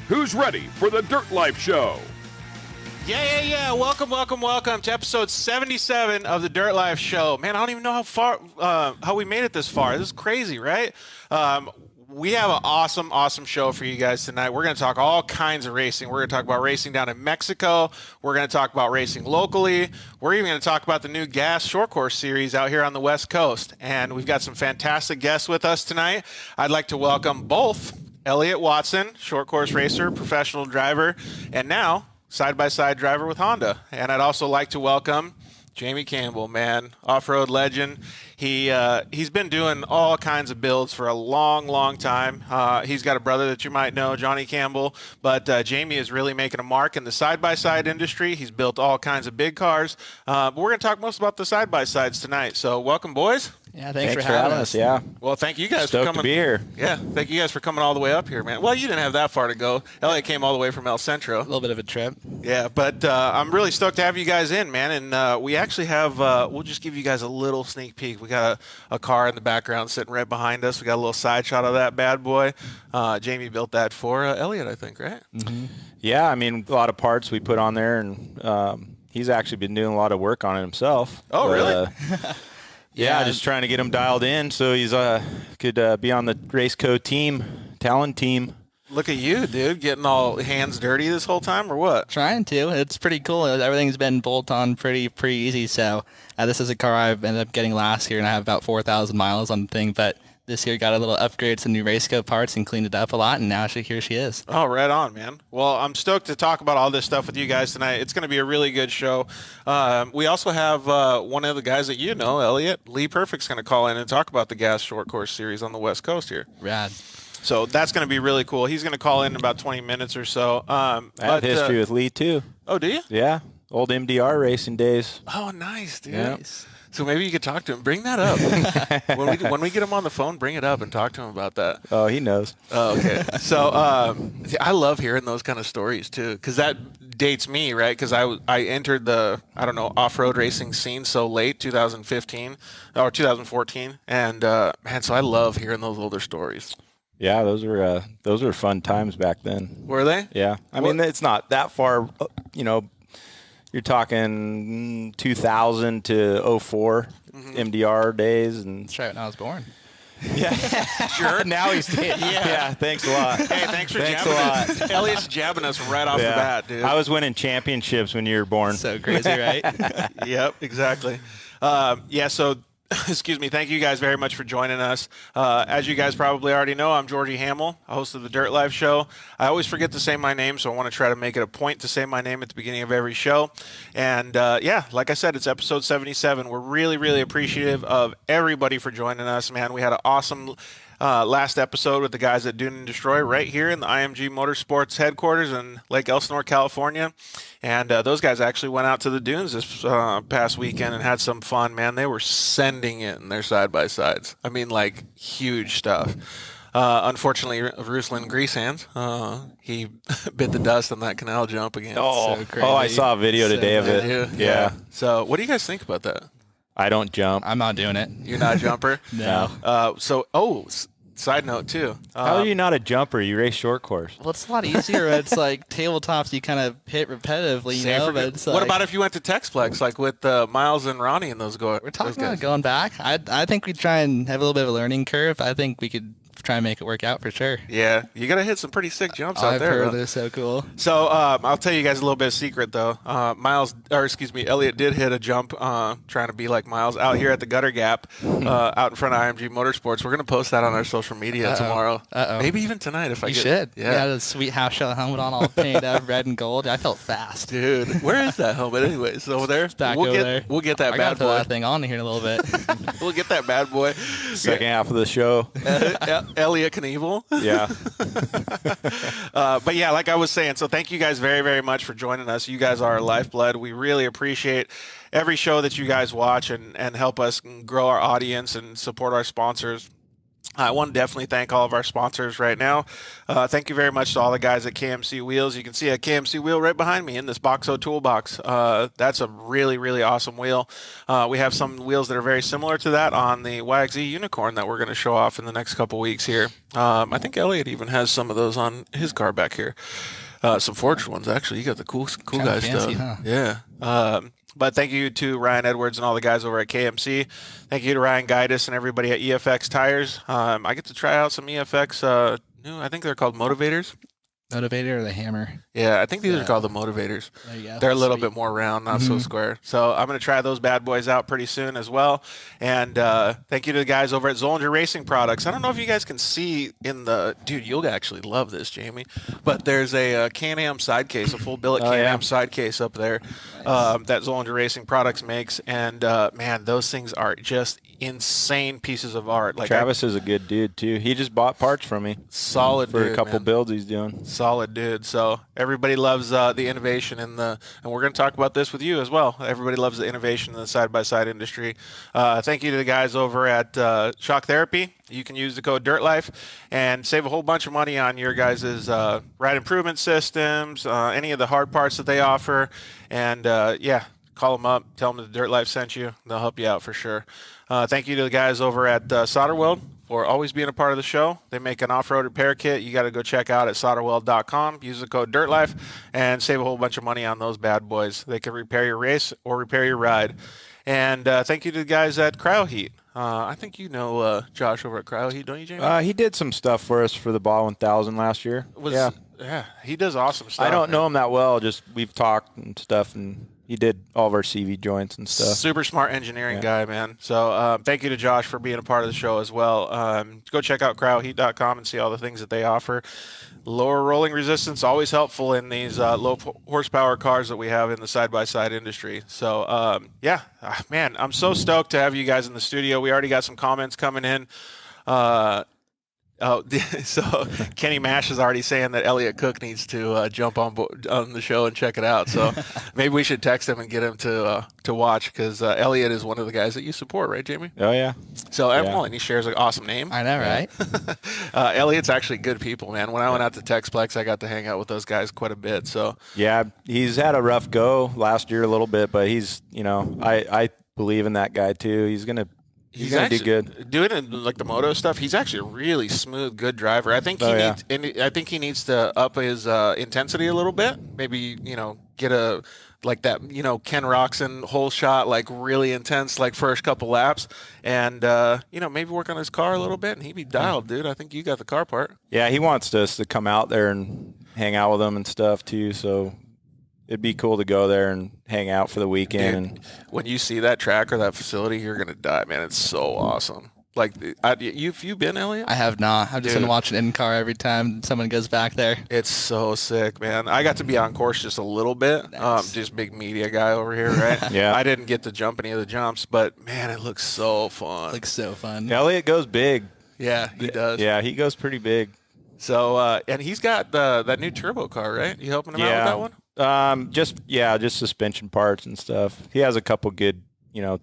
Who's ready for the Dirt Life Show? Yeah. Welcome to episode 77 of the Dirt Life Show. Man, I don't even know how we made it this far. This is crazy, right? We have an awesome show for you guys tonight. We're going to talk all kinds of racing. We're going to talk about racing down in Mexico. We're going to talk about racing locally. We're even going to talk about the new gas short course series out here on the West Coast. And we've got some fantastic guests with us tonight. I'd like to welcome both Eliott Watson, short course racer, professional driver, and now side-by-side driver with Honda. And I'd also like to welcome Jamie Campbell, man, off-road legend. He's been doing all kinds of builds for a long time. He's got a brother that you might know, Johnny Campbell, but Jamie is really making a mark in the side-by-side industry. He's built all kinds of big cars. But we're going to talk most about the side-by-sides tonight. So welcome, boys. Yeah, thanks for having us. Yeah. Well, thank you guys Stoked for coming. to be here. Yeah, thank you guys for coming all the way up here, man. Well, you didn't have that far to go. Eliott came all the way from El Centro. A little bit of a trip. Yeah, but I'm really stoked to have you guys in, man. And we actually have, we'll just give you guys a little sneak peek. We got a car in the background sitting right behind us. We got a little side shot of that bad boy. Jamie built that for Eliott, I think, right? Mm-hmm. Yeah, I mean, a lot of parts we put on there, and he's actually been doing a lot of work on it himself. Oh, really? Yeah, just trying to get him dialed in so he's could be on the RaceCo team, Talon team. Look at you, dude, getting all hands dirty this whole time, or what? Trying to. It's pretty cool. Everything's been bolt on pretty easy. So this is a car I've ended up getting last year, and I have about 4,000 miles on the thing. But this year got a little upgrade, some new RaceCo parts, and cleaned it up a lot. And now here she is. Oh, right on, man. Well, I'm stoked to talk about all this stuff with you guys tonight. It's going to be a really good show. We also have one of the guys that you know, Eliott. Lee Perfect's going to call in and talk about the gas short course series on the West Coast here. Rad. So that's going to be really cool. He's going to call in about 20 minutes or so. I have history with Lee, too. Oh, do you? Yeah, old MDR racing days. Oh, nice, dude. Yeah. So maybe you could talk to him. Bring that up. when we get him on the phone, bring it up and talk to him about that. Oh, he knows. Oh, okay. So I love hearing those kind of stories, too, because that dates me, right? Because I entered the, off-road racing scene so late, 2015 or 2014. And, man, so I love hearing those older stories. Yeah, those were fun times back then. Were they? Yeah. I mean, it's not that far, you're talking 2000 to 04 MDR days. And That's right when I was born. yeah. Sure. Now he's yeah, thanks a lot. Hey, thanks for Thanks jabbing a lot. us. Elliott's jabbing us right off the bat, dude. I was winning championships when you were born. So crazy, right? Yep, exactly. So excuse me. Thank you guys very much for joining us. As you guys probably already know, I'm Georgie Hamill, host of the Dirt Life Show. I always forget to say my name, so I want to try to make it a point to say my name at the beginning of every show. And like I said, it's episode 77. We're really appreciative of everybody for joining us, man. We had an awesome last episode with the guys at Dune and Destroy right here in the IMG Motorsports headquarters in Lake Elsinore, California. And those guys actually went out to the dunes this past weekend and had some fun, man. They were sending it in their side-by-sides. I mean, like, huge stuff. Unfortunately, Ruslan Greasehands, he bit the dust on that canal jump again. So crazy. I saw a video today of it. Yeah. So what do you guys think about that? I don't jump. I'm not doing it. You're not a jumper? No. Side note, too. How are you not a jumper? You race short course. Well, it's a lot easier. It's like tabletops you kind of hit repetitively, But it's what about if you went to Texplex, like with Miles and Ronnie and those guys? We're talking about going back. I think we try and have a little bit of a learning curve. I think we could try and make it work out for sure. Yeah, you got to hit some pretty sick jumps out there. I've heard they're so cool. So I'll tell you guys a little bit of secret, though. Eliott did hit a jump trying to be like Miles out here at the Gutter Gap out in front of IMG Motorsports. We're going to post that on our social media tomorrow. Maybe even tonight if I You get should. Yeah. You had a sweet half-shell helmet on, all painted up, red and gold. I felt fast. Dude, where is that helmet anyways? Over there? Back we'll over get, there. We'll get that I bad gotta throw boy. that thing on here in a little bit. We'll get that bad boy. Second half of the show. Eliott Knievel. Yeah. But yeah, like I was saying, so thank you guys very, very much for joining us. You guys are our lifeblood. We really appreciate every show that you guys watch and help us grow our audience and support our sponsors. I want to definitely thank all of our sponsors right now. Thank you very much to all the guys at KMC Wheels. You can see a KMC wheel right behind me in this Boxo toolbox. That's a really, really awesome wheel. We have some wheels that are very similar to that on the YXZ Unicorn that we're going to show off in the next couple weeks here. I think Eliott even has some of those on his car back here. Some forged ones, actually. You got the cool guy fancy, stuff. huh? Yeah. But thank you to Ryan Edwards and all the guys over at KMC. Thank you to Ryan Guidus and everybody at EFX Tires. I get to try out some EFX new, I think they're called Motivators. Motivator or the hammer? Yeah, I think these are called the Motivators. There you go. They're a little Sweet. bit more round, not so square. So I'm going to try those bad boys out pretty soon as well. And thank you to the guys over at Zollinger Racing Products. I don't know if you guys can see in the – dude, you'll actually love this, Jamie. But there's a Can-Am side case, a full billet Can-Am side case up there that Zollinger Racing Products makes. And, man, those things are just insane pieces of art. Like Travis is a good dude, too. He just bought parts from me. Solid for dude, a couple man. builds he's doing. Solid dude. So everybody loves the innovation and we're going to talk about this with you as well. Everybody loves the innovation in the side-by-side industry. Thank you to the guys over at Shock Therapy. You can use the code DIRTLIFE and save a whole bunch of money on your guys' ride improvement systems, any of the hard parts that they offer. And yeah, call them up, tell them that Dirt Life sent you. They'll help you out for sure. Thank you to the guys over at Solderweld for always being a part of the show. They make an off-road repair kit. You got to go check out at solderweld.com. Use the code DIRTLIFE and save a whole bunch of money on those bad boys. They can repair your race or repair your ride. And thank you to the guys at CryoHeat. I think you know Josh over at CryoHeat, don't you, Jamie? He did some stuff for us for the BAJA 1000 last year. Yeah, he does awesome stuff. I don't know him that well. Just we've talked and stuff, and he did all of our CV joints and stuff. Super smart engineering guy, man. So thank you to Josh for being a part of the show as well. Go check out cryoheat.com and see all the things that they offer. Lower rolling resistance, always helpful in these low horsepower cars that we have in the side-by-side industry. So, yeah, man, I'm so stoked to have you guys in the studio. We already got some comments coming in. So Kenny Mash is already saying that Eliott Cook needs to jump on the show and check it out. So maybe we should text him and get him to watch because Eliott is one of the guys that you support, right, Jamie? Oh, yeah. So well, and he shares an awesome name. I know, right? Elliott's actually good people, man. When I went out to Texplex, I got to hang out with those guys quite a bit. So yeah, he's had a rough go last year a little bit, but he's, I believe in that guy too. He's gonna do good. Doing it like the moto stuff, he's actually a really smooth, good driver. I think he needs to up his intensity a little bit. Maybe get a like that Ken Roxon whole shot, like really intense, like first couple laps, and maybe work on his car a little bit, and he'd be dialed, dude. I think you got the car part. Yeah, he wants us to come out there and hang out with him and stuff too. So it'd be cool to go there and hang out for the weekend. Dude, when you see that track or that facility, you're gonna die, man. It's so awesome. Like, you've been, Eliott? I have not. I've just been watching in-car every time someone goes back there. It's so sick, man. I got to be on course just a little bit. Nice. Just big media guy over here, right? Yeah. I didn't get to jump any of the jumps, but, man, it looks so fun. Looks so fun. Eliott goes big. Yeah, he does. Yeah, he goes pretty big. So, and he's got that new turbo car, right? You helping him out with that one? Just suspension parts and stuff. He has a couple good,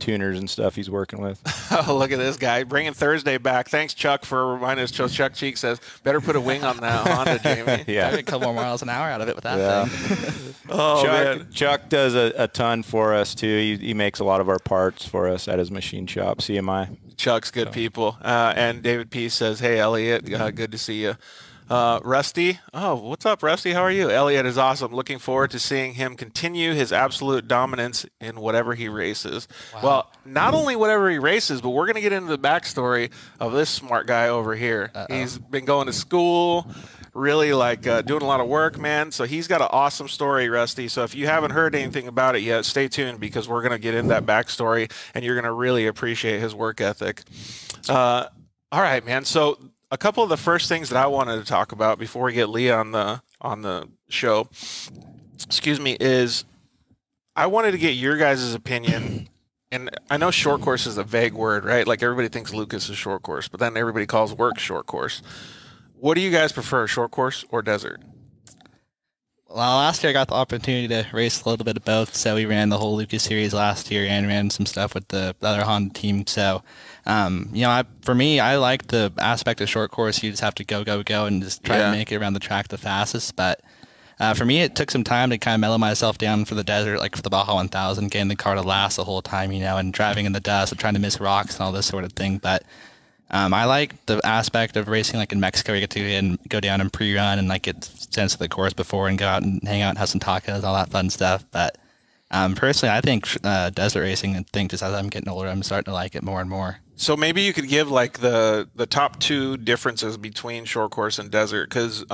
tuners and stuff he's working with. Oh, look at this guy bringing Thursday back. Thanks, Chuck, for reminding us. Chuck Cheek says, better put a wing on that Honda, Jamie. Yeah, I get a couple more miles an hour out of it with that thing. Oh, man. Chuck does a ton for us too. He makes a lot of our parts for us at his machine shop, CMI. Chuck's good people. And David P says, hey, Eliott, good to see you. Rusty. Oh, what's up, Rusty? How are you? Eliott is awesome. Looking forward to seeing him continue his absolute dominance in whatever he races. Wow. Well, not only whatever he races, but we're going to get into the backstory of this smart guy over here. He's been going to school, really doing a lot of work, man. So he's got an awesome story, Rusty. So if you haven't heard anything about it yet, stay tuned because we're going to get into that backstory and you're going to really appreciate his work ethic. All right, man. So a couple of the first things that I wanted to talk about before we get Lee on the show, is I wanted to get your guys' opinion. And I know short course is a vague word, right? Like everybody thinks Lucas is short course, but then everybody calls work short course. What do you guys prefer, short course or desert? Well, last year I got the opportunity to race a little bit of both. So we ran the whole Lucas series last year and ran some stuff with the other Honda team. So For me, I like the aspect of short course. You just have to go and just try to make it around the track the fastest. But for me, it took some time to kind of mellow myself down for the desert, like for the Baja 1000, getting the car to last the whole time, and driving in the dust and trying to miss rocks and all this sort of thing. But I like the aspect of racing, like in Mexico, you get to go down and pre-run and like get sense of the course before and go out and hang out and have some tacos, all that fun stuff. But personally, I think desert racing, and think just as I'm getting older, I'm starting to like it more and more. So maybe you could give like the top 2 differences between short course and desert, because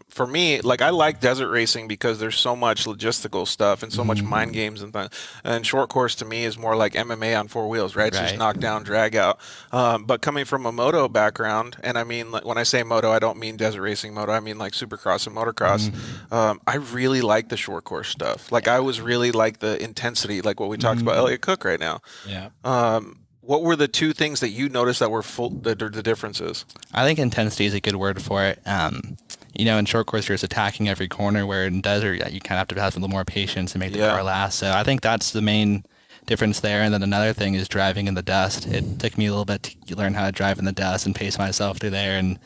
for me, like I like desert racing because there's so much logistical stuff and so much mind games and things. And short course to me is more like MMA on 4 wheels, right? It's just knock down, drag out. But coming from a moto background, and I mean, like, when I say moto, I don't mean desert racing moto. I mean like supercross and motocross. I really like the short course stuff. Like I was really like the intensity, like what we talked about Eliott Cook right now. Yeah. What were the 2 things that you noticed that were the differences? I think intensity is a good word for it. In short course, you're just attacking every corner, where in desert, you kind of have to have a little more patience and make the car last. So I think that's the main difference there. And then another thing is driving in the dust. It took me a little bit to learn how to drive in the dust and pace myself through there. And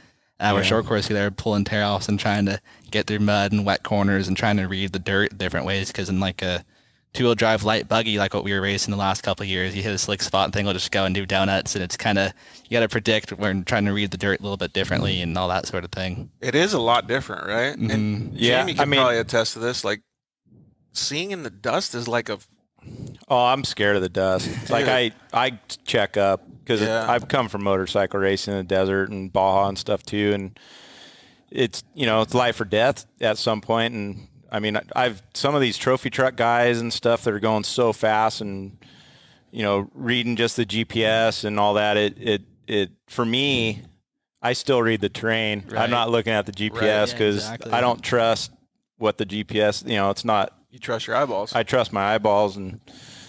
with short course, you're there pulling tear-offs and trying to get through mud and wet corners and trying to read the dirt different ways, because in like a 2-wheel drive light buggy, like what we were racing the last couple of years, you hit a slick spot and thing will just go and do donuts, and it's kind of, you got to predict when trying to read the dirt a little bit differently and all that sort of thing. It is a lot different, right? And Jamie can probably attest to this. Like seeing in the dust is like I'm scared of the dust. Like I check up because I've come from motorcycle racing in the desert and Baja and stuff too, and it's it's life or death at some point. And I mean, I've some of these trophy truck guys and stuff that are going so fast and, reading just the GPS and all that. It for me, I still read the terrain. Right. I'm not looking at the GPS because I don't trust what the GPS, it's not. You trust your eyeballs. I trust my eyeballs. And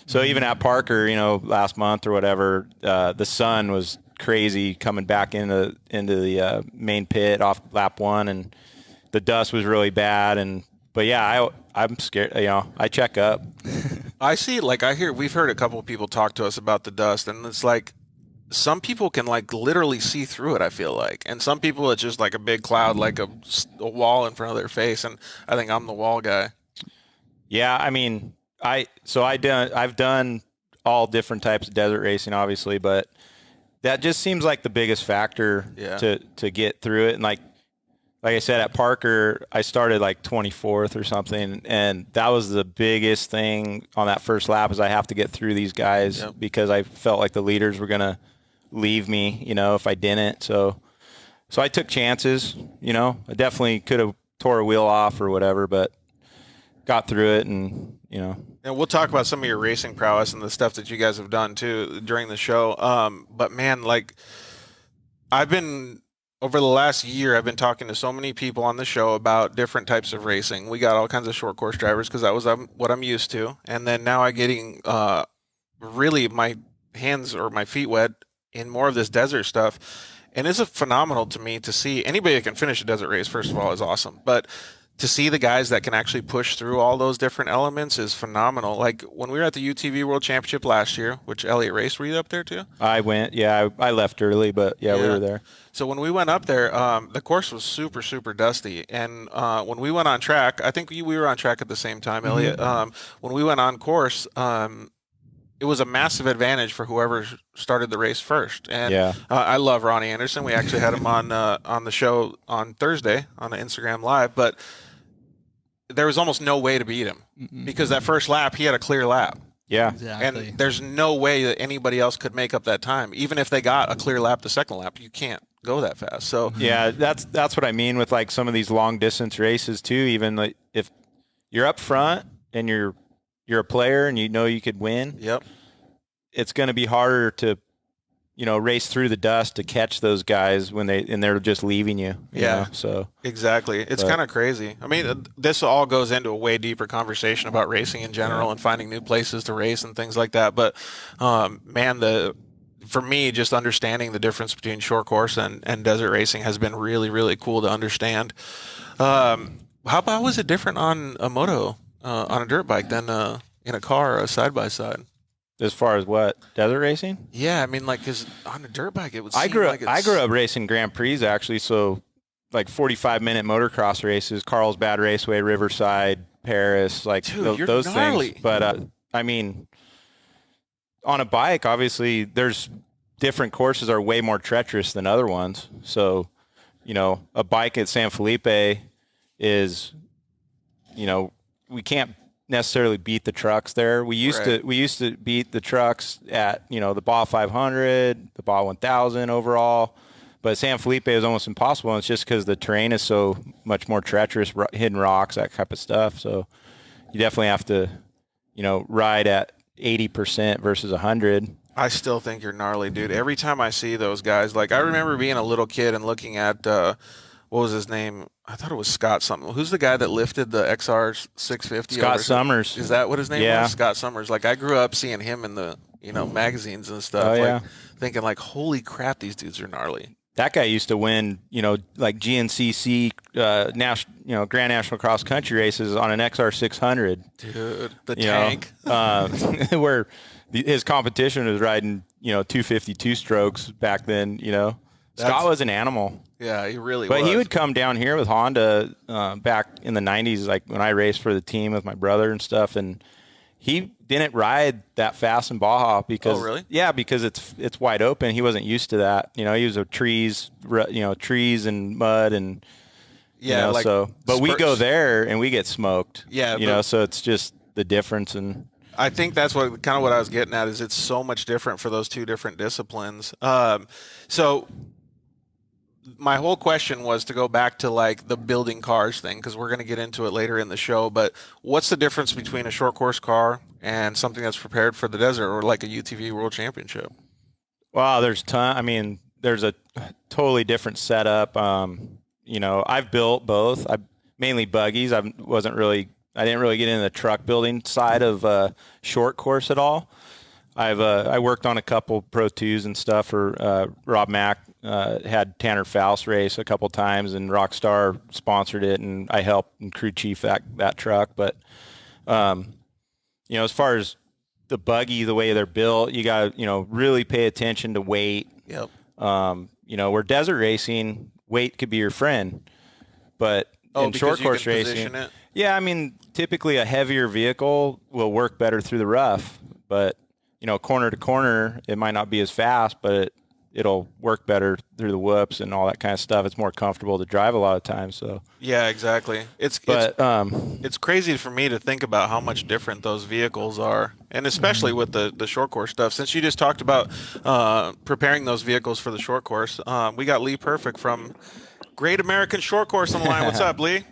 so even at Parker, last month or whatever, the sun was crazy coming back into the main pit off lap 1, and the dust was really bad. But yeah, I'm scared. I check up. We've heard a couple of people talk to us about the dust, and it's like some people can like literally see through it, I feel like, and some people it's just like a big cloud, like a wall in front of their face. And I think I'm the wall guy. Yeah, I mean, I've done all different types of desert racing, obviously, but that just seems like the biggest factor to get through it. And like I said, at Parker, I started like 24th or something, and that was the biggest thing on that first lap is I have to get through these guys because I felt like the leaders were going to leave me, if I didn't. So I took chances, I definitely could have tore a wheel off or whatever, but got through it and. And we'll talk about some of your racing prowess and the stuff that you guys have done too during the show. But man, like over the last year, I've been talking to so many people on the show about different types of racing. We got all kinds of short course drivers because that was what I'm used to. And then now I'm getting really my hands or my feet wet in more of this desert stuff. And it's phenomenal to me to see anybody that can finish a desert race, first of all, is awesome. But to see the guys that can actually push through all those different elements is phenomenal. Like when we were at the UTV World Championship last year, which Eliott raced, were you up there too? I went, I left early, but we were there. So when we went up there, the course was super, super dusty. And when we went on track, I think we were on track at the same time, Eliott. When we went on course, it was a massive advantage for whoever started the race first. And I love Ronnie Anderson. We actually had him on the show on Thursday on the Instagram Live, but there was almost no way to beat him because that first lap, he had a clear lap. Yeah, exactly. And there's no way that anybody else could make up that time. Even if they got a clear lap the second lap, you can't go that fast. So yeah, that's what I mean with like some of these long distance races too. Even like if you're up front and you're a player and you could win, it's going to be harder to race through the dust to catch those guys when they're just leaving you. You know? So exactly. It's kind of crazy. I mean, this all goes into a way deeper conversation about racing in general and finding new places to race and things like that. But man, for me, just understanding the difference between short course and desert racing has been really, really cool to understand. How was it different on a moto, on a dirt bike than in a car or a side by side? As far as what? Desert racing? Yeah, I mean, like, because on a dirt bike, it would I seem grew like I grew up racing Grand Prix, actually, so like 45-minute motocross races, Carlsbad Raceway, Riverside, Paris, like Dude, you're those gnarly. things. But, I mean, on a bike, obviously, there's different courses are way more treacherous than other ones. So, you know, a bike at San Felipe is, you know, we can't necessarily beat the trucks there. We used to beat the trucks at, you know, the BAJA 500, the BAJA 1000 overall, but San Felipe is almost impossible. And it's just because the terrain is so much more treacherous, hidden rocks, that type of stuff. So you definitely have to, you know, ride at 80% versus 100. I still think you're gnarly, dude. Every time I see those guys, like, I remember being a little kid and looking at, what was his name? I thought it was Scott something. Who's the guy that lifted the XR 650? Scott Summers. Is that what his name Yeah. was? Scott Summers. Like, I grew up seeing him in the, you know, magazines and stuff. Oh, like, yeah. thinking, like, holy crap, these dudes are gnarly. That guy used to win, you know, like GNCC, you know, Grand National Cross Country races on an XR 600. Dude, the tank. Where his competition was riding, you know, 252 strokes back then, you know. Scott was an animal. Yeah, he really was. But he would come down here with Honda back in the 90s, like when I raced for the team with my brother and stuff, and he didn't ride that fast in Baja because because it's wide open. He wasn't used to that. You know, he was a trees and mud and you know, like so but we go there and we get smoked. Yeah, you know, so it's just the difference. And I think that's what I was getting at is it's so much different for those two different disciplines. So my whole question was to go back to like the building cars thing, because we're going to get into it later in the show. But what's the difference between a short course car and something that's prepared for the desert, or like a UTV World Championship? Wow, there's a totally different setup. You know, I've built both. I mainly buggies. I didn't really get into the truck building side of short course at all. I worked on a couple Pro 2s and stuff for Rob Mack. Had Tanner Faust race a couple times, and Rockstar sponsored it, and I helped and crew chief that truck. But you know, as far as the buggy, the way they're built, you got to really pay attention to weight. Yep. You know, where desert racing, weight could be your friend, but in short course racing, yeah, I mean, typically a heavier vehicle will work better through the rough, but you know, corner to corner, it might not be as fast, but it'll work better through the whoops and all that kind of stuff. It's more comfortable to drive a lot of times. So yeah, exactly. It's crazy for me to think about how much different those vehicles are, and especially with the short course stuff. Since you just talked about preparing those vehicles for the short course, we got Lee Perfect from Great American Shortcourse on the line. What's up, Lee?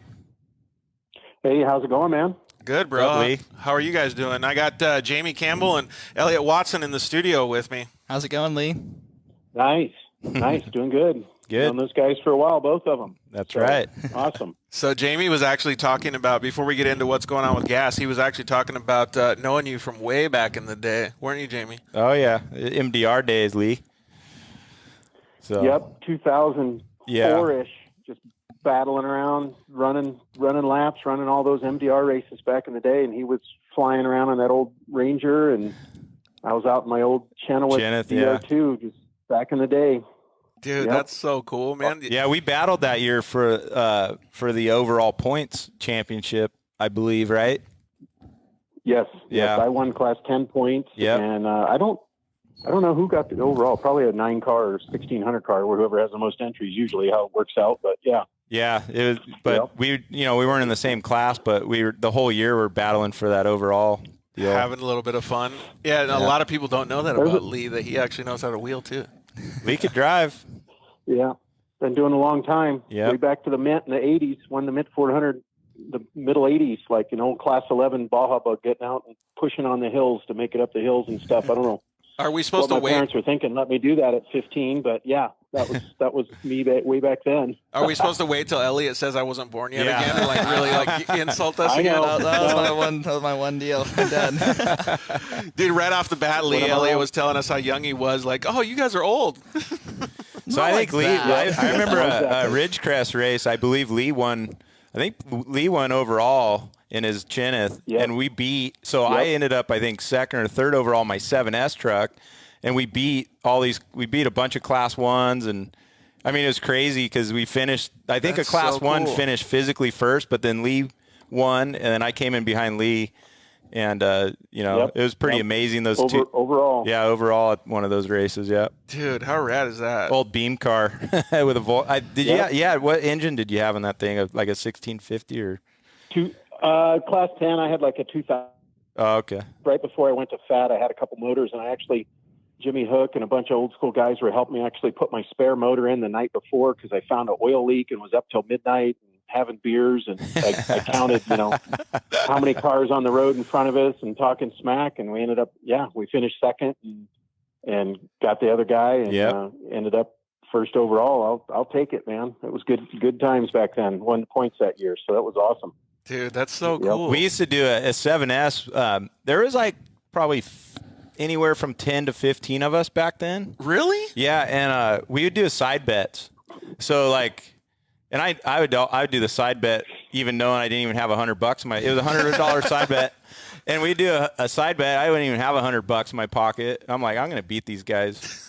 Hey, how's it going, man? Good, bro. How are you guys doing? I got Jamie Campbell and Eliott Watson in the studio with me. How's it going, Lee? Nice. Doing good. Good. Known those guys for a while, both of them. That's right. Awesome. So Jamie was actually talking about, before we get into what's going on with gas, he was actually talking about knowing you from way back in the day. Weren't you, Jamie? Oh, yeah. MDR days, Lee. So. Yep, 2004-ish. Just battling around, running laps, running all those MDR races back in the day, and he was flying around on that old Ranger, and I was out in my old Chenoweth DR2 just back in the day. Dude, that's so cool, man. Yeah, we battled that year for the overall points championship, I believe, right? Yes. Yeah. Yes, I won Class 10 points, and I don't know who got the overall. Probably a 9-car or 1600 car, where whoever has the most entries usually how it works out. But yeah. Yeah, it was. But we weren't in the same class, but the whole year we're battling for that overall deal. Having a little bit of fun. Yeah, and a lot of people don't know that about Lee, that he actually knows how to wheel too. Lee could drive. Yeah, been doing a long time. Yeah, way back to the Mint in the '80s. Won the Mint 400, the middle '80s, like an old Class 11 Baja bug, getting out and pushing on the hills to make it up the hills and stuff. I don't know. Are we supposed to wait? My parents were thinking, let me do that at 15, but yeah, that was me way back then. Are we supposed to wait till Eliott says I wasn't born yet again, and like really insult us again? That was my one deal. Dude, right off the bat, Eliott was telling us how young he was. Like, oh, you guys are old. So I think Lee. I remember a Ridgecrest race. I believe Lee won. I think Lee won overall, in his Chineth, and we beat. So I ended up, I think, second or third overall my 7S truck, and we beat We beat a bunch of Class 1s, and I mean it was crazy because we finished. I think a Class 1 finished physically first, but then Lee won, and then I came in behind Lee. And, you know, it was pretty amazing. Those overall. Yeah, overall at one of those races, Dude, how rad is that? Old beam car with a Volt. What engine did you have in that thing? Like a 1650 or? Class 10, I had like a 2000. Oh, okay. Right before I went to FAT, I had a couple motors, and Jimmy Hook and a bunch of old school guys were helping me actually put my spare motor in the night before because I found an oil leak and was up till midnight. Having beers, and I counted, how many cars on the road in front of us and talking smack. And we ended up, we finished second and got the other guy and ended up first overall. I'll take it, man. It was good times back then. Won points that year. So that was awesome. Dude, that's so cool. We used to do a 7S. There was like probably anywhere from 10 to 15 of us back then. Really? Yeah. And we would do a side bets. So like, and I would do the side bet even knowing I didn't even have $100 it was $100 side bet, and we do a side bet. I wouldn't even have $100 in my pocket. I'm like, I'm going to beat these guys.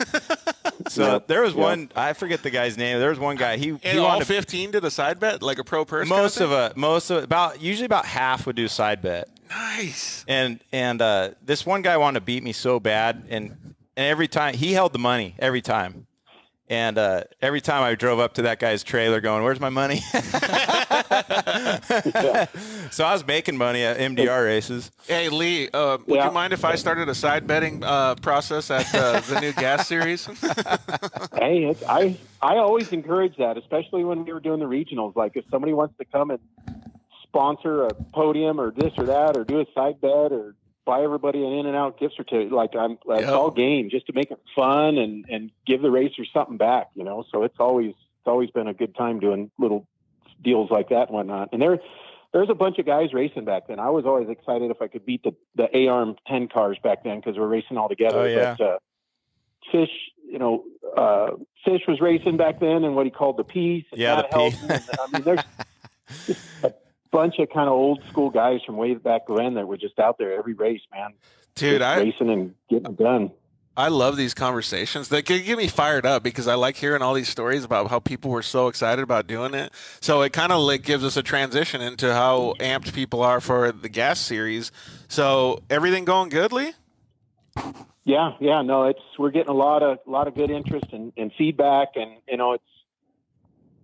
So there was one, I forget the guy's name. There was one guy. He all 15 did a side bet, like a pro person. Most of usually about half would do a side bet. Nice. And this one guy wanted to beat me so bad, and every time he held the money every time. And every time I drove up to that guy's trailer going, where's my money? So I was making money at MDR races. Hey, Lee, would you mind if I started a side betting process at the new gas series? Hey, I always encourage that, especially when we were doing the regionals. Like if somebody wants to come and sponsor a podium or this or that or do a side bet or buy everybody an In-N-Out gift certificate. Like that's all game just to make it fun and give the racers something back, So it's always been a good time doing little deals like that and whatnot. And there's a bunch of guys racing back then. I was always excited if I could beat the A-Arm 10 cars back then because we're racing all together. Oh, yeah. But Fish, Fish was racing back then and what he called the Peace. Yeah, the Peace. I mean, there's a bunch of kind of old school guys from way back when that were just out there every race, man. Dude, racing and getting it done. I love these conversations. They get me fired up because I like hearing all these stories about how people were so excited about doing it. So it kind of like gives us a transition into how amped people are for the gas series. So everything going good, Lee? Yeah. No, we're getting a lot of good interest and feedback, and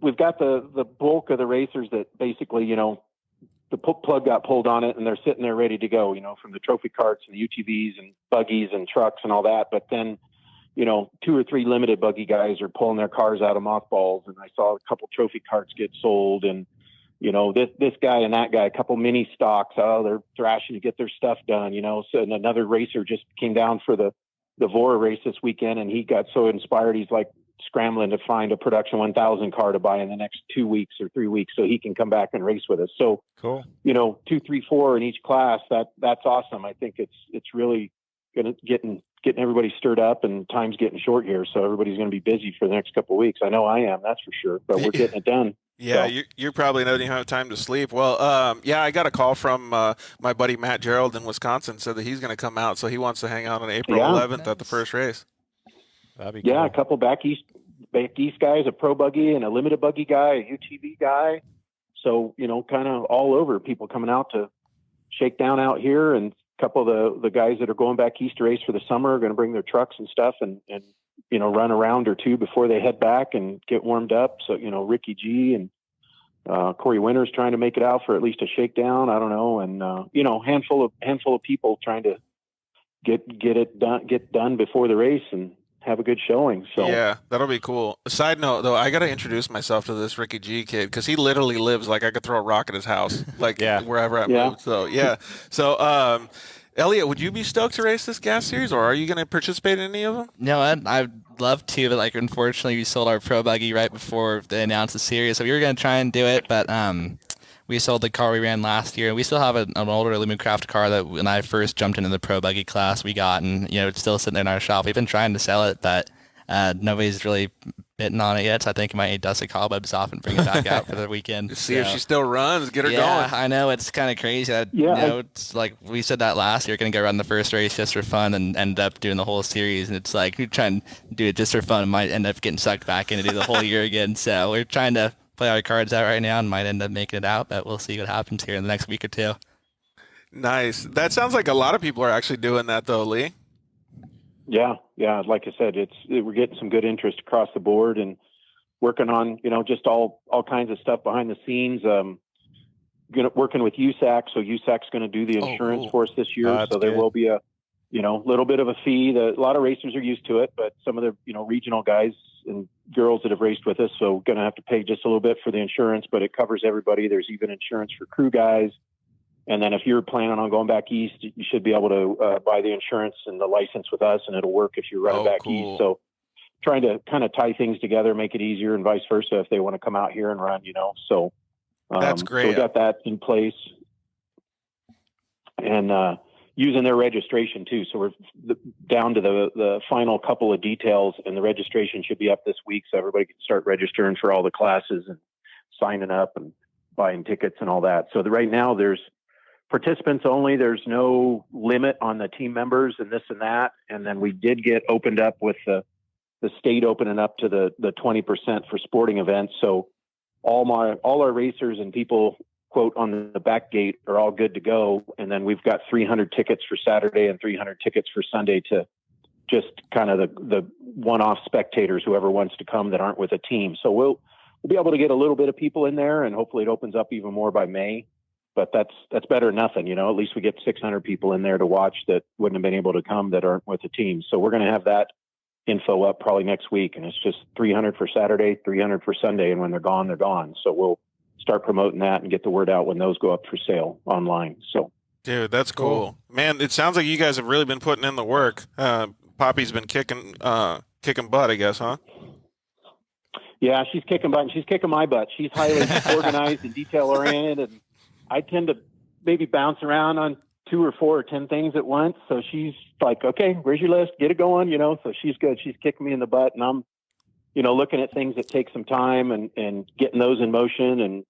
we've got the bulk of the racers that basically the plug got pulled on it and they're sitting there ready to go, from the trophy carts and the UTVs and buggies and trucks and all that. But then, 2 or 3 limited buggy guys are pulling their cars out of mothballs. And I saw a couple trophy carts get sold and, this guy and that guy, a couple mini stocks. Oh, they're thrashing to get their stuff done, So and another racer just came down for the Vora race this weekend and he got so inspired. He's like scrambling to find a production 1000 car to buy in the next 2 weeks or 3 weeks so he can come back and race with us. So cool. 2, 3, 4 in each class. That's awesome. I think it's really going to getting everybody stirred up, and time's getting short here. So everybody's going to be busy for the next couple of weeks. I know I am, that's for sure, but we're getting it done. Yeah, so. You probably don't even have time to sleep. Well, I got a call from my buddy Matt Gerald in Wisconsin, said that he's going to come out. So he wants to hang out on April 11th at the first race. That'd be cool. A couple back east guys, a pro buggy and a limited buggy guy, a UTV guy. So, kind of all over, people coming out to shake down out here. And a couple of the guys that are going back east to race for the summer are going to bring their trucks and stuff and run a round or two before they head back and get warmed up. So, Ricky G and Corey Winters trying to make it out for at least a shakedown. I don't know. And, handful of people trying to get done before the race and have a good showing. So yeah, that'll be cool. Side note though, I got to introduce myself to this Ricky G kid because he literally lives like I could throw a rock at his house, like wherever I move. So so Eliott, would you be stoked to race this gas series, or are you going to participate in any of them? No, I'd love to, but unfortunately we sold our pro buggy right before they announced the series, so we were going to try and do it, but we sold the car we ran last year. We still have an older Lumicraft car that when I first jumped into the pro buggy class we got, and it's still sitting in our shop. We've been trying to sell it, but nobody's really bitten on it yet, so I think I might dust the cobwebs off and bring it back out for the weekend. See if she still runs, get her going. Yeah, I know, it's kind of crazy. It's like we said that last year, going to go run the first race just for fun and end up doing the whole series. And it's like we try and do it just for fun and might end up getting sucked back in to do the whole year again. So we're trying to play our cards out right now and might end up making it out, but we'll see what happens here in the next week or two. Nice. That sounds like a lot of people are actually doing that, though, Lee. Yeah. Like I said, we're getting some good interest across the board and working on, just all kinds of stuff behind the scenes. Working with USAC, so USAC's going to do the insurance for us this year. So there will be a, little bit of a fee. A lot of racers are used to it, but some of the, regional guys and girls that have raced with us, so going to have to pay just a little bit for the insurance, but it covers everybody. There's even insurance for crew guys. And then if you're planning on going back east, you should be able to buy the insurance and the license with us, and it'll work if you're running back east. So trying to kind of tie things together, make it easier, and vice versa if they want to come out here and run, So that's great. So we got that in place. And using their registration too. So we're down to the final couple of details, and the registration should be up this week, so everybody can start registering for all the classes and signing up and buying tickets and all that. So right now there's participants only. There's no limit on the team members and this and that. And then we did get opened up with the state opening up to the 20% for sporting events. So all our racers and people, quote, on the back gate are all good to go. And then we've got 300 tickets for Saturday and 300 tickets for Sunday to just kind of the one-off spectators, whoever wants to come that aren't with a team. So we'll be able to get a little bit of people in there, and hopefully it opens up even more by May. But that's better than nothing, At least we get 600 people in there to watch that wouldn't have been able to come that aren't with the team. So we're going to have that info up probably next week, and it's just 300 for Saturday, 300 for Sunday, and when they're gone, they're gone. So we'll start promoting that and get the word out when those go up for sale online. So, dude, that's cool, man. It sounds like you guys have really been putting in the work. Poppy's been kicking butt, I guess, huh? Yeah, she's kicking butt, and she's kicking my butt. She's highly organized and detail oriented, and I tend to maybe bounce around on 2 or 4 or 10 things at once. So she's like, okay, where's your list? Get it going, So she's good. She's kicking me in the butt, and I'm, looking at things that take some time and getting those in motion, and,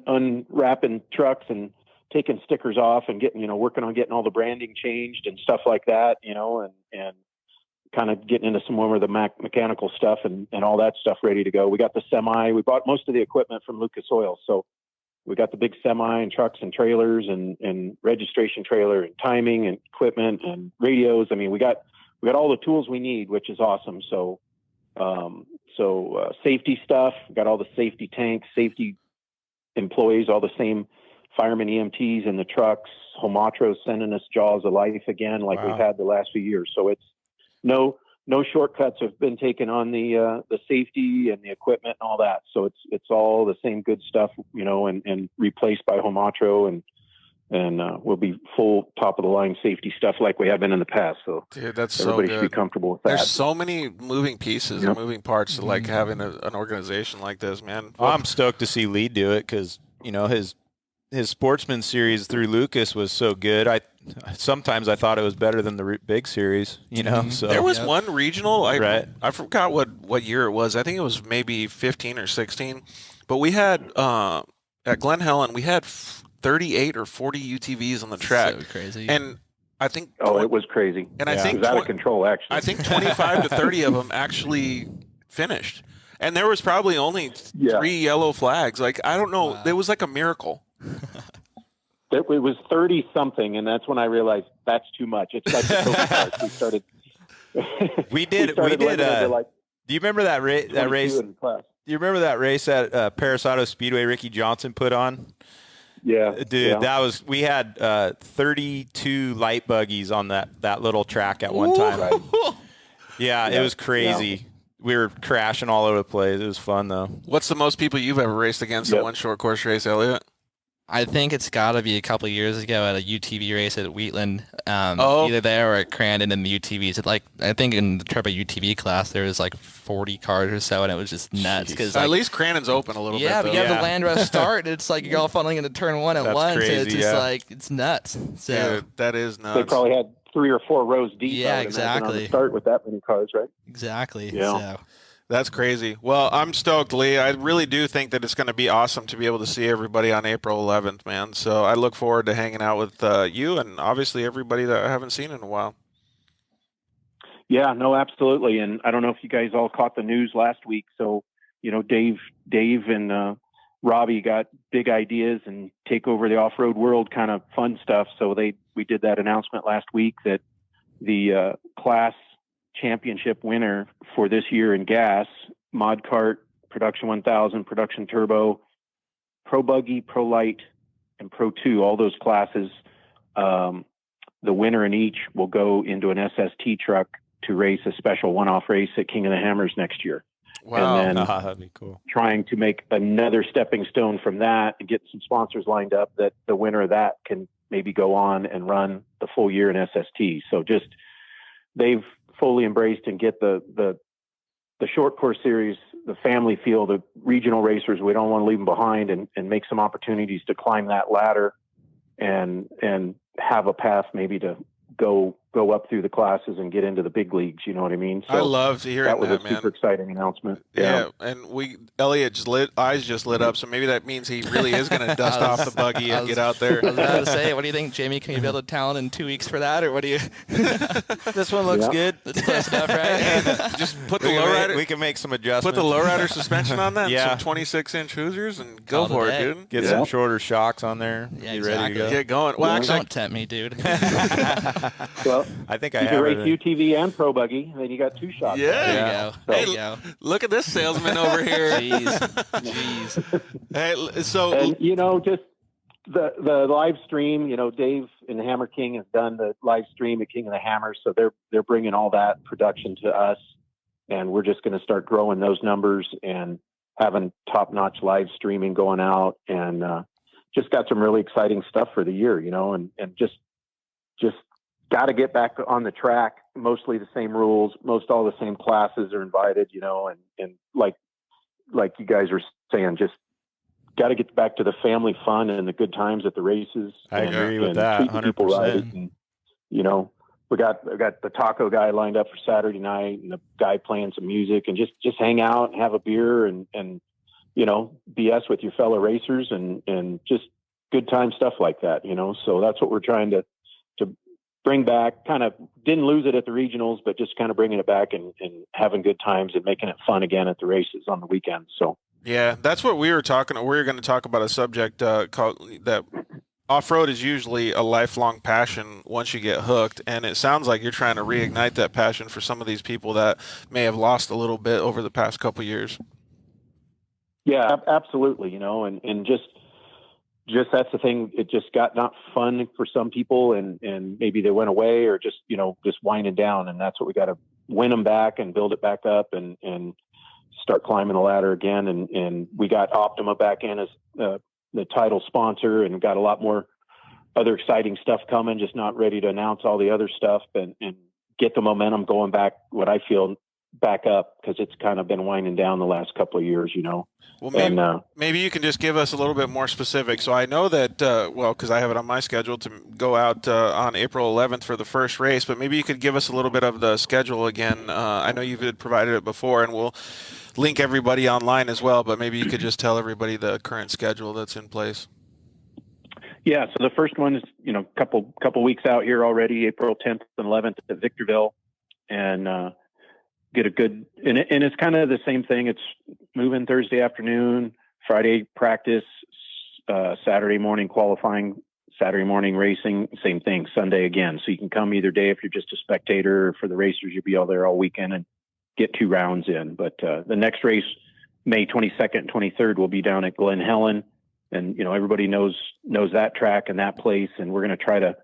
unwrapping trucks and taking stickers off and getting, working on getting all the branding changed and stuff like that, and kind of getting into some more of the mechanical stuff and all that stuff ready to go. We got the semi. We bought most of the equipment from Lucas Oil. So we got the big semi and trucks and trailers and registration trailer and timing and equipment and radios. I mean, we got all the tools we need, which is awesome. So safety stuff, we got all the safety tanks, safety employees, all the same firemen, EMTs in the trucks. Homatro sending us jaws of life again, like we've had the last few years. So it's no shortcuts have been taken on the safety and the equipment and all that. So it's all the same good stuff, and replaced by Homatro, and we'll be full top of the line safety stuff like we have been in the past. So dude, that's everybody so good. should be commitable with that. There's so many moving pieces and moving parts to like having an organization like this, man. Well, I'm stoked to see Lee do it because his Sportsman series through Lucas was so good. Sometimes I thought it was better than the big series, So there was one regional. I forgot what year it was. I think it was maybe 15 or 16. But we had at Glen Helen, we had 38 or 40 UTVs on the track. So crazy. And I think it was crazy. And I think it was out of control. Actually, I think 25 to 30 of them actually finished. And there was probably only 3 yellow flags. Like, I don't know. Wow. It was like a miracle. It was 30 something, and that's when I realized that's too much. It's like the we started. We did. Do you remember that race? Do you remember that race at Paris Auto Speedway Ricky Johnson put on? Yeah, dude, we had 32 light buggies on that little track at one time. Right. Yeah, it was crazy. Yeah. We were crashing all over the place. It was fun though. What's the most people you've ever raced against in one short course race, Eliott? I think it's got to be a couple of years ago at a UTV race at Wheatland, either there or at Crandon in the UTVs. I think in the Turbo UTV class there was like 40 cars or so, and it was just nuts. Because at least Crandon's open a little bit. Yeah, but you have the land rush start, and it's like you're all funneling into turn one at once. Crazy, and it's just like it's nuts. So dude, that is nuts. They probably had 3 or 4 rows deep. Yeah, exactly. On the start with that many cars, right? Exactly. Yeah. So. That's crazy. Well, I'm stoked, Lee. I really do think that it's going to be awesome to be able to see everybody on April 11th, man. So I look forward to hanging out with you and obviously everybody that I haven't seen in a while. Yeah, no, absolutely. And I don't know if you guys all caught the news last week. So, Dave and Robbie got big ideas and take over the off-road world kind of fun stuff. So we did that announcement last week that the class championship winner for this year in gas, Mod Kart, Production 1000, Production Turbo, Pro Buggy, Pro Light, and Pro 2, all those classes, the winner in each will go into an SST truck to race a special one-off race at King of the Hammers next year. Wow. And then that'd be cool. Trying to make another stepping stone from that and get some sponsors lined up that the winner of that can maybe go on and run the full year in SST. So just they've fully embraced and get the short course series, the family feel, the regional racers. We don't want to leave them behind and make some opportunities to climb that ladder and have a path maybe to go up through the classes and get into the big leagues. You know what I mean? So I love to hear that was that, a man. super exciting announcement. Yeah, and Eliott eyes just lit up, so maybe that means he really is going to dust off the buggy and get out there. I was about to say, what do you think, Jamie? Can you build a Talon in 2 weeks for that, or what do you? This one looks good. That's close enough, right? Just put the lowrider. We can make some adjustments. Put the lowrider suspension on that. Yeah. Some 26-inch Hoosiers and go Call for it a it, day. dude. Get some shorter shocks on there. Yeah, Be ready to go. Get going. Well, actually, Don't tempt me, dude. Well, I think I you can have race it. UTV and Pro Buggy, then you got two shots. Yeah. There you go. So- There you go. look at this salesman over here. Jeez. Hey, so And just the live stream, Dave and Hammer King has done the live stream at King of the Hammers, so they're bringing all that production to us, and we're just going to start growing those numbers and having top-notch live streaming going out, and just got some really exciting stuff for the year, and just got to get back on the track. Mostly the same rules, most all the same classes are invited, and like you guys are saying, just got to get back to the family fun and the good times at the races. I agree with and that, treating people 100%. right. And, we got the taco guy lined up for Saturday night, and the guy playing some music, and just hang out and have a beer and BS with your fellow racers and just good time stuff like that. So that's what we're trying to bring back. Kind of didn't lose it at the regionals, but just kind of bringing it back and having good times and making it fun again at the races on the weekends. So yeah, that's what we were talking. We were going to talk about a subject called that. Off-road is usually a lifelong passion once you get hooked, and it sounds like you're trying to reignite that passion for some of these people that may have lost a little bit over the past couple years. Yeah, absolutely. And just that's the thing. It just got not fun for some people, and maybe they went away or just winding down. And that's what we got to win them back and build it back up and start climbing the ladder again. And we got Optima back in as the title sponsor, and got a lot more other exciting stuff coming, just not ready to announce all the other stuff and get the momentum going back, what I feel, back up, because it's kind of been winding down the last couple of years, Well, maybe you can just give us a little bit more specific. So I know that, because I have it on my schedule to go out on April 11th for the first race, but maybe you could give us a little bit of the schedule again. I know you've provided it before, and we'll link everybody online as well, but maybe you could just tell everybody the current schedule that's in place. Yeah. So the first one is, couple weeks out here already, April 10th and 11th at Victorville, and get a good, and it's kind of the same thing. It's moving Thursday afternoon, Friday practice, Saturday morning qualifying, Saturday morning racing, same thing, Sunday again. So you can come either day if you're just a spectator. For the racers, you'll be all there all weekend and get 2 rounds in. But the next race, May 22nd and 23rd, will be down at Glen Helen. And, everybody knows that track and that place. And we're going to try to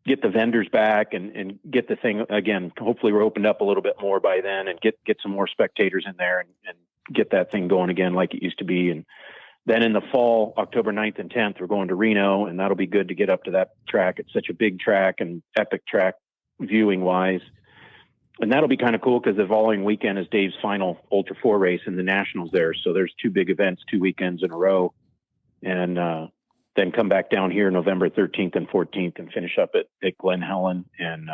get the vendors back and get the thing again. Hopefully we're opened up a little bit more by then and get some more spectators in there and get that thing going again like it used to be. And then in the fall, October 9th and 10th, we're going to Reno, and that'll be good to get up to that track. It's such a big track and epic track viewing wise. And that'll be kind of cool because the following weekend is Dave's final Ultra 4 race in the Nationals there. So there's 2 big events, 2 weekends in a row. And then come back down here November 13th and 14th and finish up at Glen Helen and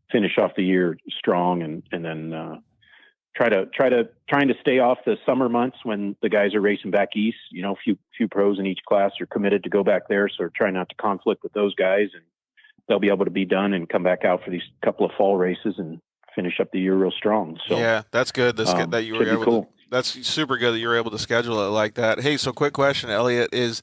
finish off the year strong and then trying to stay off the summer months when the guys are racing back east. You know, few pros in each class are committed to go back there, so try not to conflict with those guys, and they'll be able to be done and come back out for these couple of fall races and finish up the year real strong. So yeah, that's good. That you were able cool. to. That's super good that you were able to schedule it like that. Hey, so quick question, Eliott, is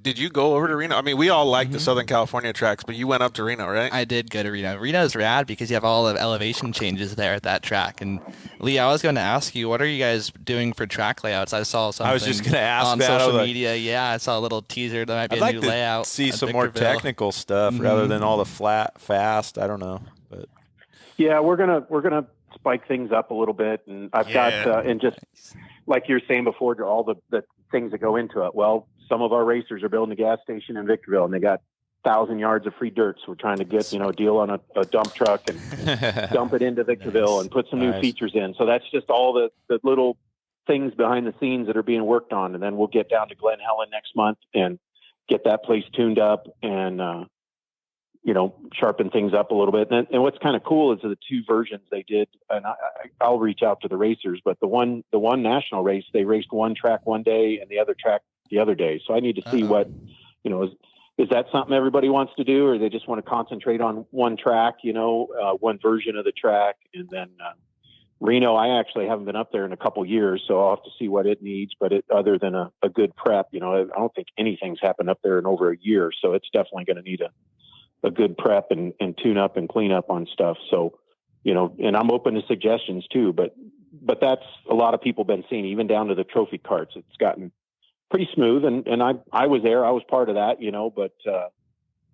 did you go over to Reno? I mean, we all like the Southern California tracks, but you went up to Reno, right? I did go to Reno. Reno's rad because you have all the elevation changes there at that track. And Lee, I was going to ask you, what are you guys doing for track layouts? I saw something. I was just going to ask on that. social media. Yeah, I saw a little teaser. There might be I'd a new like to layout. see some more technical stuff rather than all the flat, fast. I don't know, but yeah, we're gonna spike things up a little bit, and I've got and just like you were saying before, all the things that go into it. Well, some of our racers are building a gas station in Victorville, and they got 1,000 yards of free dirt. So we're trying to get a deal on a dump truck and dump it into Victorville and put some new features in. So that's just all the little things behind the scenes that are being worked on. And then we'll get down to Glen Helen next month and get that place tuned up and sharpen things up a little bit. And what's kind of cool is the two versions they did, and I'll reach out to the racers, but the one national race, they raced one track one day and the other track the other day. So I need to see what, is that something everybody wants to do, or they just want to concentrate on one track, one version of the track. And then Reno, I actually haven't been up there in a couple years, so I'll have to see what it needs. But other than a good prep, I don't think anything's happened up there in over a year. So it's definitely going to need a good prep and tune up and clean up on stuff. So, and I'm open to suggestions too, but that's a lot of people been seeing, even down to the trophy carts. It's gotten pretty smooth. And I was there, I was part of that, but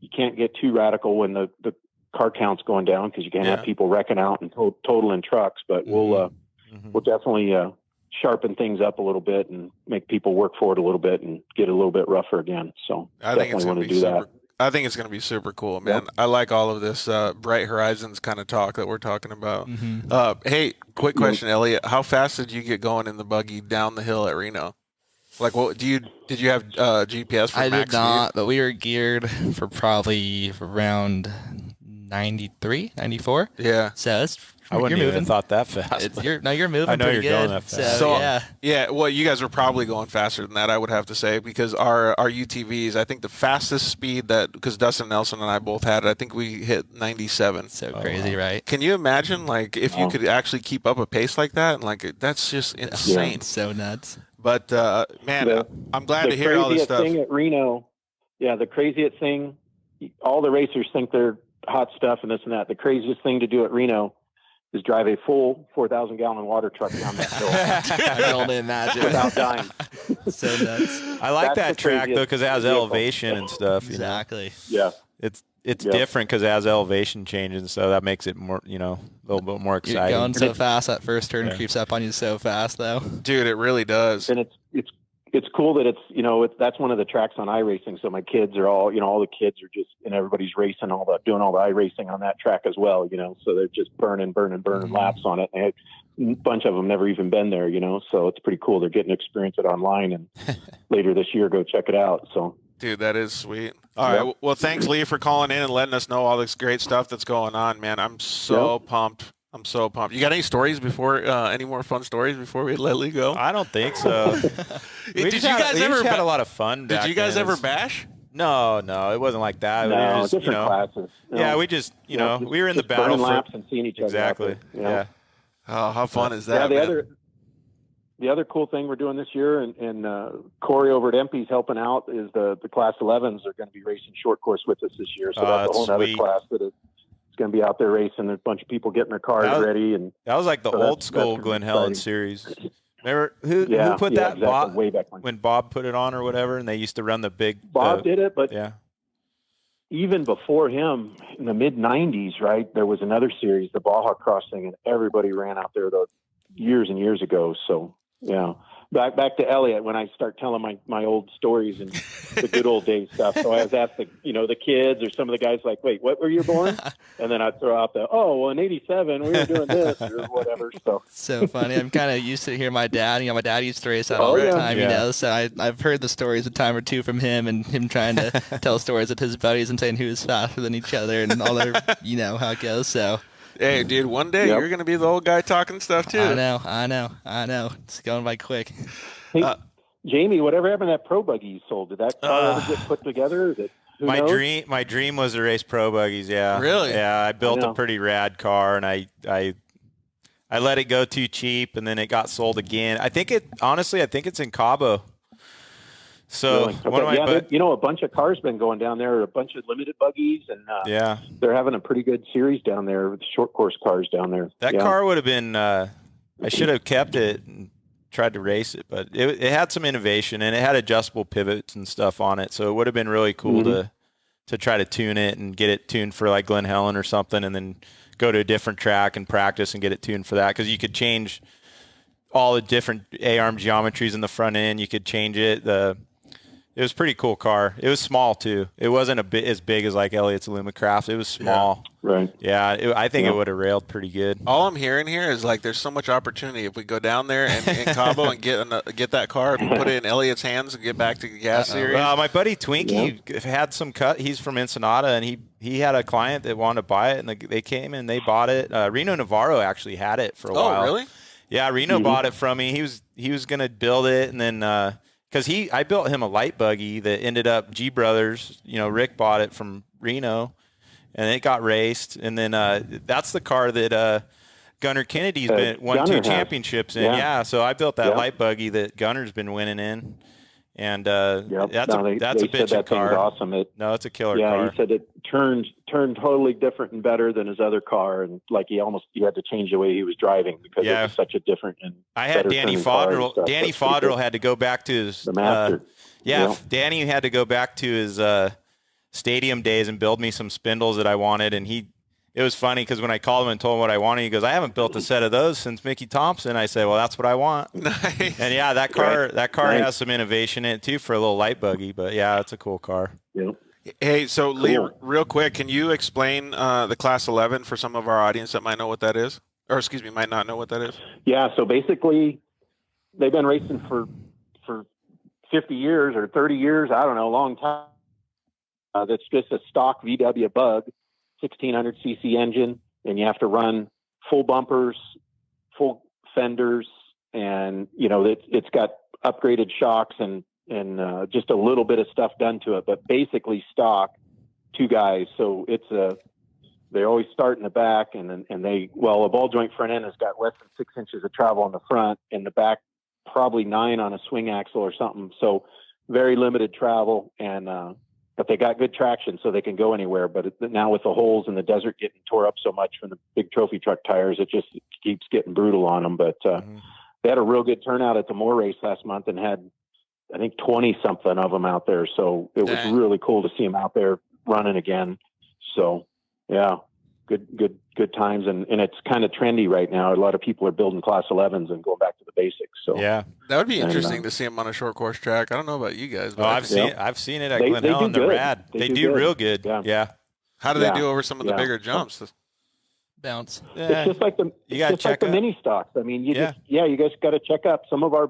you can't get too radical when the car count's going down, because you can't have people wrecking out and totaling trucks, but we'll definitely sharpen things up a little bit and make people work for it a little bit and get a little bit rougher again. So I think it's going to be super. I think it's going to be super cool, man. Yep. I like all of this Bright Horizons kind of talk that we're talking about. Hey, quick question, Eliott. How fast did you get going in the buggy down the hill at Reno? Like, what did you have GPS for I max did not, speed? but we were geared for probably around 93, 94. Yeah. So I wouldn't even have thought that fast. You're moving. I know pretty you're good. going that fast. Yeah. Well, you guys were probably going faster than that, I would have to say, because our UTVs, I think the fastest speed because Dustin Nelson and I both had it, I think we hit 97. So crazy, right? Can you imagine, like, if you could actually keep up a pace like that? And, like, that's just insane. Yeah. So nuts. But, man, I'm glad to hear all this stuff. The craziest thing at Reno, the craziest thing, all the racers think they're hot stuff and this and that. The craziest thing to do at Reno is drive a full 4,000-gallon water truck down that hill. I can only imagine. Without dying. So nuts. I like that track, though, because it has elevation and stuff. Exactly. Yeah. It's different because it has elevation changes, and so that makes it more, a little bit more exciting. You're going so fast, that first turn creeps up on you so fast, though. Dude, it really does. And it's cool that that's one of the tracks on iRacing. So my kids are all the kids are just, and everybody's racing doing all the iRacing on that track as well, so they're just burning laps on it. And a bunch of them never even been there, so it's pretty cool. They're getting to experience it online, and later this year, go check it out. So. Dude, that is sweet. All right. Well, thanks, Lee, for calling in and letting us know all this great stuff that's going on, man. I'm so pumped. I'm so pumped. You got any stories any more fun stories before we let Lee go? I don't think so. Did you guys ever had a lot of fun? Did you guys ever bash? No, it wasn't like that. No, we were just, different classes. Yeah, we just, we were in the battle laps and seeing each other. Exactly. Yeah. Oh, how fun is that? Yeah, the other cool thing we're doing this year, and Corey over at Empey's helping out, is the Class 11s are going to be racing short course with us this year. So that's a whole other class that is going to be out there racing. There's a bunch of people getting their cars ready. And that was like the old school Glen Helen series. Remember who put that? Exactly. Bob, way back when Bob put it on or whatever, and they used to run the big. Bob did it, but even before him, in the mid '90s, right, there was another series, the Baja Cross thing, and everybody ran out there years and years ago. So back to Eliott, when I start telling my old stories and the good old days stuff. So I was asked the kids or some of the guys, like, wait, what were you born? And then I'd throw out in '87 we were doing this or whatever. So funny. I'm kind of used to hear my dad. My dad used to race that all the time, so I've heard the stories a time or two from him, and him trying to tell stories with his buddies and saying who was faster than each other and all their, how it goes. So Hey, dude, one day you're going to be the old guy talking stuff too. I know. It's going by quick. Hey, Jamie, whatever happened to that pro buggy you sold? Did that car ever get put together? Is it, my dream was to race pro buggies. Yeah. Really? Yeah. I built a pretty rad car, and I let it go too cheap, and then it got sold again. I think it's in Cabo. So really? Okay. A bunch of cars been going down there, a bunch of limited buggies, and they're having a pretty good series down there with short course cars down there. That car would have been. I should have kept it and tried to race it, but it had some innovation, and it had adjustable pivots and stuff on it, so it would have been really cool to try to tune it and get it tuned for like Glen Helen or something, and then go to a different track and practice and get it tuned for that, because you could change all the different A-arm geometries in the front end. You could change it. It was a pretty cool car. It was small too. It wasn't a bit as big as like Elliott's Lumicraft. It was small. Yeah. Right. Yeah. I think it would have railed pretty good. All I'm hearing here is like there's so much opportunity if we go down there and in Cabo and get that car and put it in Elliott's hands and get back to the gas series. My buddy Twinkie had some cut. He's from Ensenada, and he had a client that wanted to buy it, and they came and they bought it. Reno Navarro actually had it for a while. Oh, really? Yeah, Reno bought it from me. He was going to build it, and then because I built him a light buggy that ended up G Brothers. Rick bought it from Reno, and it got raced. And then that's the car that Gunnar Kennedy's won 2 championships in. Yeah, so I built that light buggy that Gunnar's been winning in. And that's a bitchin' car. Awesome. It's a killer car. Yeah, he said it turned totally different and better than his other car, and like he had to change the way he was driving because it was such a different and I had Danny Fodderl. Danny Fodderl had to go back to his the master. Danny had to go back to his stadium days and build me some spindles that I wanted, and it was funny because when I called him and told him what I wanted, he goes, "I haven't built a set of those since Mickey Thompson." I said, "Well, that's what I want." Nice. And yeah, that car has some innovation in it too for a little light buggy, but yeah, it's a cool car. Yep. Hey, so Lee, real quick, can you explain the Class 11 for some of our audience that might know what that is, or excuse me, might not know what that is? Yeah. So basically, they've been racing for 50 years or 30 years. I don't know, a long time. That's just a stock VW Bug. 1600 cc engine, and you have to run full bumpers, full fenders, and it's got upgraded shocks and just a little bit of stuff done to it, but basically stock 2 guys. So they always start in the back, and a ball joint front end has got less than 6 inches of travel on the front, and the back probably 9 on a swing axle or something. So very limited travel, and but they got good traction, so they can go anywhere. But now with the holes in the desert getting tore up so much from the big trophy truck tires, it just keeps getting brutal on them. But they had a real good turnout at the Moore race last month and had, I think, 20-something of them out there. So it was really cool to see them out there running again. So, yeah, good times. And it's kind of trendy right now. A lot of people are building Class 11s and going back to the basics. So yeah, that would be interesting to see them on a short course track. I don't know about you guys, but I've seen it at Glen Helen. They're rad. They do real good. Yeah. How do they do over some of the bigger jumps? Bounce. It's just like the mini stocks. I mean, you guys got to check out some of our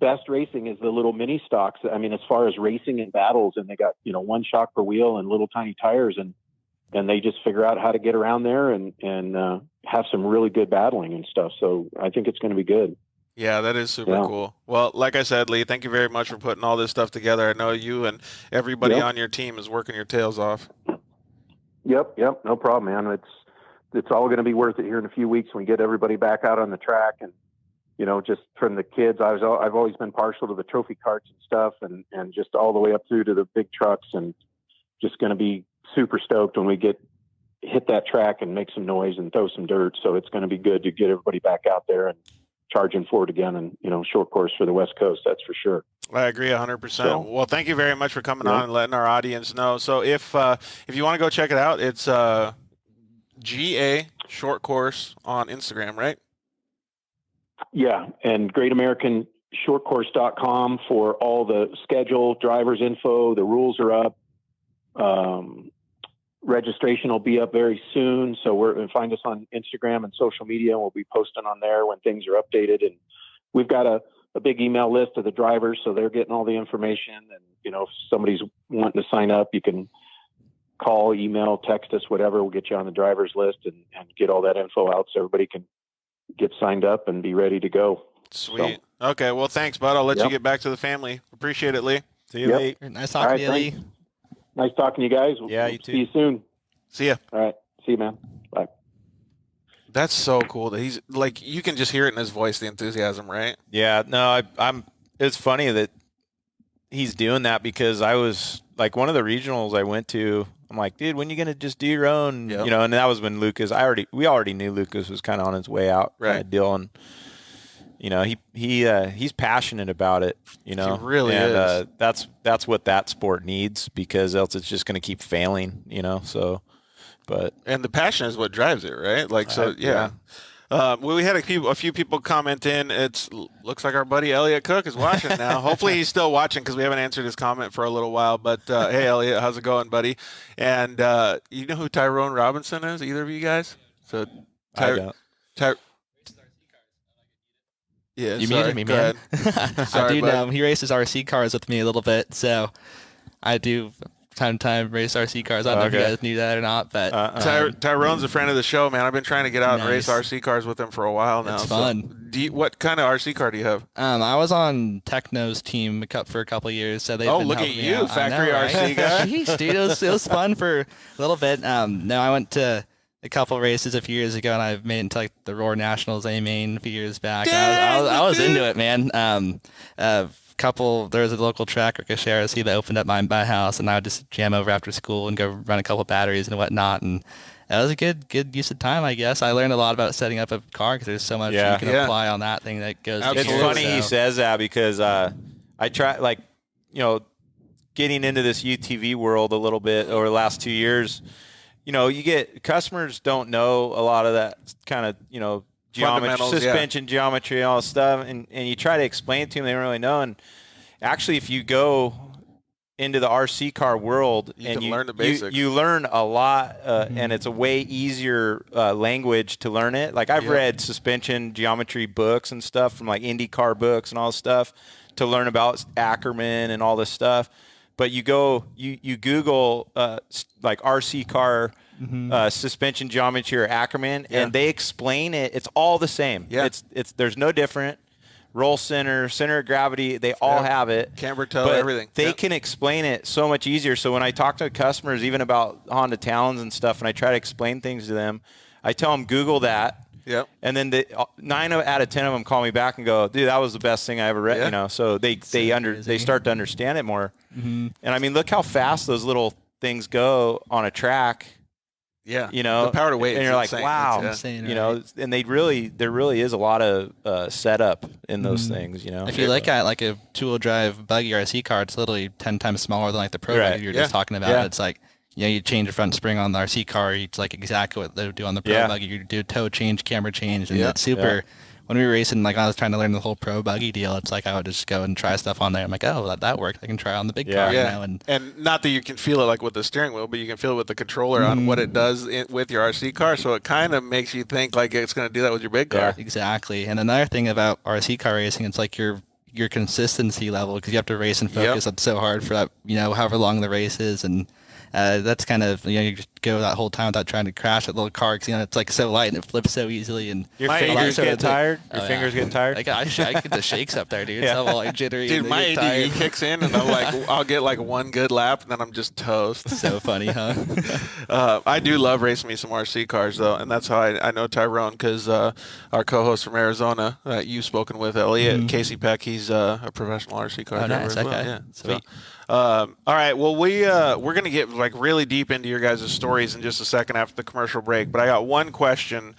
best racing is the little mini stocks. I mean, as far as racing and battles, and they got 1 shock per wheel and little tiny tires, and they just figure out how to get around there and have some really good battling and stuff. So I think it's going to be good. Yeah, that is super cool. Well, like I said, Lee, thank you very much for putting all this stuff together. I know you and everybody on your team is working your tails off. Yep. No problem, man. It's all going to be worth it here in a few weeks when we get everybody back out on the track. And, just from the kids, I've always been partial to the trophy carts and stuff, and just all the way up through to the big trucks, and just going to be super stoked when we hit that track and make some noise and throw some dirt. So it's going to be good to get everybody back out there and charging forward again, and short course for the West Coast, that's for sure. I agree 100%. So, well, thank you very much for coming on and letting our audience know. So if you want to go check it out, it's GA Short Course on Instagram, right? Yeah, and greatamericanshortcourse.com for all the schedule, drivers info. The rules are up. Registration will be up very soon, so find us on Instagram and social media, and we'll be posting on there when things are updated. And we've got a big email list of the drivers, so they're getting all the information. And if somebody's wanting to sign up, you can call, email, text us, whatever. We'll get you on the driver's list and get all that info out so everybody can get signed up and be ready to go. Sweet. So, okay. Well, thanks, bud. I'll let you get back to the family. Appreciate it, Lee. See you, Lee. Nice talking to you, Lee. Nice talking to you guys. Yeah, we'll you too. See you soon. See ya. All right. See you, man. Bye. That's so cool that he's like, you can just hear it in his voice, the enthusiasm, right? Yeah. No, it's funny that he's doing that because I was like one of the regionals I went to. I'm like, dude, when you going to just do your own, you know, and that was when we already knew Lucas was kind of on his way out, kind of deal. And, you know, he's passionate about it, you know, he really is. That's what that sport needs, because else it's just going to keep failing, you know? So, and the passion is what drives it, right? Like, so, yeah. Well, we had a few people comment in. Looks like our buddy Eliott Cook is watching now. Hopefully he's still watching, because we haven't answered his comment for a little while. But hey, Eliott, how's it going, buddy? And you know who Tyrone Robinson is? Either of you guys? So I don't. Yeah, you muted me, man. I do know. He races RC cars with me a little bit, so I do time to time race RC cars. I don't know if you guys knew that or not, but Tyrone's a friend of the show, man. I've been trying to get out and race RC cars with him for a while now. It's fun. So what kind of RC car do you have? I was on Techno's team for a couple of years, so they've been look at you, out. factory RC guy. Jeez, dude, it was fun for a little bit. No, I went to a couple races a few years ago, and I made it into like the Roar Nationals A main a few years back. I was into it, man. There was a local track, Ricochet RC, that opened up my house, and I would just jam over after school and go run a couple batteries and whatnot, and that was a good use of time, I guess. I learned a lot about setting up a car, because there's so much you can apply on that thing that goes. It's funny he says that, because I try, like, you know, getting into this UTV world a little bit over the last 2 years. You know, customers don't know a lot of that kind of, you know, geometry, suspension geometry, and all this stuff, and you try to explain it to them, they don't really know. And actually, if you go into the RC car world, you learn the basics. You learn a lot, and it's a way easier language to learn it. Like, I've read suspension geometry books and stuff from like IndyCar books and all this stuff to learn about Ackerman and all this stuff. But you Google like RC car suspension geometry or Ackerman, and they explain it. It's all the same. Yeah. There's no different. Roll center of gravity, they all have it. Camber toe, everything. They can explain it so much easier. So when I talk to customers, even about Honda Talons and stuff, and I try to explain things to them, I tell them Google that. Yep. And then 9 out of 10 of them call me back and go, "Dude, that was the best thing I ever read." You know, so they start to understand it more. Mm-hmm. And I mean, look how fast those little things go on a track. Yeah. You know, the power to weight. And you're like, insane. wow. Insane, right? You know, and there really is a lot of setup in those things. You know, if you look at like a 2-wheel drive buggy RC car, it's literally 10 times smaller than like the Pro buggy you were just talking about. It's like, you know, you change the front spring on the RC car, it's like exactly what they would do on the Pro buggy. You do toe change, camber change, and it's super. Yeah. When we were racing, like, I was trying to learn the whole Pro buggy deal, it's like I would just go and try stuff on there. I'm like, oh, that worked. I can try on the big car now. And not that you can feel it like with the steering wheel, but you can feel it with the controller on what it does with your RC car. So it kind of makes you think like it's going to do that with your big car. Yeah, exactly. And another thing about RC car racing, it's like your consistency level, because you have to race and focus. It's so hard for that, you know, however long the race is, and that's kind of, you know, you just go that whole time without trying to crash that little car, because, you know, it's like so light and it flips so easily. And your fingers get tired. Your fingers get tired. Like, I get the shakes up there, dude. It's all like jittery. Dude, my ADD kicks in, and I'll get like one good lap, and then I'm just toast. So funny, huh? I do love racing me some RC cars, though, and that's how I know Tyrone, because our co-host from Arizona, you've spoken with, Eliott, Casey Peck, he's a professional RC car driver as well. Yeah, sweet. All right. Well, we're gonna get like really deep into your guys' stories in just a second after the commercial break. But I got one question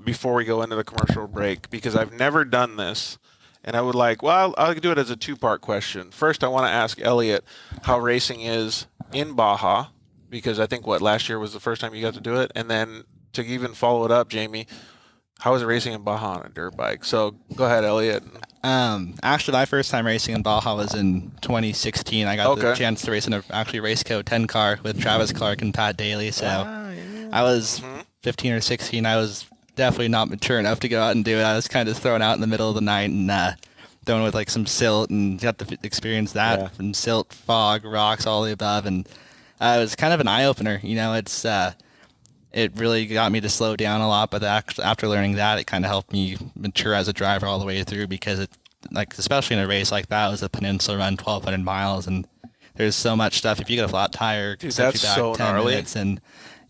before we go into the commercial break, because I've never done this, and I would like. Well, I'll do it as a two-part question. First, I want to ask Eliott how racing is in Baja, because I think last year was the first time you got to do it, and then to even follow it up, Jamie, how is it racing in Baja on a dirt bike? So go ahead, Eliott. Actually, my first time racing in Baja was in 2016. I got the chance to race in a RaceCo 10 car with Travis Clark and Pat Daly. So I was 15 or 16. I was definitely not mature enough to go out and do it. I was kind of thrown out in the middle of the night and thrown with like some silt, and got to experience that from silt, fog, rocks, all the above. And It was kind of an eye opener. It really got me to slow down a lot, but after learning that, it kind of helped me mature as a driver all the way through, because especially in a race like that, it was a peninsula run, 1,200 miles, and there's so much stuff. If you get a flat tire, dude, set that's you back so 10 gnarly. minutes, and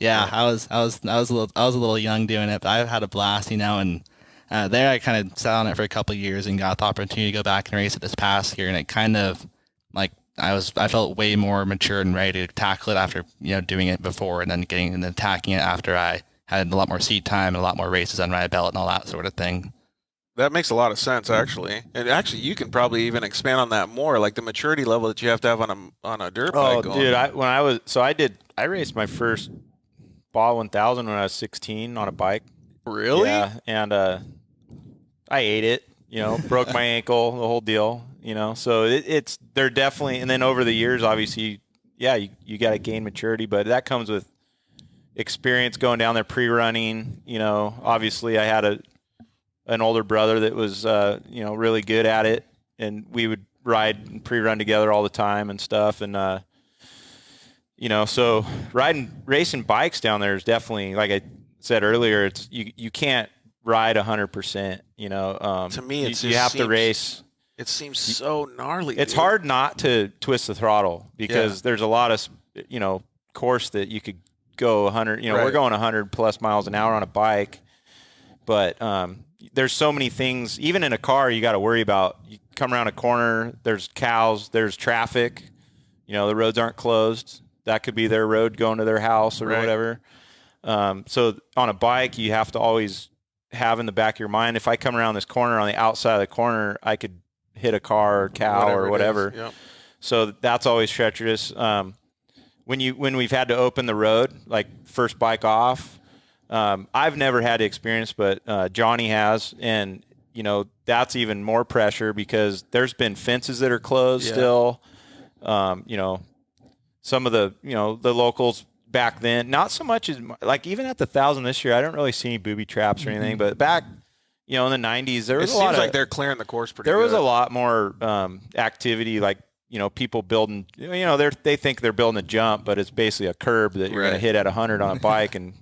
I was a little young doing it, but I've had a blast, and there I kind of sat on it for a couple of years and got the opportunity to go back and race it this past year, and it kind of I felt way more mature and ready to tackle it after doing it before, and then getting and attacking it after I had a lot more seat time and a lot more races under my belt and all that sort of thing. That makes a lot of sense, actually. And actually, you can probably even expand on that more, like the maturity level that you have to have on a dirt bike. Oh, dude, I raced my first BAJA 1000 when I was 16 on a bike. Really? Yeah, and I ate it. Broke my ankle, the whole deal. So they're definitely, and then over the years, obviously, you got to gain maturity, but that comes with experience going down there pre-running. Obviously, I had an older brother that was really good at it, and we would ride and pre-run together all the time and stuff, and so racing bikes down there is definitely, like I said earlier, it's you can't ride 100%. To me, you have to race. It seems so gnarly. It's hard not to twist the throttle, because there's a lot of course that you could go 100. Right. We're going 100 plus miles an hour on a bike, but there's so many things. Even in a car, you got to worry about. You come around a corner, there's cows, there's traffic. The roads aren't closed. That could be their road going to their house or whatever. So on a bike, you have to always have in the back of your mind, if I come around this corner, on the outside of the corner, I could hit a car or cow or whatever. Yep. So that's always treacherous. When we've had to open the road, like first bike off, I've never had the experience, but Johnny has, and that's even more pressure, because there's been fences that are closed still. Some of the the locals back then, not so much as like even at the 1,000 this year, I don't really see any booby traps or anything, but back in the 90s, there was it a lot seems of, like they're clearing the course pretty there good. was a lot more activity, like people building, they think they're building a jump, but it's basically a curb that you're going to hit at 100 on a bike and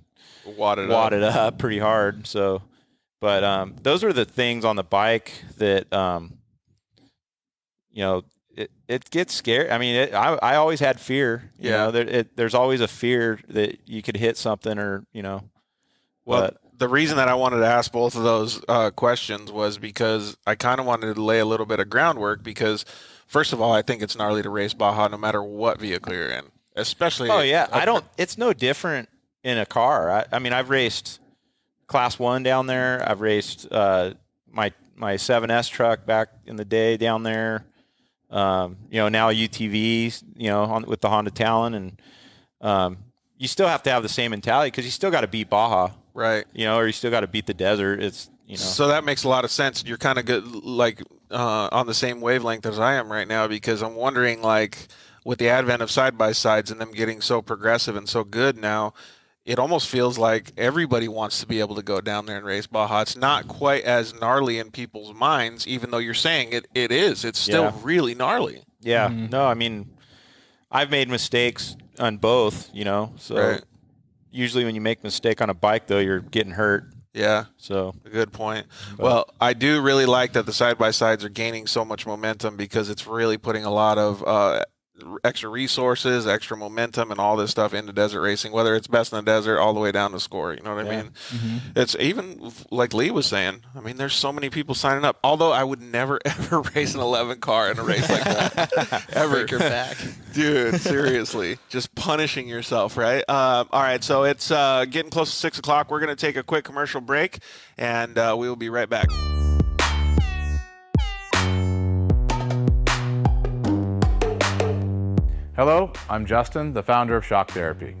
wad it up pretty hard. So, but those are the things on the bike that it gets scary. I mean, I always had fear. There's always a fear that you could hit something, or Well, the reason that I wanted to ask both of those questions was because I kind of wanted to lay a little bit of groundwork, because first of all, I think it's gnarly to race Baja no matter what vehicle you're in, especially. Oh yeah, it's no different in a car. I mean, I've raced Class 1 down there. I've raced my 7S truck back in the day down there. Now UTVs, with the Honda Talon, and you still have to have the same mentality, because you still got to beat Baja, right? Or you still got to beat the desert. It's So that makes a lot of sense. You're kind of good, like on the same wavelength as I am right now, because I'm wondering, like, with the advent of side-by-sides and them getting so progressive and so good now, it almost feels like everybody wants to be able to go down there and race Baja. It's not quite as gnarly in people's minds, even though you're saying it is. It's still really gnarly. Yeah. Mm-hmm. No, I mean, I've made mistakes on both, so usually when you make a mistake on a bike, though, you're getting hurt. Yeah. So a good point. Well, I do really like that the side-by-sides are gaining so much momentum, because it's really putting a lot of extra resources, extra momentum, and all this stuff into desert racing, whether it's best in the desert all the way down to score. You know what I mean? Mm-hmm. It's even like Lee was saying. I mean, there's so many people signing up. Although I would never ever race an 11 car in a race like that. Ever. Break your back, dude. Seriously, just punishing yourself, right? All right, so it's getting close to 6 o'clock. We're going to take a quick commercial break, and we will be right back. Hello, I'm Justin, the founder of Shock Therapy.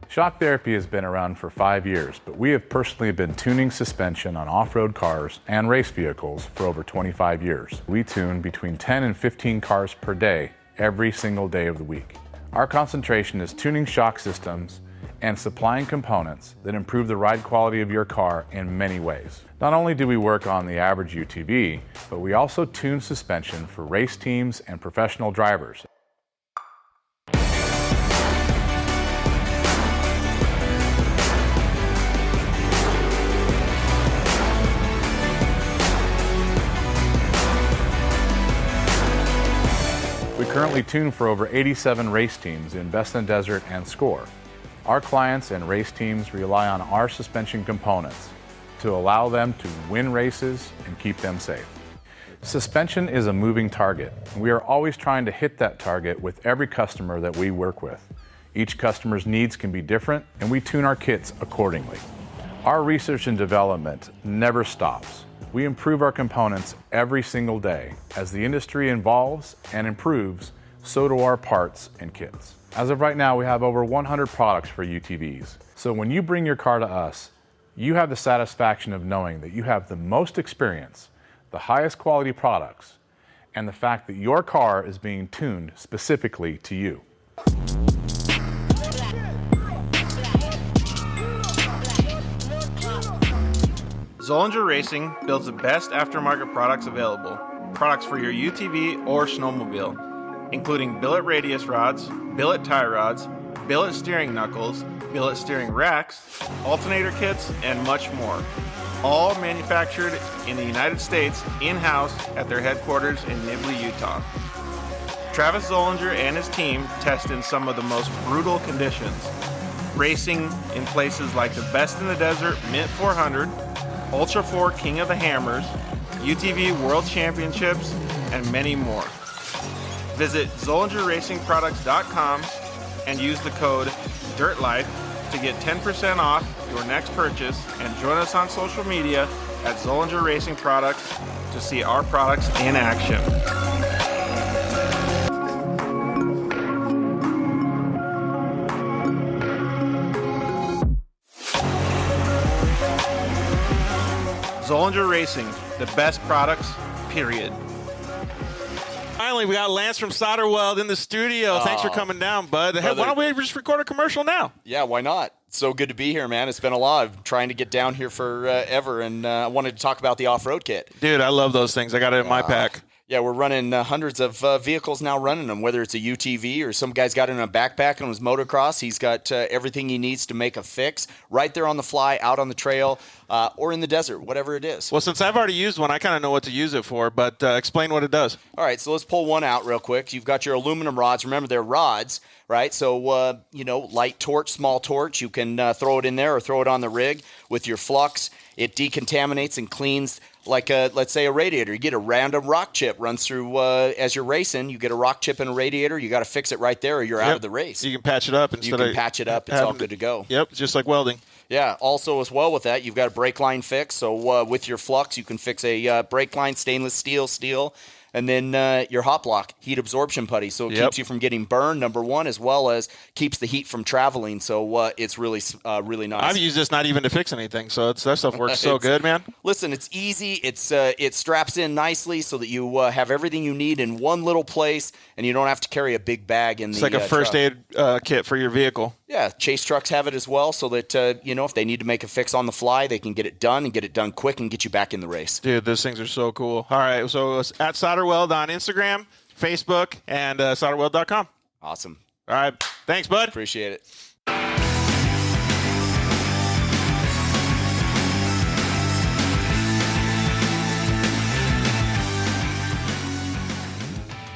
Shock Therapy has been around for 5 years, but we have personally been tuning suspension on off-road cars and race vehicles for over 25 years. We tune between 10 and 15 cars per day, every single day of the week. Our concentration is tuning shock systems and supplying components that improve the ride quality of your car in many ways. Not only do we work on the average UTV, but we also tune suspension for race teams and professional drivers. We currently tune for over 87 race teams in Best in Desert and Score. Our clients and race teams rely on our suspension components to allow them to win races and keep them safe. Suspension is a moving target, and we are always trying to hit that target with every customer that we work with. Each customer's needs can be different, and we tune our kits accordingly. Our research and development never stops. We improve our components every single day. As the industry evolves and improves, so do our parts and kits. As of right now, we have over 100 products for UTVs. So when you bring your car to us, you have the satisfaction of knowing that you have the most experience, the highest quality products, and the fact that your car is being tuned specifically to you. Zollinger Racing builds the best aftermarket products available. Products for your UTV or snowmobile, including billet radius rods, billet tie rods, billet steering knuckles, billet steering racks, alternator kits, and much more. All manufactured in the United States in-house at their headquarters in Nibley, Utah. Travis Zollinger and his team test in some of the most brutal conditions, racing in places like the Best in the Desert Mint 400, Ultra 4 King of the Hammers, UTV World Championships, and many more. Visit ZollingerRacingProducts.com and use the code DIRTLIFE to get 10% off your next purchase, and join us on social media at Zollinger Racing Products to see our products in action. Zollinger Racing, the best products, period. Finally, we got Lance from Solderweld in the studio. Thanks for coming down, bud. Hey, why don't we just record a commercial now? Yeah, why not? So good to be here, man. It's been a lot. I've been trying to get down here forever, and I wanted to talk about the off-road kit. Dude, I love those things. I got it in my pack. Yeah, we're running hundreds of vehicles now running them, whether it's a UTV or some guy's got it in a backpack on his motocross. He's got everything he needs to make a fix right there on the fly, out on the trail, or in the desert, whatever it is. Well, since I've already used one, I kind of know what to use it for, but explain what it does. All right, so let's pull one out real quick. You've got your aluminum rods. Remember, they're rods, right? So, light torch, small torch. You can throw it in there or throw it on the rig with your flux. It decontaminates and cleans, like let's say a radiator. You get a random rock chip runs through as you're racing. You get a rock chip in a radiator. You got to fix it right there, or you're out of the race. You can patch it up instead of patch it up. It's all good to go. Yep, just like welding. Yeah. Also, as well with that, you've got a brake line fix. So with your flux, you can fix a brake line, stainless steel. And then your hot block, heat absorption putty. So it keeps you from getting burned, number one, as well as keeps the heat from traveling. So it's really nice. I've used this not even to fix anything, so that stuff works so good, man. Listen, it's easy. It straps in nicely so that you have everything you need in one little place, and you don't have to carry a big bag in It's like a first aid kit for your vehicle. Yeah, chase trucks have it as well, so that if they need to make a fix on the fly, they can get it done and get it done quick and get you back in the race. Dude, those things are so cool. All right, so it's at Solderweld on Instagram, Facebook, and solderweld.com. Awesome. All right, thanks, bud. Appreciate it.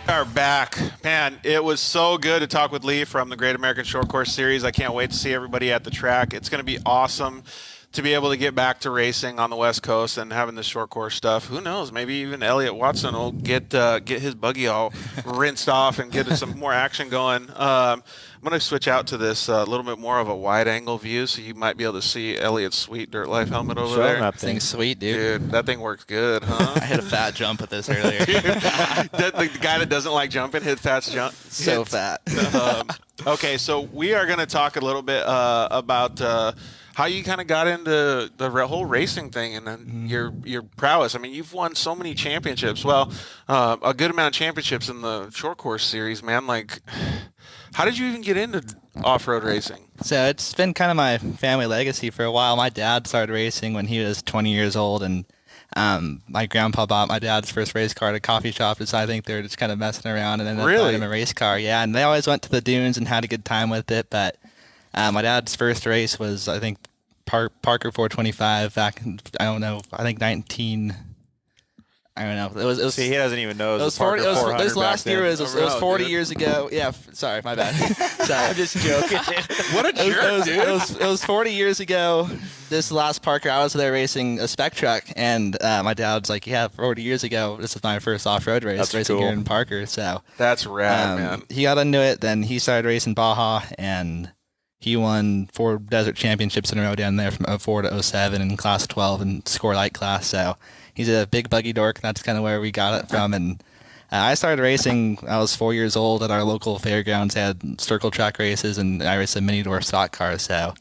Are back. Man, it was so good to talk with Lee from the Great American Shortcourse Series. I can't wait to see everybody at the track. It's going to be awesome to be able to get back to racing on the West Coast and having the short course stuff. Who knows? Maybe even Eliott Watson will get his buggy all rinsed off and get some more action going. I'm going to switch out to this a little bit more of a wide-angle view, so you might be able to see Elliott's sweet Dirt Life helmet over there. That thing's sweet, dude. Dude, that thing works good, huh? I hit a fat jump at this earlier. The guy that doesn't like jumping hit fat jump. So fat. Okay, so we are going to talk a little bit about how you kind of got into the whole racing thing and then your prowess. I mean, you've won so many championships. Well, a good amount of championships in the short course series, man. Like, How did you even get into off-road racing? So it's been kind of my family legacy for a while. My dad started racing when he was 20 years old, and my grandpa bought my dad's first race car at a coffee shop, so I think they were just kind of messing around and ended up buying him a race car. Yeah, and they always went to the dunes and had a good time with it, but my dad's first race was, I think, Parker 425 back in, I don't know, I think 19... I don't know. It was. See, he doesn't even know. It was 40. This last year was 40 years ago. Yeah. Sorry, my bad. Sorry, I'm just joking. What a jerk, dude. It was 40 years ago. This last Parker, I was there racing a spec truck, and my dad was like, "Yeah, 40 years ago, this was my first off-road race, That's racing cool. here in Parker." So that's rad, man. He got into it. Then he started racing Baja, and he won 4 desert championships in a row down there from 04 to 07 in class 12 and score light class. So he's a big buggy dork, and that's kind of where we got it from. And I started racing, I was 4 years old at our local fairgrounds. They had circle track races, and I raced a mini door stock car. So,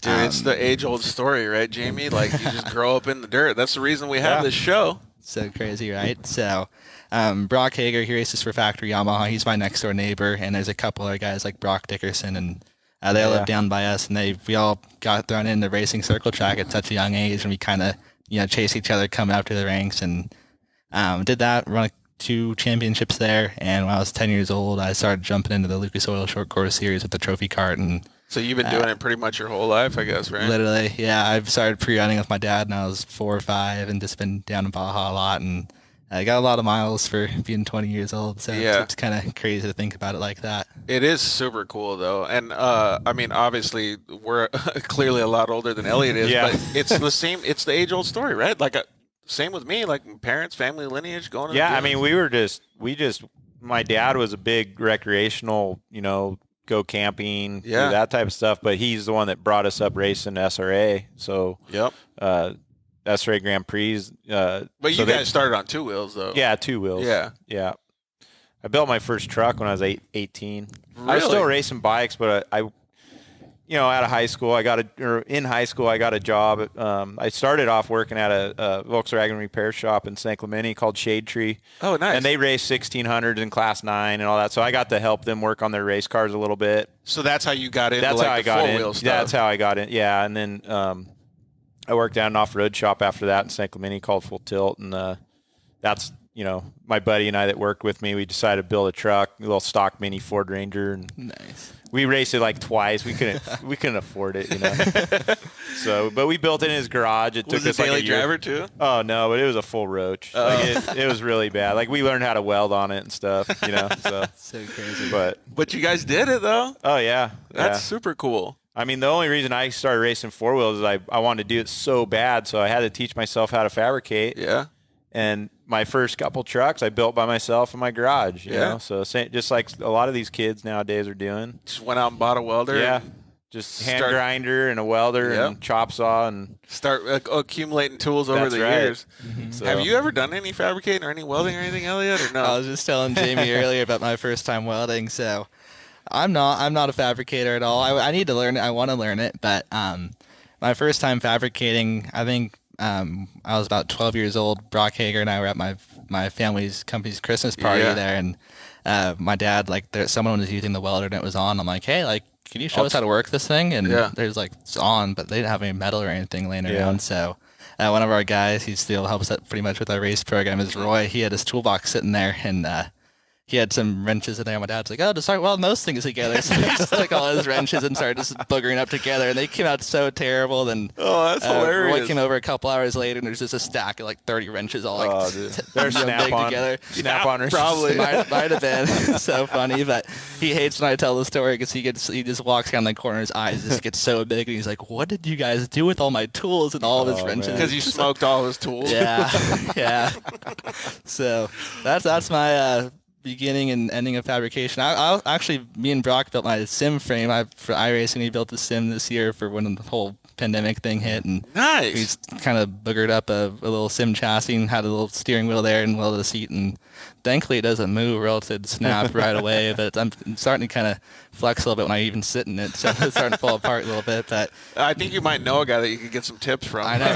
dude, it's the age-old story, right, Jamie? Like, you just grow up in the dirt. That's the reason we have this show. So crazy, right? So Brock Hager, he races for Factory Yamaha. He's my next-door neighbor, and there's a couple other guys like Brock Dickerson, and they live down by us, and we all got thrown into racing circle track at such a young age, and we kind of chase each other coming up to the ranks, and did that, run 2 championships there. And when I was 10 years old, I started jumping into the Lucas Oil Short Course Series with the trophy cart. And so you've been doing it pretty much your whole life, I guess, right? Literally, yeah. I've started pre-running with my dad when I was 4 or 5, and just been down in Baja a lot, and I got a lot of miles for being 20 years old. So it's kind of crazy to think about it like that. It is super cool, though. And, I mean, obviously, we're clearly a lot older than Eliott is, but it's the same. It's the age-old story, right? Like, same with me, like parents, family lineage, going to the I mean, my dad was a big recreational, go camping, do that type of stuff, but he's the one that brought us up racing SRA. So, SRA Grand Prix. But you guys started on 2 wheels, though. Yeah, 2 wheels. Yeah. I built my first truck when I was 18. Really? I was still racing bikes, but I out of high school, in high school, I got a job. I started off working at a Volkswagen repair shop in San Clemente called Shade Tree. Oh, nice. And they raced 1600s in Class 9 and all that. So I got to help them work on their race cars a little bit. So that's how you got into the 4-wheel stuff. That's how I got in. Yeah, and then I worked at an off-road shop after that in San Clemente called Full Tilt, and that's my buddy and I that worked with me. We decided to build a truck, a little stock mini Ford Ranger, and nice. We raced it like twice. We couldn't afford it, So, but we built it in his garage. It took us like a year. Was it daily driver too? Oh no, but it was a full roach. It was really bad. Like we learned how to weld on it and stuff, So crazy. But you guys did it though. Oh yeah, that's super cool. I mean, the only reason I started racing 4 wheels is I wanted to do it so bad, so I had to teach myself how to fabricate. Yeah. And my first couple trucks I built by myself in my garage, you know? So just like a lot of these kids nowadays are doing. Just went out and bought a welder. Yeah. Just hand grinder and a welder and chop saw and start accumulating tools over the years. Mm-hmm. So, have you ever done any fabricating or any welding or anything, Eliott, or no? I was just telling Jamie earlier about my first time welding, so I'm not a fabricator at all. I need to learn it. I want to learn it, but my first time fabricating, I think I was about 12 years old. Brock Hager and I were at my company's Christmas party there, and my dad, someone was using the welder and it was on. I'm like, hey, can you show us how to work this thing? And there's it's on, but they didn't have any metal or anything laying around. So one of our guys, he still helps us pretty much with our race program, is Roy. He had his toolbox sitting there, and he had some wrenches in there. My dad's like, oh, just start welding those things together. So he just took all his wrenches and started just buggering up together. And they came out so terrible. Then that's hilarious. Roy came over a couple hours later, and there's just a stack of 30 wrenches all they're snap-on together. Snap-on probably. might have been. So funny. But he hates when I tell the story because he just walks down the corner, his eyes just get so big, and he's like, what did you guys do with all my tools and all of his wrenches? Because you smoked all his tools. Yeah. So that's my beginning and ending of fabrication. I actually, me and Brock built my sim frame for iRacing. He built the sim this year for when the whole pandemic thing hit, and nice. He's kind of boogered up a little sim chassis and had a little steering wheel there and welded a seat and thankfully it doesn't move or else it'd snap right away. But I'm starting to kind of flex a little bit when I even sit in it, so it's starting to fall apart a little bit. But I think you might know a guy that you could get some tips from. I know,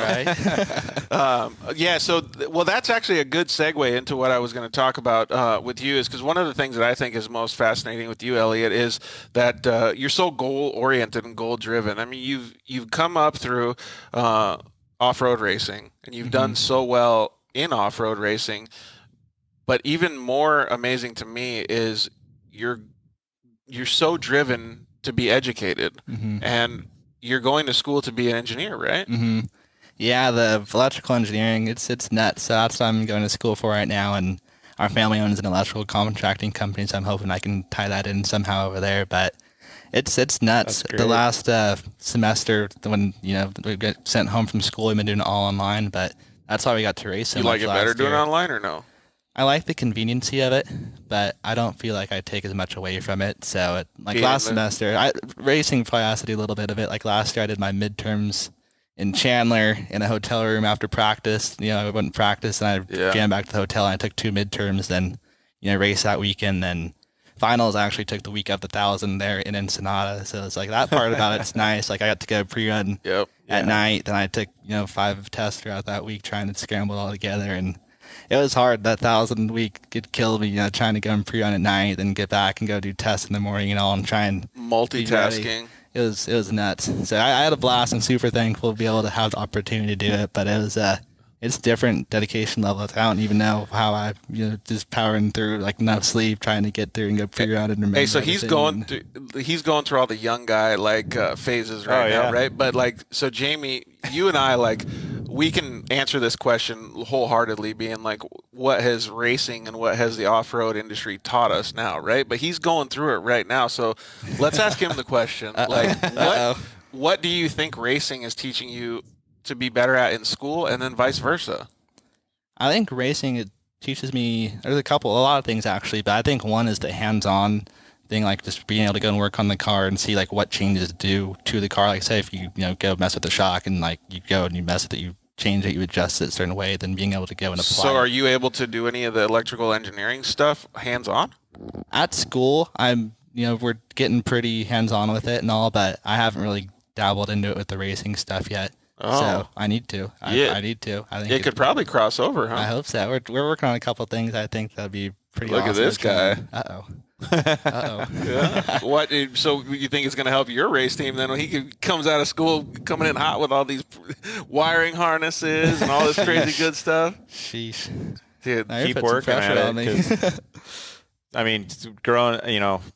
right? Yeah. So, well, that's actually a good segue into what I was going to talk about with you, is because one of the things that I think is most fascinating with you, Eliott, is that you're so goal oriented and goal driven. I mean, you've come up through off-road racing, and you've done so well in off-road racing. But even more amazing to me is you're so driven to be educated, and you're going to school to be an engineer, right? Yeah, the electrical engineering, it's nuts. So that's what I'm going to school for right now. And our family owns an electrical contracting company, so I'm hoping I can tie that in somehow over there. But it's nuts. The last semester, when we got sent home from school, we've been doing it all online. But that's why we got to race so much. You like it better doing it online or no? I like the conveniency of it, but I don't feel like I take as much away from it. So, last semester, racing probably has to do a little bit of it. Like last year, I did my midterms in Chandler in a hotel room after practice. I wouldn't practice, and I came back to the hotel, and I took 2 midterms, then, race that weekend. Then finals, I actually took the week of the 1,000 there in Ensenada. So it's like that part about it's nice. Like I got to go pre-run at night, and I took, 5 tests throughout that week trying to scramble it all together. And it was hard. That 1,000 week could kill me, trying to go and pre-run at night, then get back and go do tests in the morning and all, and try and multitasking. It was nuts. So I had a blast and super thankful to be able to have the opportunity to do it. But it was it's different dedication levels. I don't even know how I just powering through no sleep, trying to get through and go pre-run and remember. Hey, so he's going through all the young guy phases right now, right? But so Jamie, you and I we can answer this question wholeheartedly, being what has racing and what has the off-road industry taught us now, right? But he's going through it right now, so let's ask him the question. What do you think racing is teaching you to be better at in school, and then vice versa? I think racing, it teaches me, there's a lot of things actually, but I think one is the hands-on thing, just being able to go and work on the car and see what changes do to the car. Say if you go mess with the shock and you go and you mess with it, you change it, you adjust it a certain way, then being able to go and apply. So are you able to do any of the electrical engineering stuff hands-on? At school, I'm we're getting pretty hands-on with it and all, but I haven't really dabbled into it with the racing stuff yet. Oh. So I need to. I need to. I think it could probably cross over, huh? I hope so. We're working on a couple things. I think that'd be pretty awesome. Look at this guy. Yeah. What? So you think it's going to help your race team then when he comes out of school coming in hot with all these wiring harnesses and all this crazy good stuff? Sheesh. Dude, keep working at it. I mean, growing,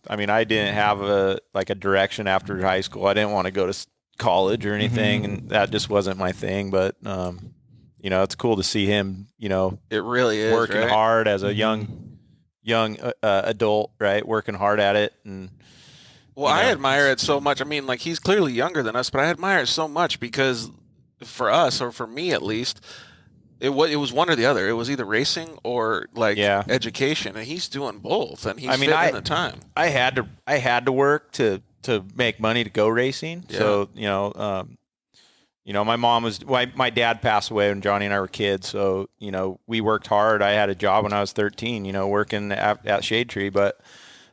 I didn't have a direction after high school. I didn't want to go to college or anything, and that just wasn't my thing. But it's cool to see him. It really is working hard as a young adult, right? Working hard at it, and I admire it so much. I mean, he's clearly younger than us, but I admire it so much because for us, or for me at least, it was one or the other. It was either racing or education, and he's doing both, and he's fitting in the time. I had to work to make money to go racing. Yeah. So, my dad passed away when Johnny and I were kids. So, we worked hard. I had a job when I was 13, working at Shade Tree. But,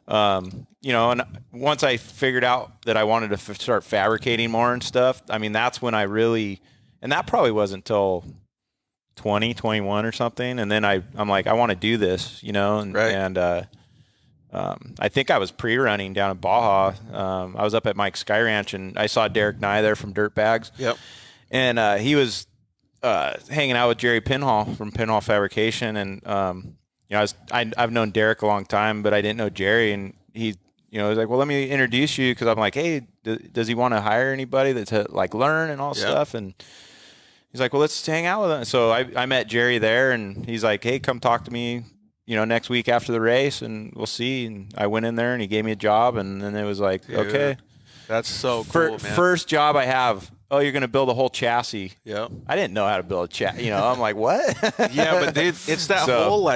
and once I figured out that I wanted to start fabricating more and stuff, that's when I really, and that probably wasn't until 20, 21 or something. And then I'm like, I want to do this, I think I was pre-running down at Baja. I was up at Mike's Sky Ranch, and I saw Derek Nye there from Dirt Bags. Yep. And he was hanging out with Jerry Pinhall from Pinhall Fabrication, and I've known Derek a long time, but I didn't know Jerry, and he was like, well, let me introduce you, because I'm like, hey, does he want to hire anybody to learn and all stuff? And he's like, well, let's hang out with him. So I met Jerry there, and he's like, hey, come talk to me next week after the race, and we'll see. And I went in there, and he gave me a job, and then it was like, Dude, okay. That's so cool, man. First job I have, you're going to build a whole chassis. Yeah. I didn't know how to build a chassis. I'm like, what? Yeah, but it's that whole,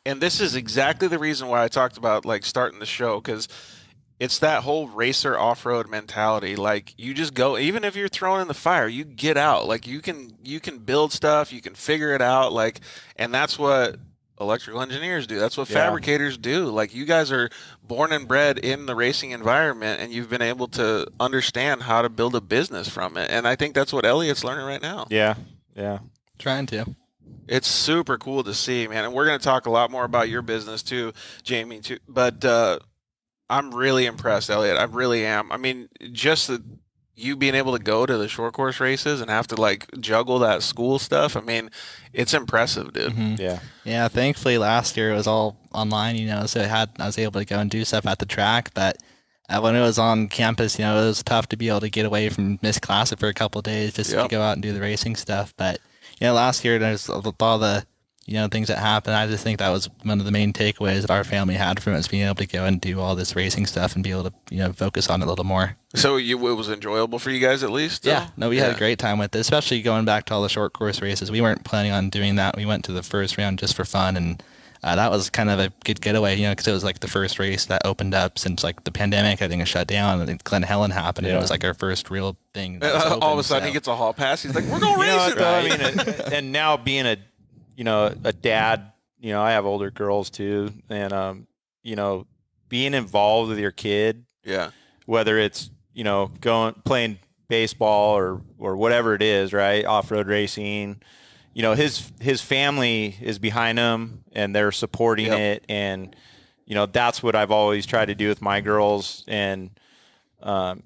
and this is exactly the reason why I talked about, starting the show, because it's that whole racer off-road mentality. You just go, even if you're thrown in the fire, you get out. You can build stuff, you can figure it out, and that's what electrical engineers do. That's what fabricators do. Like, you guys are born and bred in the racing environment, and you've been able to understand how to build a business from it. And I think that's what Elliott's learning right now. Yeah. Trying to. It's super cool to see, man. And we're going to talk a lot more about your business too, Jamie, too. But I'm really impressed, Eliott. I really am. I mean, just you being able to go to the short course races and have to like juggle that school stuff. I mean, it's impressive, dude. Mm-hmm. Yeah. Thankfully, last year it was all online, so I was able to go and do stuff at the track. But when it was on campus, it was tough to be able to get away from Miss Classic for a couple of days just to go out and do the racing stuff. But last year there's all the things that happened. I just think that was one of the main takeaways that our family had from it, was being able to go and do all this racing stuff and be able to, focus on it a little more. So it was enjoyable for you guys at least? Yeah. No, we had a great time with it, especially going back to all the short course races. We weren't planning on doing that. We went to the first round just for fun, and that was kind of a good getaway, because it was like the first race that opened up since like the pandemic. I think it shut down, and then Glen Helen happened, and it was like our first real thing. All of a sudden he gets a hall pass. He's like, we're going to race it. Right? And now being a dad, I have older girls too, and being involved with your kid, whether it's playing baseball or whatever it is, right, off-road racing, his family is behind him and they're supporting it, and that's what I've always tried to do with my girls. And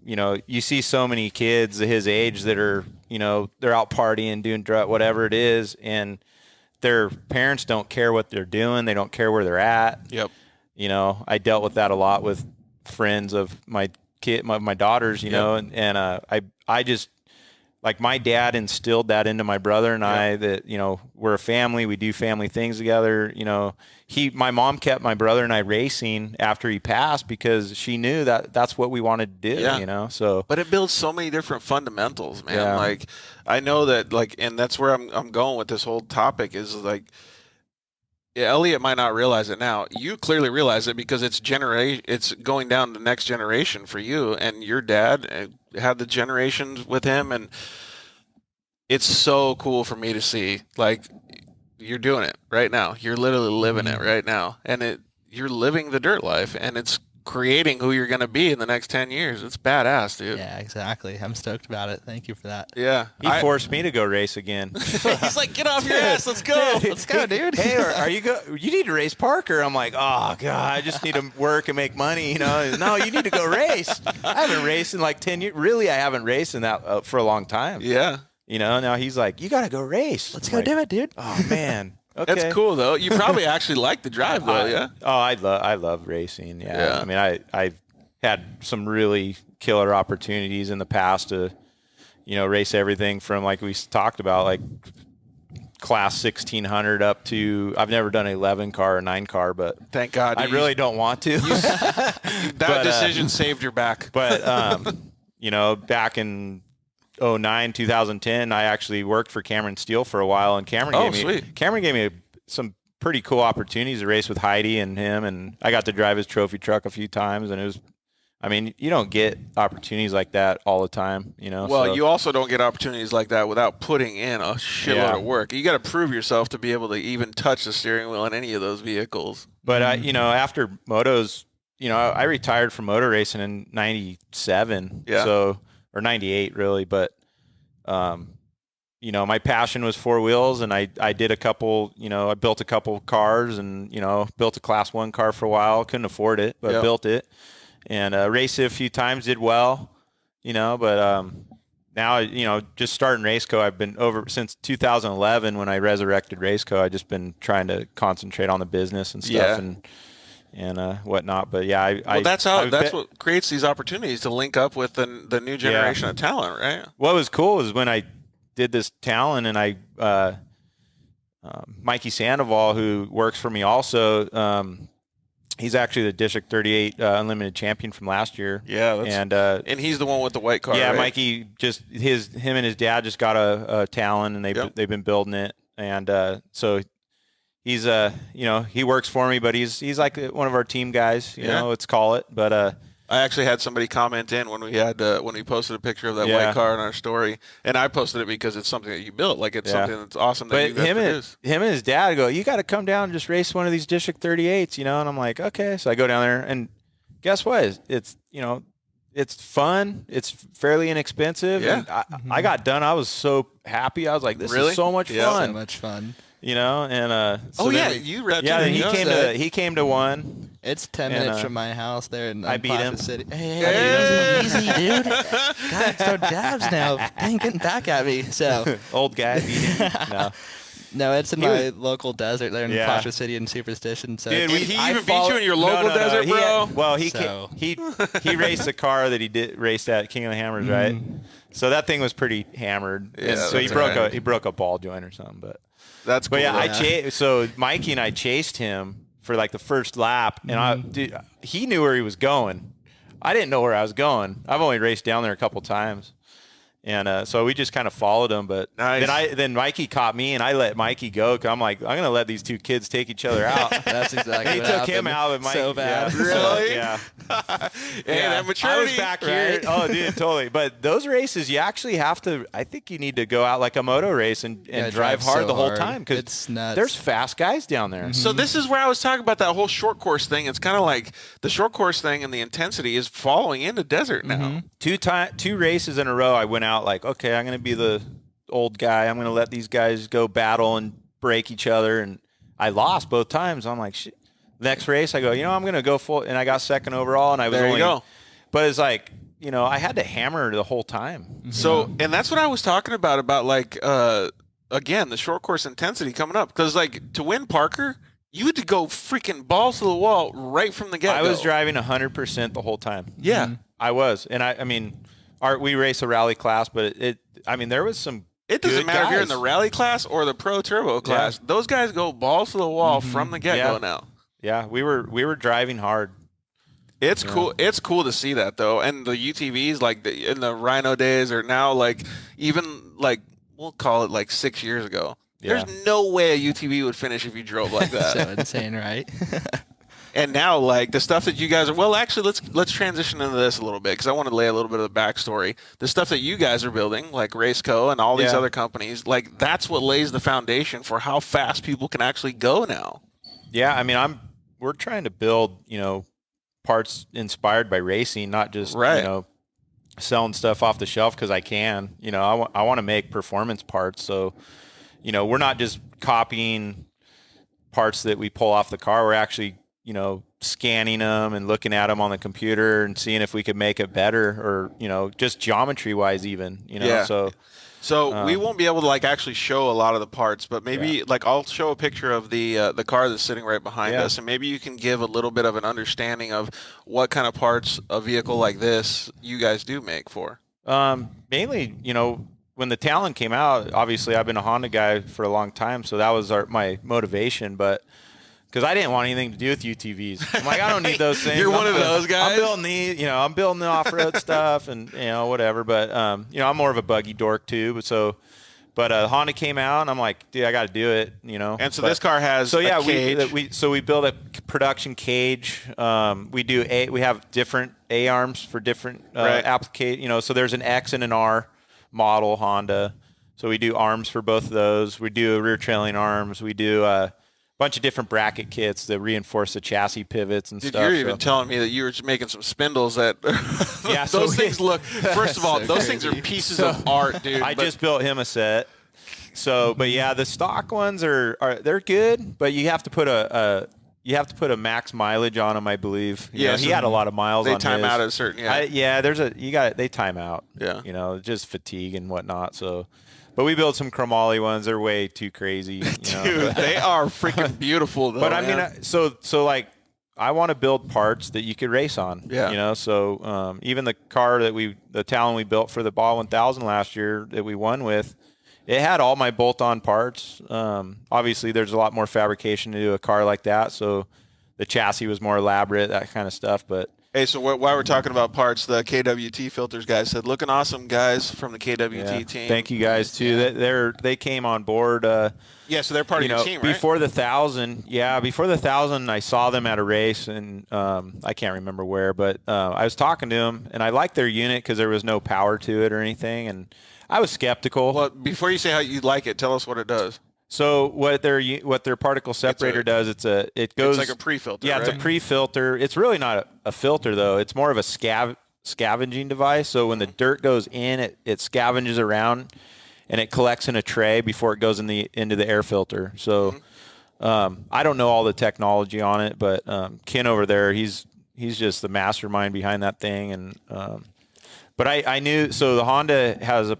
you see so many kids his age that are they're out partying, doing whatever it is, and their parents don't care what they're doing. They don't care where they're at. Yep. I dealt with that a lot with friends of my daughters, and I just, like, my dad instilled that into my brother and I, that, we're a family. We do family things together. My mom kept my brother and I racing after he passed because she knew that that's what we wanted to do, so. But it builds so many different fundamentals, man. Yeah. Like, I know that, like, and that's where I'm going with this whole topic is, like, Eliott might not realize it now. You clearly realize it because it's going down the next generation for you, and your dad had the generations with him, and it's so cool for me to see. Like, you're doing it right now. You're literally living it right now, and you're living the dirt life, and it's creating who you're going to be in the next 10 years. It's badass, dude. Yeah, exactly. I'm stoked about it. Thank you for that. Yeah. He forced me to go race again. He's like, get off your ass. Let's go. Let's go, dude. Hey, you need to race Parker. I'm like, oh, God, I just need to work and make money. No, you need to go race. I haven't raced in like 10 years. Really, I haven't raced in that for a long time. Yeah. Now he's like, you got to go race. Let's go do it, dude. Oh, man. Okay. That's cool, though. You probably actually like the drive, though, yeah? Oh, I love racing, yeah. I mean, I've had some really killer opportunities in the past to, race everything from, like we talked about, like class 1600 up to, I've never done an 11 car or 9 car, but thank God. I really don't want to. That decision saved your back. But, back in 2010, I actually worked for Cameron Steele for a while, and Cameron gave me some pretty cool opportunities to race with Heidi and him, and I got to drive his trophy truck a few times, and it was, I mean, you don't get opportunities like that all the time, Well, so. You also don't get opportunities like that without putting in a shitload of work. You got to prove yourself to be able to even touch the steering wheel in any of those vehicles. But after motos, I retired from motor racing in '97, or 98 really, but my passion was four wheels, and I did a couple, I built a couple cars, and built a class 1 car for a while. Couldn't afford it, but built it, and raced it a few times, did well, but now, just starting RaceCo, I've been over since 2011 when I resurrected RaceCo. I've just been trying to concentrate on the business and stuff and whatnot. But that's what creates these opportunities to link up with the new generation of talent, right? What was cool is when I did this Talon, and Mikey Sandoval, who works for me also, he's actually the District 38 Unlimited champion from last year. Yeah, and he's the one with the white car. Yeah, right? Mikey him and his dad just got a Talon, and they've been building it, and so. He's he works for me, but he's like one of our team guys, let's call it. But I actually had somebody comment in when we posted a picture of that white car in our story, and I posted it because it's something that you built. Like it's something that's awesome that you guys produce. Him and his dad go, you got to come down and just race one of these District 38s, And I'm like, okay. So I go down there, and guess what? It's it's fun. It's fairly inexpensive. Yeah. And I got done. I was so happy. I was like, this is so much fun. So much fun. And you read. Yeah, he came to one. It's 10 minutes from my house there in I beat him. City. Hey, easy, dude. God, throw jabs now. Dang, getting back at me. So old guy beat him. No, it's in my local desert there in Foster City and Superstition. So dude, he even beat you in your local desert, bro. He raced a car that he raced at King of the Hammers, right? So that thing was pretty hammered. Yeah, so he broke a ball joint or something, but that's cool. But so Mikey and I chased him for like the first lap, and he knew where he was going. I didn't know where I was going. I've only raced down there a couple times. And so we just kind of followed him, but then Mikey caught me, and I let Mikey go. Cause I'm like, I'm gonna let these two kids take each other out. That's exactly. He what took happened. him out, but Mikey, so bad. Really? Yeah. That maturity. I was back here. Oh, dude, totally. But those races, you actually have to. I think you need to go out like a moto race and drive hard the whole time because there's fast guys down there. So this is where I was talking about that whole short course thing. It's kind of like the short course thing, and the intensity is following into desert now. Two races in a row, I went out like, okay, I'm going to be the old guy. I'm going to let these guys go battle and break each other. And I lost both times. I'm like, shit. Next race, I go, I'm going to go full. And I got second overall. And I was there you go. But it's like, I had to hammer the whole time. So, and that's what I was talking about like, again, the short course intensity coming up. Because, like, to win Parker, you had to go freaking balls to the wall right from the get-go. I was driving 100% the whole time. Yeah. I was. And I mean, we race a rally class, but there was some. It doesn't matter if you're in the rally class or the pro turbo class. Yeah. Those guys go balls to the wall from the get-go now. Yeah, we were driving hard. It's cool. It's cool to see that though, and the UTVs like in the Rhino days are now like even like we'll call it like 6 years ago. Yeah. There's no way a UTV would finish if you drove like that. So insane, right? And now, like the stuff that you guys are, well, actually, let's transition into this a little bit because I want to lay a little bit of the backstory. The stuff that you guys are building, like RaceCo and all these other companies, like that's what lays the foundation for how fast people can actually go now. Yeah, I mean, we're trying to build, parts inspired by racing, not just selling stuff off the shelf because I can. I want to make performance parts, so we're not just copying parts that we pull off the car. We're actually scanning them and looking at them on the computer and seeing if we could make it better or, just geometry wise even, So we won't be able to like actually show a lot of the parts, but maybe like I'll show a picture of the car that's sitting right behind us, and maybe you can give a little bit of an understanding of what kind of parts a vehicle like this you guys do make for. Mainly, when the Talon came out, obviously I've been a Honda guy for a long time, so that was my motivation, but because I didn't want anything to do with UTVs. I'm like, I don't need those things. You're one of those guys? I'm building I'm building the off-road stuff and, whatever. But, I'm more of a buggy dork too. But Honda came out and I'm like, dude, I got to do it, And so this car has a cage. We build a production cage. We have different A-arms for different applications. So there's an X and an R model Honda. So we do arms for both of those. We do rear trailing arms. We do bunch of different bracket kits that reinforce the chassis pivots and stuff. You're even telling me that you were just making some spindles that those things look, first of all, those things are pieces of art, dude. I just built him a set. So, but yeah, the stock ones are they're good, but you have to put a max mileage on them, I believe. He had a lot of miles on his. They time out at a certain, they time out. Yeah. Just fatigue and whatnot. So, but we built some chromoly ones. They're way too crazy. Dude, they are freaking beautiful, though. But I mean, so like, I want to build parts that you could race on. Yeah. So even the car the Talon we built for the BAJA 1000 last year that we won with, it had all my bolt-on parts. Obviously, there's a lot more fabrication to do a car like that, so the chassis was more elaborate, that kind of stuff. But Hey, so while we're talking about parts, the KWT filters guys said, looking awesome, guys, from the KWT team. Thank you guys, too. Yeah. They came on board. So they're part of your team, right? Before the 1,000, I saw them at a race, and I can't remember where, but I was talking to them, and I liked their unit because there was no power to it or anything, and I was skeptical. Well, before you say how you like it, tell us what it does. So what their particle separator does, it goes. It's like a pre-filter. Yeah, right? It's a pre-filter. It's really not a filter though. It's more of a scavenging device. So when the dirt goes in, it scavenges around, and it collects in a tray before it goes into the air filter. So I don't know all the technology on it, but Ken over there, he's just the mastermind behind that thing. And but I knew. So the Honda has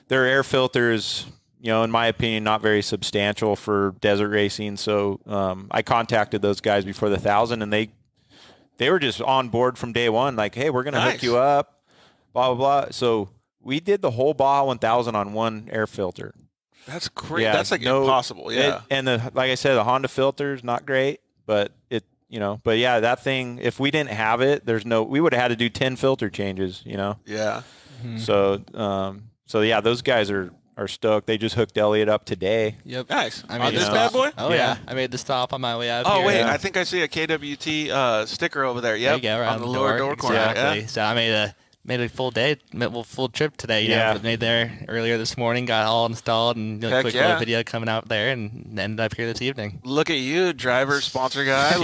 their air filters. In my opinion, not very substantial for desert racing. So I contacted those guys before the 1,000, and they were just on board from day one. Like, hey, we're going to hook you up, blah, blah, blah. So we did the whole BAJA 1000 on one air filter. That's crazy. That's impossible. Yeah. Like I said, the Honda filter's not great, but but yeah, that thing, if we didn't have it, we would have had to do 10 filter changes, Yeah. Mm-hmm. So yeah, those guys are stoked. They just hooked Eliott up today. Yep. Nice. I made this bad boy? Oh, yeah. I made the stop on my way out here. Oh, wait. I think I see a KWT sticker over there. Yep. There you go, on the lower door corner. Exactly. Yeah. So I made a full trip today. Made there earlier this morning, got all installed, and quick little video coming out there, and ended up here this evening. Look at you, driver, sponsor guy.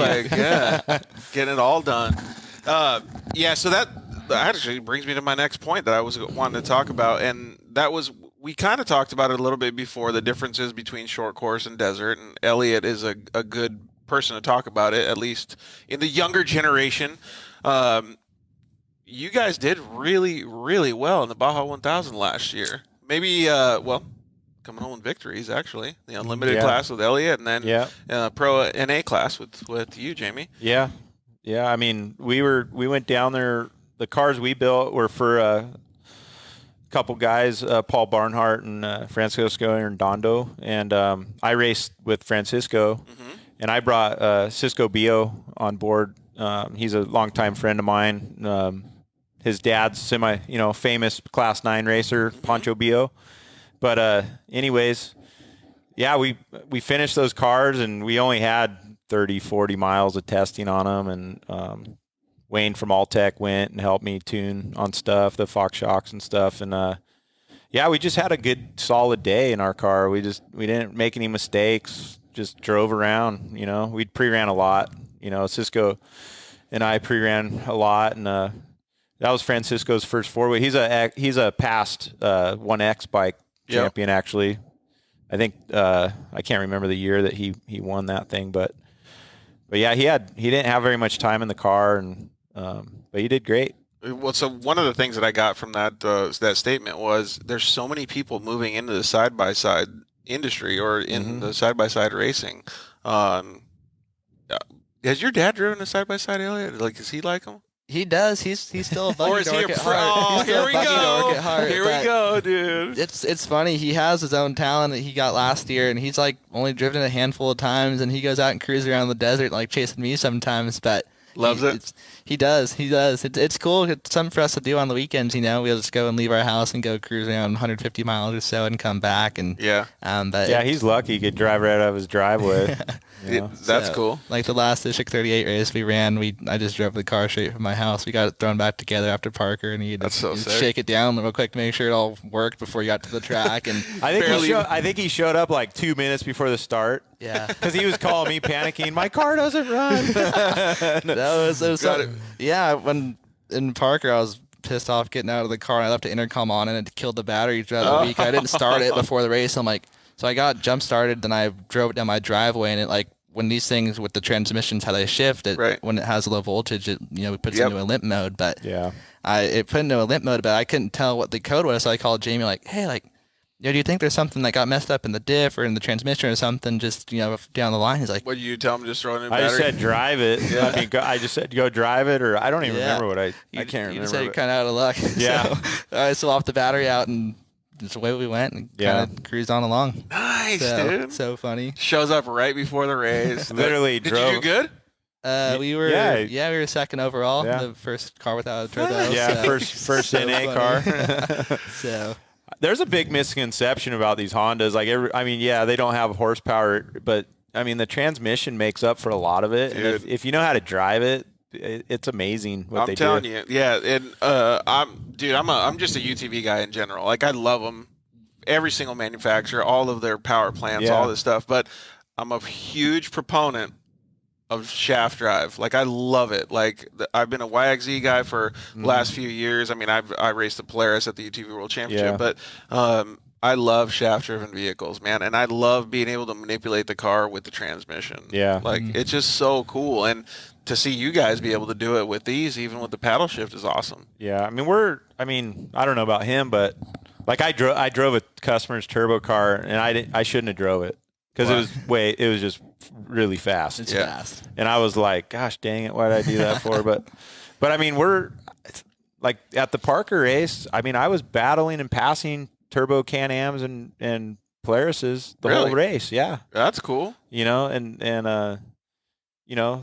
Getting it all done. So that actually brings me to my next point that I was wanting to talk about, and that was, we kind of talked about it a little bit before, the differences between short course and desert, and Eliott is a good person to talk about it, at least in the younger generation. You guys did really, really well in the BAJA 1000 last year. Maybe, coming home with victories, actually. The Unlimited class with Eliott, and then Pro NA class with you, Jamie. Yeah. Yeah, I mean, we went down there. The cars we built were for couple guys, Paul Barnhart and Francisco Arredondo, and I raced with Francisco, and I brought Cisco Bio on board. He's a longtime friend of mine. His dad's famous Class 9 racer, Pancho Bio. But anyways, yeah, we finished those cars, and we only had 30, 40 miles of testing on them, and Wayne from Alltech went and helped me tune on stuff, the Fox shocks and stuff. And, we just had a good, solid day in our car. We didn't make any mistakes, just drove around, We pre-ran a lot. Cisco and I pre-ran a lot. And that was Francisco's first four-way. He's a past 1X bike champion, actually. I think I can't remember the year that he won that thing. But yeah, he didn't have very much time in the car, and but he did great. Well, so one of the things that I got from that statement was there's so many people moving into the side-by-side industry or in the side-by-side racing. Has your dad driven a side-by-side, Eliott? Like, is he like him? He does. He's still a buggy or is he dork at heart. Here we go. Here we go, dude. It's funny. He has his own Talon that he got last year, and he's like only driven it a handful of times, and he goes out and cruises around the desert like chasing me sometimes, but loves it. He does. It's cool. It's something for us to do on the weekends. We'll just go and leave our house and go cruise around 150 miles or so and come back. And he's lucky he could drive right out of his driveway. That's cool. Like the last District 38 race we ran, I just drove the car straight from my house. We got it thrown back together after Parker, and he'd shake it down real quick to make sure it all worked before he got to the track. And I think he showed up like 2 minutes before the start. Yeah, because he was calling me panicking. My car doesn't run. Yeah, when in Parker, I was pissed off getting out of the car, and I left the intercom on, and it killed the battery throughout the week. I didn't start it before the race. I'm like, so I got jump started, then I drove it down my driveway, and it when these things with the transmissions, how they shift, when it has low voltage, it puts into a limp mode. But it put into a limp mode, but I couldn't tell what the code was, so I called Jamie like, hey, do you think there's something that got messed up in the diff or in the transmission or something just, down the line? He's like, what did you tell him? Just throw in a battery? I just said drive it. Yeah. I mean, I just said go drive it, or I don't even remember what I can't remember. You said you're kind of out of luck. Yeah. So I swapped the battery out, and just away we went and kind of cruised on along. Nice, dude. So funny. Shows up right before the race. Literally Did drove. you do good? We were second overall. Yeah. The first car without a turbo. Yeah, so. first NA car. So there's a big misconception about these Hondas. Like, they don't have horsepower, but I mean, the transmission makes up for a lot of it. And if you know how to drive it, it's amazing what they do. I'm telling you, yeah. And I'm just a UTV guy in general. Like, I love them. Every single manufacturer, all of their power plants, all this stuff. But I'm a huge proponent of shaft drive. Like, I love it. Like, I've been a YXZ guy for the last few years. I mean, I raced the Polaris at the UTV World Championship, but I love shaft-driven vehicles, man, and I love being able to manipulate the car with the transmission. Yeah. Like, it's just so cool, and to see you guys be able to do it with these, even with the paddle shift, is awesome. Yeah, I mean, I don't know about him, but like I drove a customer's turbo car, and I shouldn't have drove it because it was just really fast. It's fast, and I was like, gosh, dang it, why did I do that for? But I mean, we're like at the Parker race. I mean, I was battling and passing turbo Can-Ams and Polarises the whole race. Yeah, that's cool. You know, and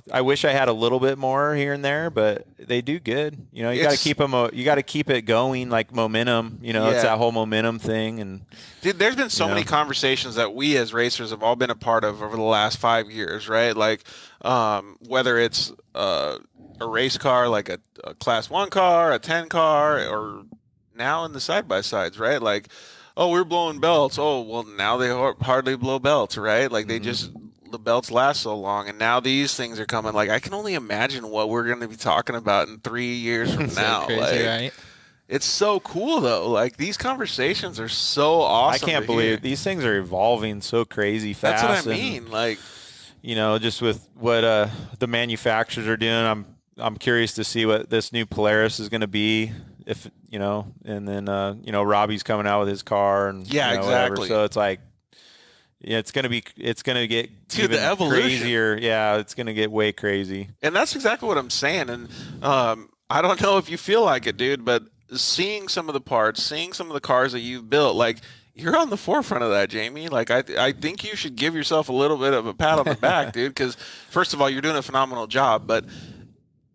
I wish I had a little bit more here and there, but they do good. You know, you got to keep them. You got to keep it going, like momentum. You know, it's that whole momentum thing. And dude, there's been so many conversations that we as racers have all been a part of over the last 5 years, right? Like, whether it's a race car, like a Class 1 car, a 10 car, or now in the side-by-sides, right? Like, oh, we're blowing belts. Oh, well, now they hardly blow belts, right? Like, they just, the belts last so long, and now these things are coming. Like, I can only imagine what we're going to be talking about in 3 years from now. Crazy, like, right? It's so cool, though. Like, these conversations are so awesome. I can't believe these things are evolving so crazy fast. That's what I mean. Like, you know, just with what the manufacturers are doing, I'm curious to see what this new Polaris is going to be. If you know, and then Robbie's coming out with his car, and exactly. Whatever. So it's like, it's gonna get even the evolution. crazier. Yeah, it's gonna get way crazy. And that's exactly what I'm saying. And I don't know if you feel like it, dude, but seeing some of the parts, seeing some of the cars that you've built, like, you're on the forefront of that, Jamie. Like, I think you should give yourself a little bit of a pat on the back, dude, because first of all, you're doing a phenomenal job, but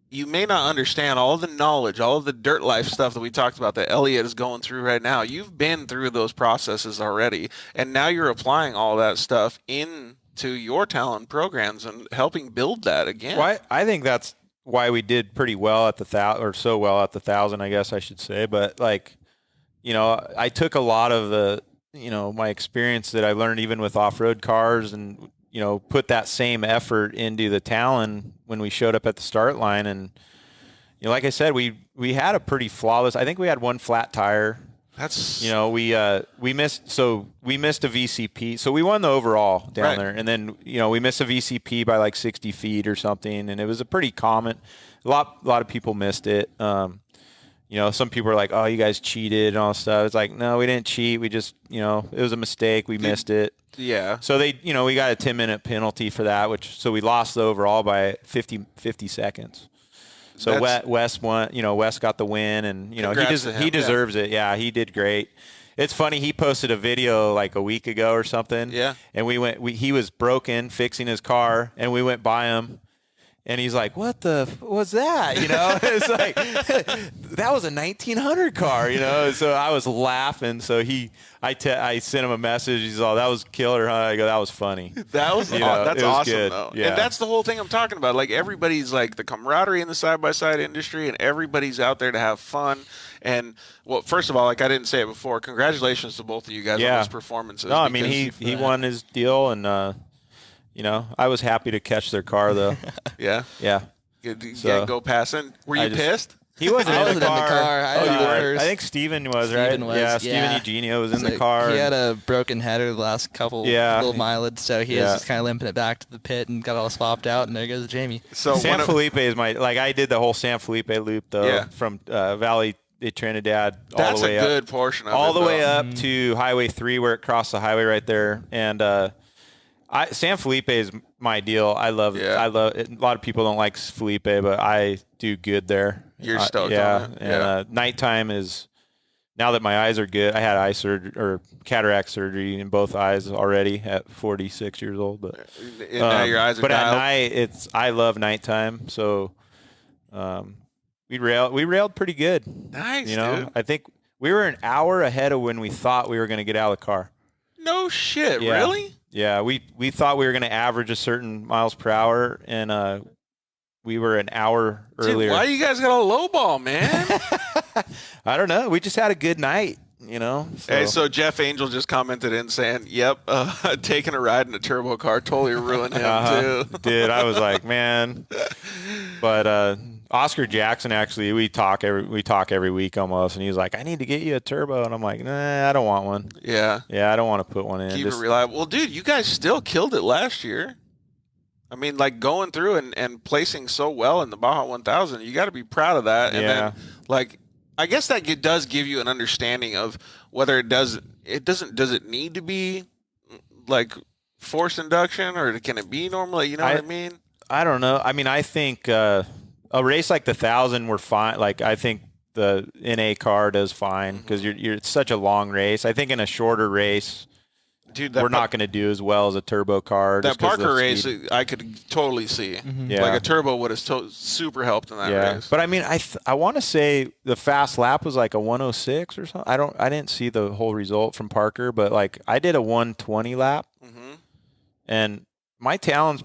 you may not understand all of the knowledge, all of the dirt life stuff that we talked about that Eliott is going through right now. You've been through those processes already, and now you're applying all that stuff into your Talon programs and helping build that again. Well, I think that's why we did pretty well at the 1,000, I guess I should say. But, like, you know, I took a lot of the, my experience that I learned even with off-road cars and, put that same effort into the Talon when we showed up at the start line. And, like I said, we had a pretty flawless, I think we had one flat tire. That's, we missed a VCP. So we won the overall down there. And then, we missed a VCP by like 60 feet or something. And it was a pretty common, a lot of people missed it. Some people are like, oh, you guys cheated and all stuff. It's like, no, we didn't cheat. We just, it was a mistake. We missed it. Yeah. So we got a 10-minute penalty for that, so we lost the overall by 50 seconds. So Wes won, Wes got the win, and he deserves it. Yeah, he did great. It's funny, he posted a video like a week ago or something. Yeah. And he was broken fixing his car, and we went by him. And he's like, what was that? It's like, that was a 1900 car, So I was laughing. So I sent him a message. He's all, that was killer, huh? I go, that was funny. That's awesome, good. though. Yeah. And that's the whole thing I'm talking about. Like, everybody's like the camaraderie in the side-by-side industry, and everybody's out there to have fun. And, well, first of all, like I didn't say it before, congratulations to both of you guys on those performances. No, I mean, he won his deal, and, I was happy to catch their car, though. Yeah? Yeah. Go passing. Were you pissed? He wasn't in the car. I think Steven was, right? Yeah, Steven Eugenio was in the car. He had a broken header the last couple little mileage, so he was just kind of limping it back to the pit and got all swapped out, and there goes Jamie. So San Felipe is I did the whole San Felipe loop, though, from Valley de Trinidad all the way up. That's a good portion of it. All the way up to Highway 3 where it crossed the highway right there. And San Felipe is my deal. I love it. I love it. A lot of people don't like Felipe, but I do good there. You're stoked on it. And nighttime is now that my eyes are good, I had eye surgery or cataract surgery in both eyes already at 46 years old. But and now your eyes are but dialed. at night, I love nighttime. So we railed pretty good. Nice, dude. dude. I think we were an hour ahead of when we thought we were going to get out of the car. No shit, Yeah. really? Yeah, we thought we were going to average a certain miles per hour, and we were an hour earlier. Dude, why you guys got a low ball, man? I don't know. We just had a good night, So. Hey, so Jeff Angel just commented in saying, "Yep, taking a ride in a turbo car totally ruined him too." Dude, I was like, man. But Oscar Jackson, actually, we talk every week almost, and he's like, "I need to get you a turbo," and I'm like, "Nah, I don't want one." Yeah, I don't want to put one in. Keep it reliable. Well, dude, you guys still killed it last year. I mean, like going through and placing so well in the Baja 1000, you got to be proud of that. And then, like, I guess that does give you an understanding of whether does it need to be like forced induction, or can it be normally? You know what I mean? I don't know. I mean, I think a race like the 1000, we're fine. Like, I think the NA car does fine because it's such a long race. I think in a shorter race, dude, we're not going to do as well as a turbo car. That Parker race, I could totally see. Yeah. Like a turbo would have super helped in that race. But I mean, I want to say the fast lap was like a 106 or something. I didn't see the whole result from Parker, but like I did a 120 lap, and my Talons.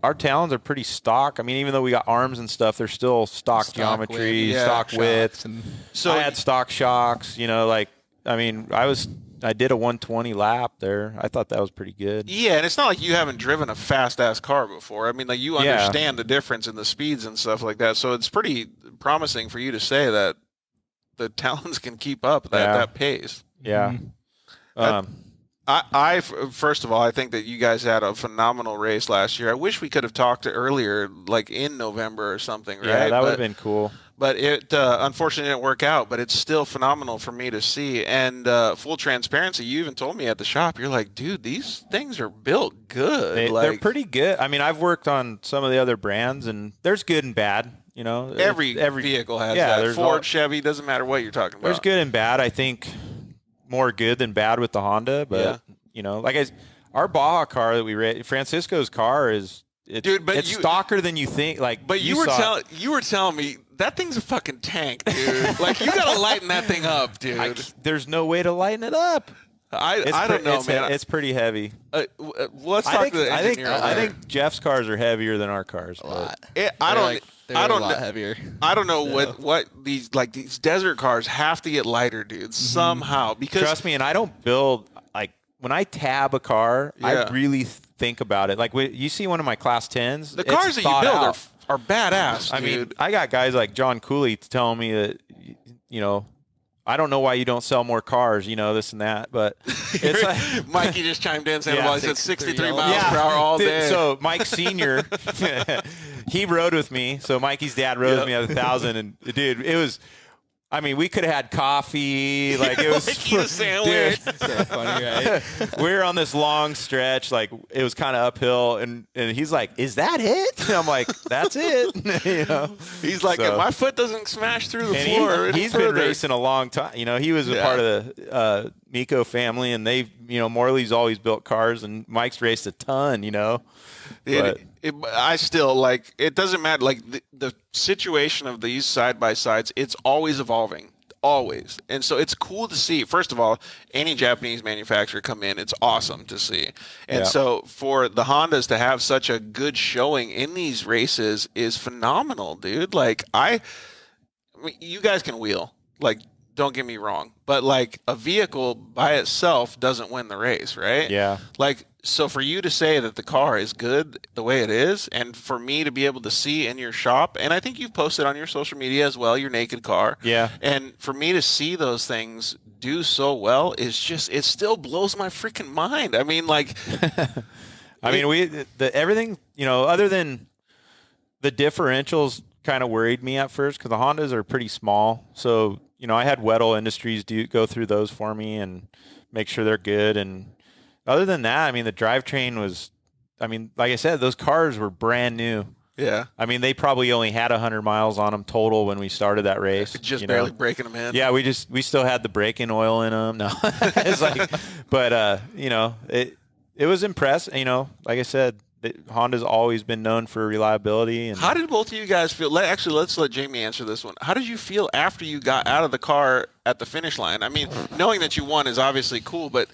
Our Talons are pretty stock. I mean, even though we got arms and stuff, they're still stock geometry, stock width. So I had stock shocks. I did a 120 lap there. I thought that was pretty good. Yeah, and it's not like you haven't driven a fast-ass car before. I mean, like you understand the difference in the speeds and stuff like that. So it's pretty promising for you to say that the Talons can keep up that pace. Yeah. I first of all, I think that you guys had a phenomenal race last year. I wish we could have talked earlier, like in November or something, right? Yeah, that would have been cool. But it unfortunately didn't work out, but it's still phenomenal for me to see. And full transparency, you even told me at the shop, you're like, dude, these things are built good. They're pretty good. I mean, I've worked on some of the other brands, and there's good and bad. Every vehicle has that. Ford, Chevy, doesn't matter what you're talking about. There's good and bad. I think more good than bad with the Honda. But, our Baja car that we rated, Francisco's car is it's stocker than you think. But you were telling me that thing's a fucking tank, dude. Like, you got to lighten that thing up, dude. There's no way to lighten it up. I don't know, man. It's pretty heavy. Let's talk to the engineer. I think Jeff's cars are heavier than our cars. A lot. I don't a lot heavier. I don't know what these desert cars have to get lighter, dude. Somehow, because trust me, and I don't build when I tab a car, I really think about it. Like you see one of my Class 10s, the cars that you build are badass. I mean, I got guys like John Cooley telling me that I don't know why you don't sell more cars, this and that, but it's like Mikey just chimed in saying, well, he said 63 miles per hour all day. So Mike Sr., he rode with me. So Mikey's dad rode with me at 1,000, and dude, it was. I mean, we could have had coffee. Like, it was like a sandwich. So funny, right? We were on this long stretch. Like, it was kind of uphill, and he's like, "Is that it?" And I'm like, "That's it." He's like, if my foot doesn't smash through the floor. He's been racing a long time. He was a part of the Miko family, and they, Morley's always built cars, and Mike's raced a ton. I still it doesn't matter. Like the situation of these side by sides, it's always evolving, always. And so it's cool to see. First of all, any Japanese manufacturer come in, it's awesome to see. And so for the Hondas to have such a good showing in these races is phenomenal, dude. Like I mean, you guys can wheel. Like, don't get me wrong, but like a vehicle by itself doesn't win the race, right? Yeah. Like, so for you to say that the car is good the way it is, and for me to be able to see in your shop, and I think you've posted on your social media as well, your naked car. Yeah. And for me to see those things do so well is just, it still blows my freaking mind. I mean, like, everything, other than the differentials kind of worried me at first because the Hondas are pretty small. So, I had Weddell Industries go through those for me and make sure they're good. And other than that, I mean, the drivetrain was, like I said, those cars were brand new. Yeah. I mean, they probably only had 100 miles on them total when we started that race. Just barely breaking them in. Yeah, we still had the braking oil in them. No, it's like, but it was impressive. Like I said, Honda's always been known for reliability. And how did both of you guys feel? Let's let Jamie answer this one. How did you feel after you got out of the car at the finish line? I mean, knowing that you won is obviously cool, but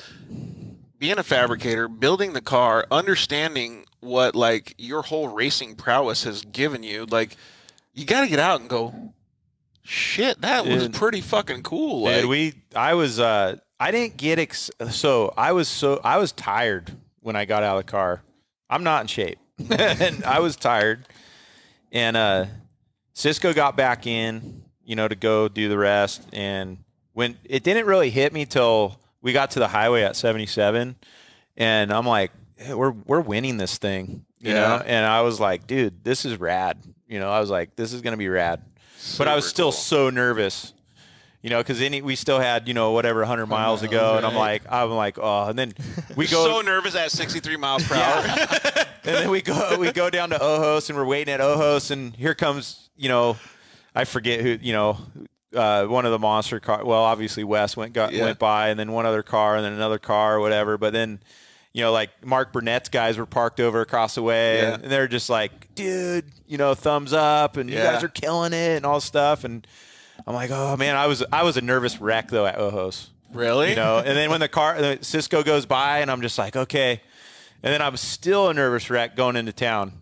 being a fabricator, building the car, understanding what like your whole racing prowess has given you, like you got to get out and go, shit, that was pretty fucking cool. Like, I didn't get so I was tired when I got out of the car. I'm not in shape, and I was tired. And Cisco got back in, to go do the rest. And when it didn't really hit me till we got to the highway at 77, and I'm like, hey, we're winning this thing, you know. And I was like, dude, this is rad. I was like, this is gonna be rad. But I was still so nervous, because we still had, whatever 100 miles to go, and I'm like, oh, and then we go so nervous at 63 miles per hour, and then we go down to Ojos, and we're waiting at Ojos, and here comes, I forget who, one of the monster car. Well, obviously Wes went by, and then one other car, and then another car, or whatever. But then, like Mark Burnett's guys were parked over across the way, and they're just like, dude, thumbs up, and you guys are killing it, and all this stuff. And I'm like, oh man, I was a nervous wreck though at Ojos. Really? And then when the Cisco goes by, and I'm just like, okay. And then I was still a nervous wreck going into town,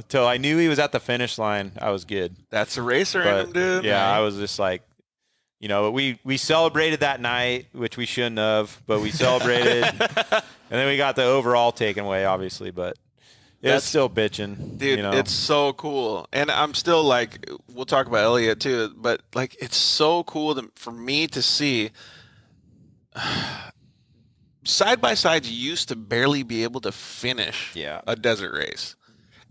till I knew he was at the finish line. I was good. That's a racer in him, dude. Yeah, I was just like, we celebrated that night, which we shouldn't have, but we celebrated. And then we got the overall taken away, obviously, but it's still bitching. Dude, it's so cool. And I'm still like, we'll talk about Eliott too, but like, it's so cool for me to see side-by-sides used to barely be able to finish a desert race.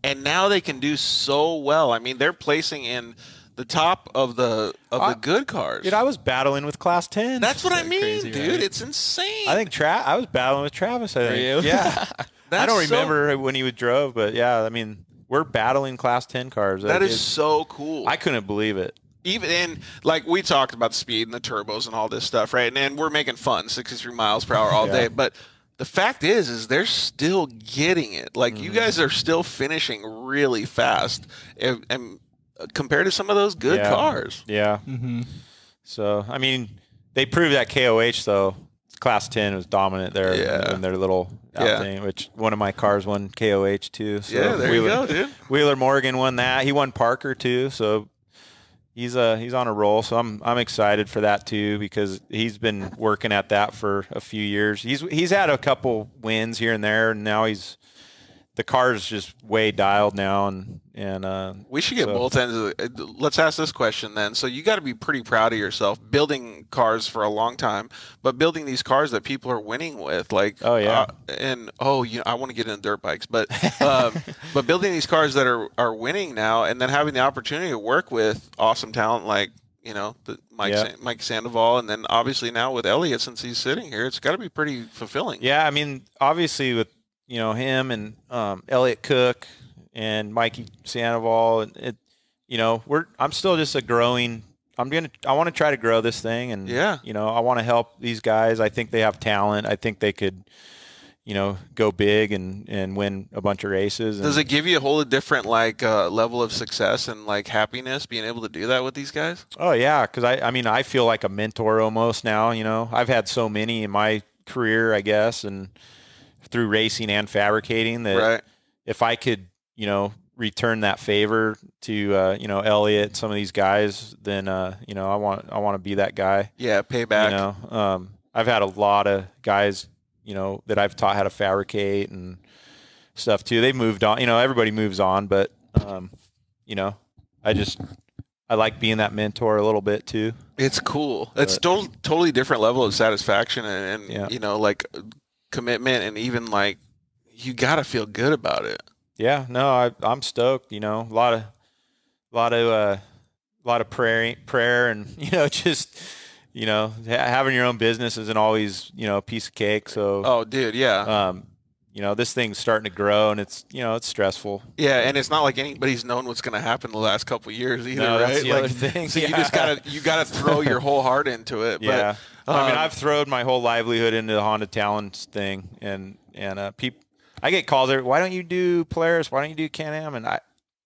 And now they can do so well. I mean, they're placing in the top of the good cars. Dude, I was battling with Class 10. That's what I mean, crazy, dude. right? It's insane. I think I was battling with Travis, I think. Were you? Yeah. I don't remember when he drove, but yeah, I mean, we're battling Class 10 cars. That is so cool. I couldn't believe it. Even in, like, we talked about the speed and the turbos and all this stuff, right? And we're making fun, 63 miles per hour all day. But the fact is they're still getting it. Like, you guys are still finishing really fast and compared to some of those good cars. Yeah. Mm-hmm. So, I mean, they proved that KOH, though. Class 10 was dominant there in their little thing, which one of my cars won KOH, too. So there you go, dude. Wheeler Morgan won that. He won Parker, too, so he's on a roll. So I'm excited for that, too, because he's been working at that for a few years. He's had a couple wins here and there, and now the car is just way dialed now, and we should get both ends of the, let's ask this question then. So you got to be pretty proud of yourself building cars for a long time, but building these cars that people are winning with, like I want to get into dirt bikes, but but building these cars that are winning now, and then having the opportunity to work with awesome talent like Mike Sandoval, and then obviously now with Eliott, since he's sitting here, it's got to be pretty fulfilling. Yeah, I mean, obviously with him and Eliott Cook and Mikey Sandoval, and I'm still just I want to try to grow this thing, and I want to help these guys. I think they have talent. I think they could go big and win a bunch of races. Does it give you a whole different level of success and like happiness being able to do that with these guys? Oh yeah, because I feel like a mentor almost now. I've had so many in my career, I guess, and through racing and fabricating, that if I could, return that favor to, Eliott, some of these guys, then, I want to be that guy. Yeah. Payback. I've had a lot of guys, that I've taught how to fabricate and stuff too. They've moved on, everybody moves on, but, I like being that mentor a little bit too. It's cool. It's totally different level of satisfaction and commitment, and even like you got to feel good about it. Yeah, no, I'm stoked. A lot of prayer, and just having your own business isn't always a piece of cake. So oh, dude, yeah. this thing's starting to grow, and it's stressful. Yeah, and it's not like anybody's known what's going to happen the last couple of years either, right? That's the other thing. So you just gotta throw your whole heart into it. Yeah, but, I mean, I've thrown my whole livelihood into the Honda Talon thing, and people, I get calls there. Why don't you do Polaris? Why don't you do Can-Am? And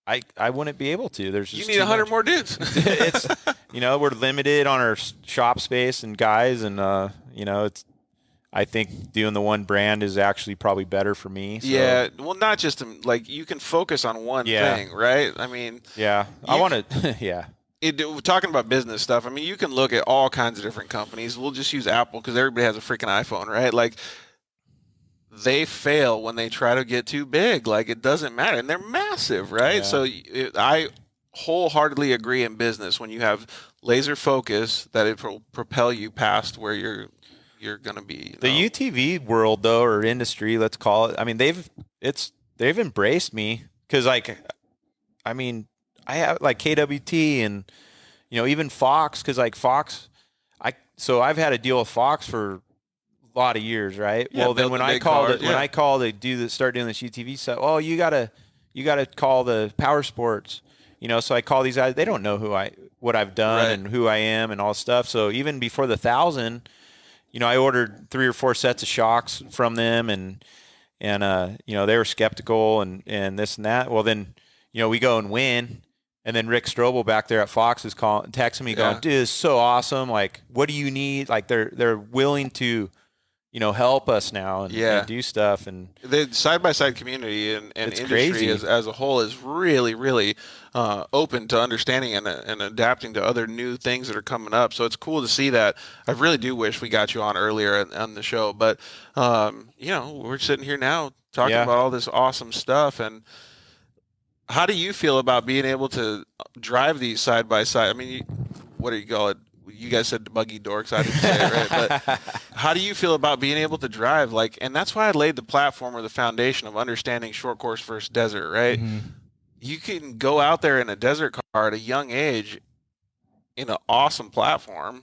I wouldn't be able to. There's just you need 100 more dudes. It's we're limited on our shop space and guys, and it's. I think doing the one brand is actually probably better for me. So. Yeah, well, not just like you can focus on one thing, right? I mean, yeah, I want to, yeah. Talking about business stuff, I mean, you can look at all kinds of different companies. We'll just use Apple because everybody has a freaking iPhone, right? Like, they fail when they try to get too big. Like, it doesn't matter, and they're massive, right? Yeah. So I wholeheartedly agree in business when you have laser focus that it will propel you past where you're going to be. The UTV world, though, or industry, let's call it. I mean, they've embraced me because, like, I mean, I have like KWT and even Fox, because like Fox, I've had a deal with Fox for a lot of years, right? Yeah, well, then when I called to start doing this UTV stuff, oh, you gotta call the Power Sports, So I call these guys. They don't know what I've done and who I am and all stuff. So even before the 1,000. I ordered 3 or 4 sets of shocks from them, and they were skeptical and this and that. Well, then, we go and win, and then Rick Strobel back there at Fox is texting me going, dude, this is so awesome. Like, what do you need? Like, they're willing to, help us now and do stuff. And the side-by-side community and industry as a whole is really, really open to understanding and adapting to other new things that are coming up. So it's cool to see that. I really do wish we got you on earlier on the show. But, we're sitting here now talking about all this awesome stuff. And how do you feel about being able to drive these side-by-side? I mean, what do you call it? You guys said buggy dorks. I didn't say it right. But how do you feel about being able to drive? Like, and that's why I laid the platform or the foundation of understanding short course versus desert, right? Mm-hmm. You can go out there in a desert car at a young age in an awesome platform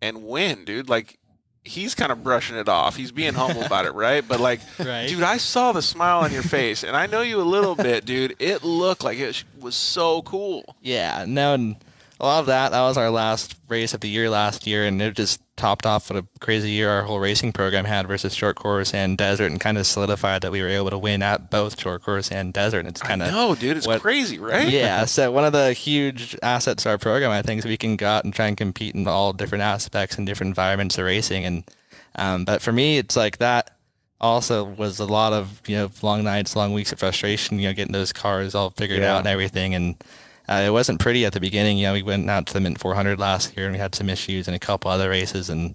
and win, dude. Like, he's kind of brushing it off. He's being humble about it, right? But, like, dude, I saw the smile on your face, and I know you a little bit, dude. It looked like it was so cool. Yeah, no, and a lot of that was our last race of the year last year, and it just topped off what a crazy year our whole racing program had versus short course and desert, and kind of solidified that we were able to win at both short course and desert. And it's kind of, no, dude, it's crazy, right? Yeah. So one of the huge assets to our program, I think, is we can go out and try and compete in all different aspects and different environments of racing. And but for me, it's like that also was a lot of long nights, long weeks of frustration. Getting those cars all figured out and everything. And it wasn't pretty at the beginning. We went out to the Mint 400 last year, and we had some issues in a couple other races. And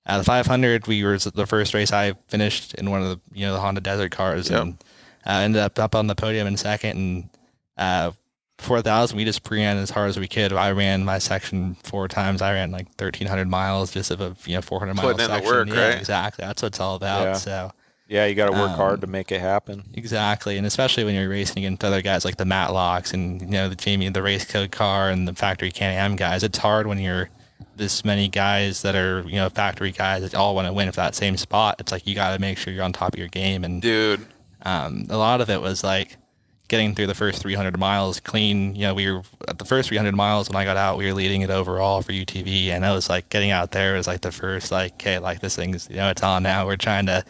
at the 500, we were the first race I finished in one of the the Honda Desert cars, and ended up on the podium in second. And 4,000, we just ran as hard as we could. I ran my section 4 times. I ran like 1,300 miles just of a 400 mile section. Putting in the work, right? Exactly. That's what it's all about. Yeah. So. Yeah, you got to work hard to make it happen. Exactly, and especially when you're racing against other guys like the Matlocks and the Jamie, the RaceCo car, and the factory Can-Am guys. It's hard when you're this many guys that are factory guys that all want to win for that same spot. It's like you got to make sure you're on top of your game. And dude, a lot of it was like getting through the first 300 miles clean. We were at the first 300 miles when I got out, we were leading it overall for UTV, and I was like getting out there was like the first okay, like this thing's it's on now. We're trying to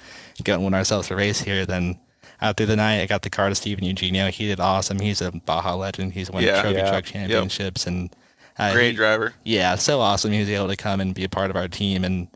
go and win ourselves a race here. Then out through the night, I got the car to Steven Eugenio. He did awesome. He's a BAJA legend. He's won trophy truck championships and great driver. Yeah, so awesome. He was able to come and be a part of our team. And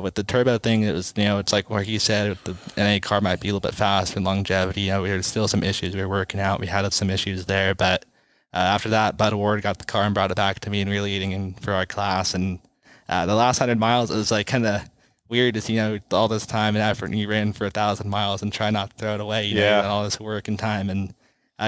with the turbo thing, it was it's like what he said. The NA car might be a little bit fast and longevity. We had still some issues we were working out. We had some issues there, but after that, Bud Award got the car and brought it back to me and we were leading for our class. And the last 100 miles, it was like kind of weird to see all this time and effort, and you ran for 1,000 miles and try not to throw it away. And all this work and time, and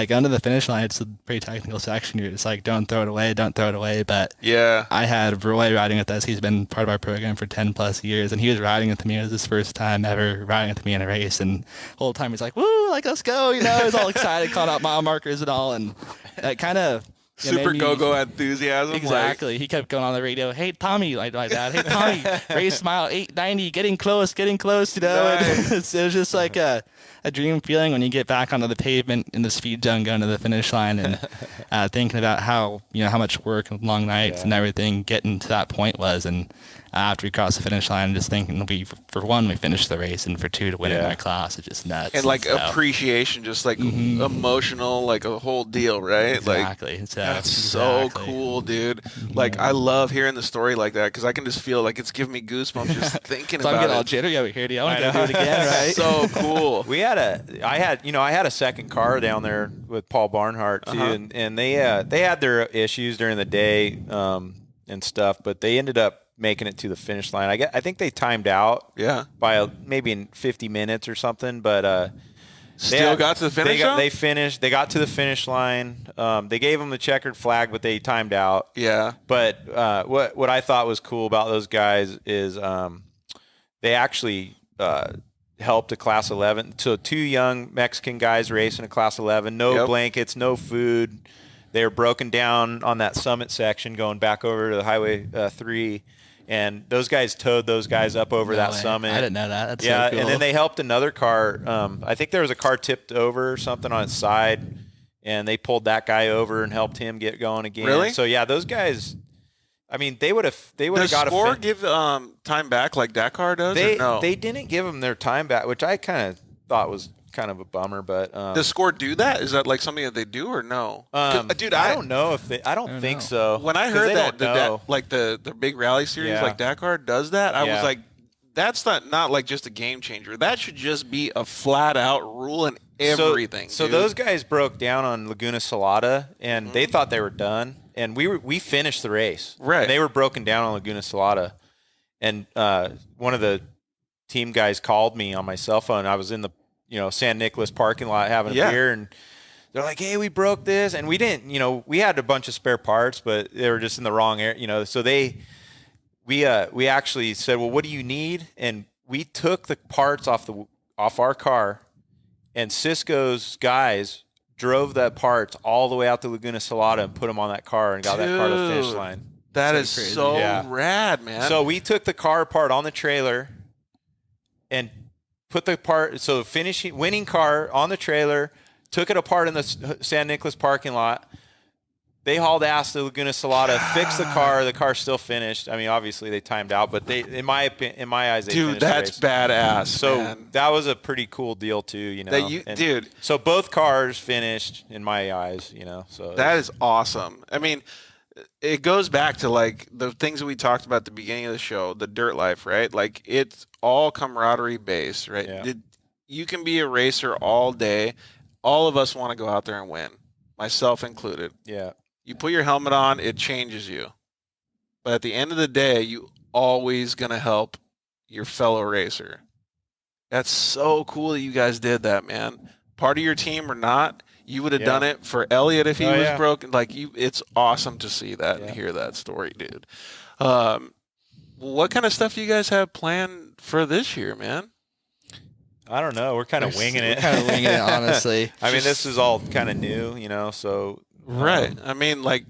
going to the finish line, it's a pretty technical section. You're just like, don't throw it away. But I had Roy riding with us. He's been part of our program for 10 plus years, and he was riding with me. It was his first time ever riding with me in a race, and the whole time he's like, woo, like, let's go. He's all excited, calling out mile markers and all, and it kind of Super go-go enthusiasm. Exactly. He kept going on the radio. Hey, Tommy, like my dad. Hey, Tommy, race mile 890, getting close. You know, Nice. it was just like a dream feeling when you get back onto the pavement in the speed zone, going to the finish line, and thinking about how much work and long nights and everything getting to that point was. And after we crossed the finish line, just thinking for one, we finished the race, and for two, to win in our class, it's just nuts. And like appreciation, just like emotional, like a whole deal, right? Exactly. Like that's so cool, dude. Like I love hearing the story like that because I can just feel like it's giving me goosebumps just thinking so about it. I'm getting all jittery over here. Do you want to do it again? Right? So cool. I had a second car down there with Paul Barnhart too, and they had their issues during the day and stuff, but they ended up making it to the finish line. I think they timed out by maybe in 50 minutes or something, but still got to the finish line? They finished. They got to the finish line. They gave them the checkered flag, but they timed out. Yeah. But what I thought was cool about those guys is they actually helped a Class 11. So 2 young Mexican guys racing a Class 11. No blankets, no food. They were broken down on that summit section going back over to the Highway 3. And those guys towed those guys up over that summit. I didn't know that. That's so cool. And then they helped another car. I think there was a car tipped over or something on its side, and they pulled that guy over and helped him get going again. Really? So yeah, those guys. I mean, they would have got Does Score give time back like Dakar does? Or no? They didn't give them their time back, which I kind of thought was kind of a bummer. But does Score do that? Is that like something that they do or no? Dude, I don't know if they. I don't think so. When I heard that like the big rally series like Dakar does that, I was like, that's not like just a game changer. That should just be a flat out rule in everything. So those guys broke down on Laguna Salada, and they thought they were done. And we finished the race. Right. And they were broken down on Laguna Salada. And one of the team guys called me on my cell phone. I was in the San Nicolas parking lot having a beer, and they're like, "Hey, we broke this," and we didn't. We had a bunch of spare parts, but they were just in the wrong area. So we actually said, "Well, what do you need?" And we took the parts off our car, and Cisco's guys drove that parts all the way out to Laguna Salada and put them on that car and got that car to the finish line. That is crazy. So rad, man. So we took the car apart on the trailer and put the part, winning car on the trailer, took it apart in the San Nicolas parking lot. They hauled ass to Laguna Salada, fixed the car. The car still finished. I mean, obviously they timed out, but in my eyes, they finished the race. That's badass. So man. that was a pretty cool deal too, dude. So both cars finished in my eyes, So that is awesome. I mean, it goes back to like the things that we talked about at the beginning of the show, the dirt life, right? Like it's all camaraderie based, right? Yeah. You can be a racer all day. All of us want to go out there and win, myself included. Yeah. You put your helmet on, it changes you. But at the end of the day, you always going to help your fellow racer. That's so cool that you guys did that, man. Part of your team or not, you would have done it for Eliott if he was broken. Like it's awesome to see that and hear that story, dude. What kind of stuff do you guys have planned for this year, man? I don't know. We're kind of winging it. Honestly. I mean, this is all kind of new, so. Right. I mean, like,